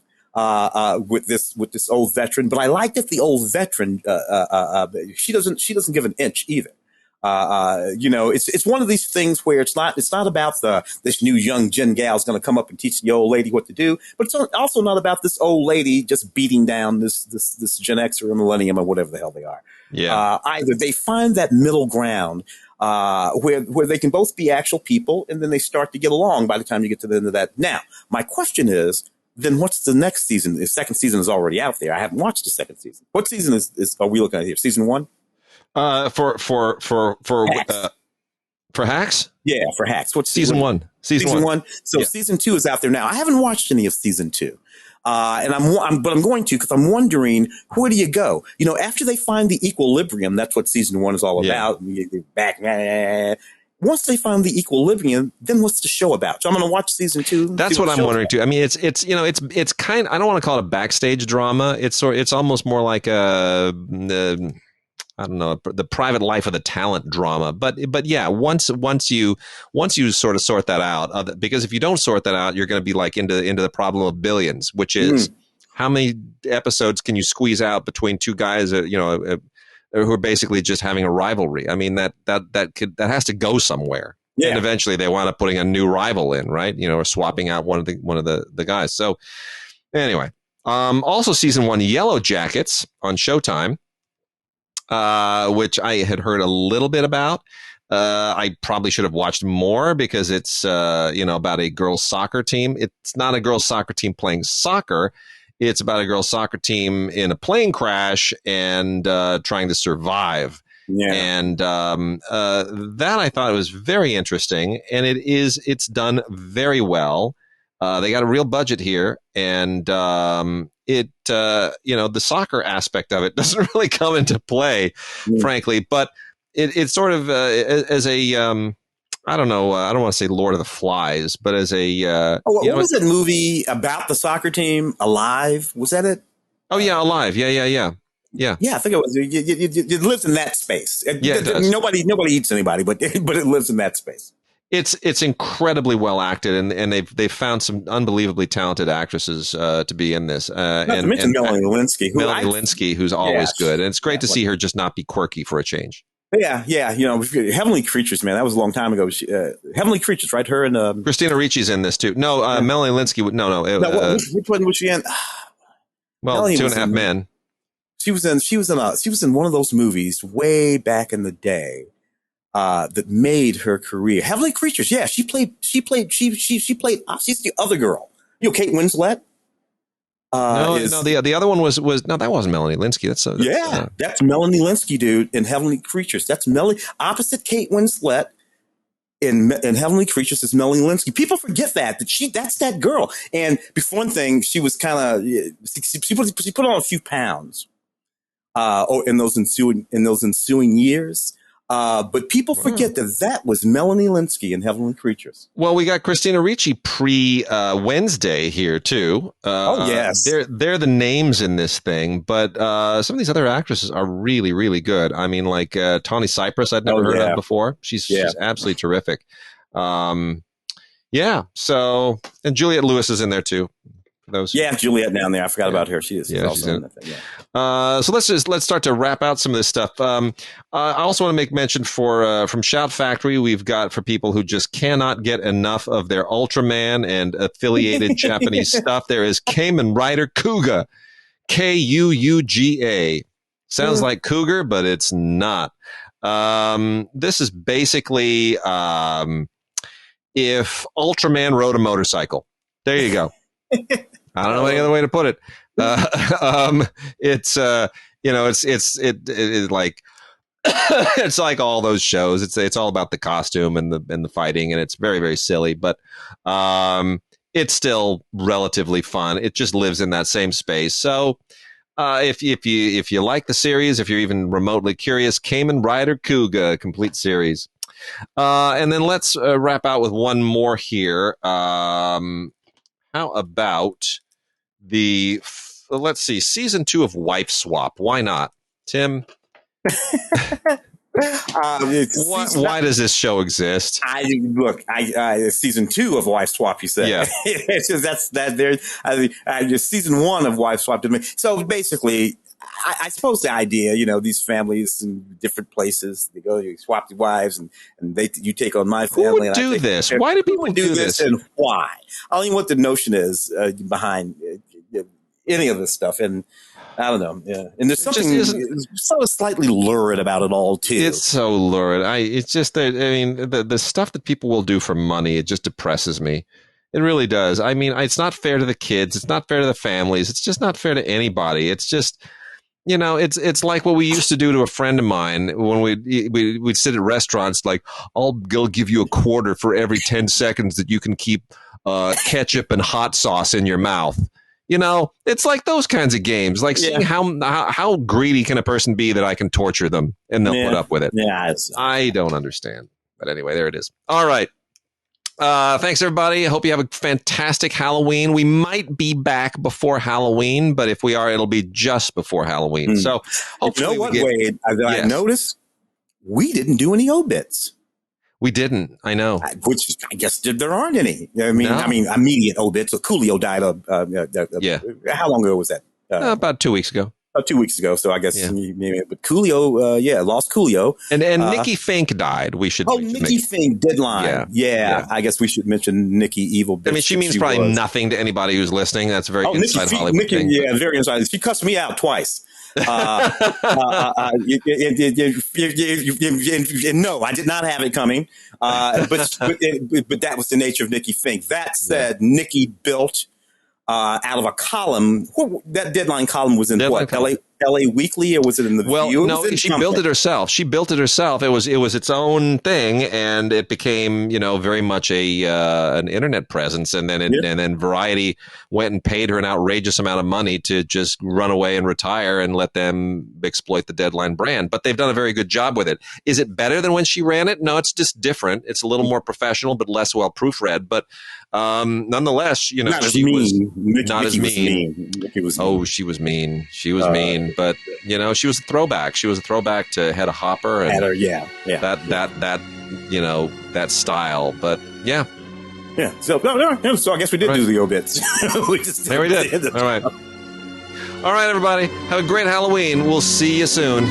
with this old veteran. But I like that the old veteran she doesn't give an inch either. It's one of these things where it's not about this new young Gen gal is going to come up and teach the old lady what to do, but it's also not about this old lady just beating down this Gen X or Millennium or whatever the hell they are. Yeah. Either they find that middle ground, where they can both be actual people, and then they start to get along by the time you get to the end of that. Now, my question is, then what's the next season? The second season is already out there. I haven't watched the second season. What season are we looking at here? Season 1? For Hacks? Yeah, for Hacks. What's season 1? Season 1. So season 2 is out there now. I haven't watched any of season 2. But I'm going to, because I'm wondering, where do you go? After they find the equilibrium, that's what season 1 is all about. They're back. Once they find the equilibrium, then what's the show about? So I'm going to watch season 2. That's what I'm wondering too. I mean, it's kind. I don't want to call it a backstage drama. It's almost more like I don't know, the private life of the talent drama. But yeah, once you sort of sort that out, because if you don't sort that out, you're going to be like into the problem of billions, which is how many episodes can you squeeze out between two guys, who are basically just having a rivalry. I mean, that has to go somewhere. Yeah. And eventually they wind up putting a new rival in, right? Or swapping out one of the guys. So anyway, also season 1, Yellow Jackets on Showtime. Which I had heard a little bit about. I probably should have watched more because it's, about a girls' soccer team. It's not a girls' soccer team playing soccer. It's about a girls' soccer team in a plane crash and trying to survive. Yeah. And that I thought was very interesting, and it's done very well. They got a real budget here, and the soccer aspect of it doesn't really come into play, frankly. But it's sort of as a I don't know. I don't want to say Lord of the Flies, but as a what was that movie about the soccer team? Alive? Was that it? Oh yeah, Alive. Yeah. Yeah, I think it was. It lives in that space. It does. Nobody eats anybody, but it lives in that space. It's incredibly well acted, and they've found some unbelievably talented actresses to be in this. Not to mention Melanie Linsky, who's always good, and it's great to see her just not be quirky for a change. Yeah. Heavenly Creatures, man, that was a long time ago. Heavenly Creatures, right? Her and Christina Ricci's in this too. No, Melanie Linsky. No. Which one was she in? Well, Melanie 2.5 Men. She was in one of those movies way back in the day that made her career. Heavenly Creatures. Yeah, she's the other girl. Kate Winslet. The other one was no, that wasn't Melanie Linsky. That's Melanie Linsky, dude, in Heavenly Creatures. That's Melanie opposite Kate Winslet in Heavenly Creatures is Melanie Linsky. People forget that's that girl. And before one thing, she was kind of she put on a few pounds in those ensuing years. But people forget that was Melanie Linsky in Heavenly Creatures. Well, we got Christina Ricci Wednesday here too. Yes, they're the names in this thing, but some of these other actresses are really, really good. I mean, like Tawny Cypress, I'd never heard of before. She's absolutely terrific. So, and Juliette Lewis is in there too. Juliette down there. I forgot about her. She's also in that thing. So let's start to wrap out some of this stuff. I also want to make mention from Shout Factory, we've got for people who just cannot get enough of their Ultraman and affiliated Japanese stuff. There is Kamen Rider Kuuga, Kuuga. Sounds like cougar, but it's not. This is basically if Ultraman rode a motorcycle. There you go. I don't know any other way to put it. It's like it's like all those shows. It's all about the costume and the fighting, and it's very, very silly, but it's still relatively fun. It just lives in that same space. So if you like the series, if you're even remotely curious, Kamen Rider Kuuga complete series. And then let's wrap out with one more here. How about let's see, season 2 of Wife Swap? Why not, Tim? Why does this show exist? Season 2 of Wife Swap. You said, yeah. It's just that's that. There's season 1 of Wife Swap. So basically, I suppose the idea, these families in different places, you swap your wives, and you take on my family. Who would do this? Why do people do this? And why? I don't even know what the notion is behind any of this stuff. And I don't know. Yeah. And there's something so slightly lurid about it all too. It's so lurid. It's just that, the stuff that people will do for money, it just depresses me. It really does. I mean, it's not fair to the kids. It's not fair to the families. It's just not fair to anybody. It's just, it's like what we used to do to a friend of mine when we'd sit at restaurants, like, I'll give you a quarter for every 10 seconds that you can keep ketchup and hot sauce in your mouth. It's like those kinds of games, like seeing how greedy can a person be that I can torture them and they'll put up with it. Yeah, I don't understand. But anyway, there it is. All right. Thanks, everybody. I hope you have a fantastic Halloween. We might be back before Halloween, but if we are, it'll be just before Halloween. So hopefully Wade? I noticed we didn't do any obits. We didn't. I know. Which I guess there aren't any. Immediate obits. So Coolio died. How long ago was that? About 2 weeks ago. About 2 weeks ago. So I guess, but Coolio, lost Coolio. And Nikki Fink died. We should. Nikki Fink, Deadline. Yeah. I guess we should mention Nikki Evil Bitch. I mean, she means probably nothing to anybody who's listening. That's a very inside Hollywood thing. Yeah, very inside. She cussed me out twice. No, I did not have it coming. But that was the nature of Nikki Fink. That said, Nikki built out of a column. That Deadline column was in LA Weekly, or was it in the View? No, she built it herself. She built it herself. It was its own thing, and it became, very much an internet presence. And then Variety went and paid her an outrageous amount of money to just run away and retire and let them exploit the Deadline brand. But they've done a very good job with it. Is it better than when she ran it? No, it's just different. It's a little more professional, but less well proofread. But nonetheless, not as she mean. was not as mean. Oh, she was mean. She was mean, but she was a throwback. She was a throwback to Hedda Hopper and that style. But yeah. So I guess we did do the obits. We did. All right. All right, everybody. Have a great Halloween. We'll see you soon.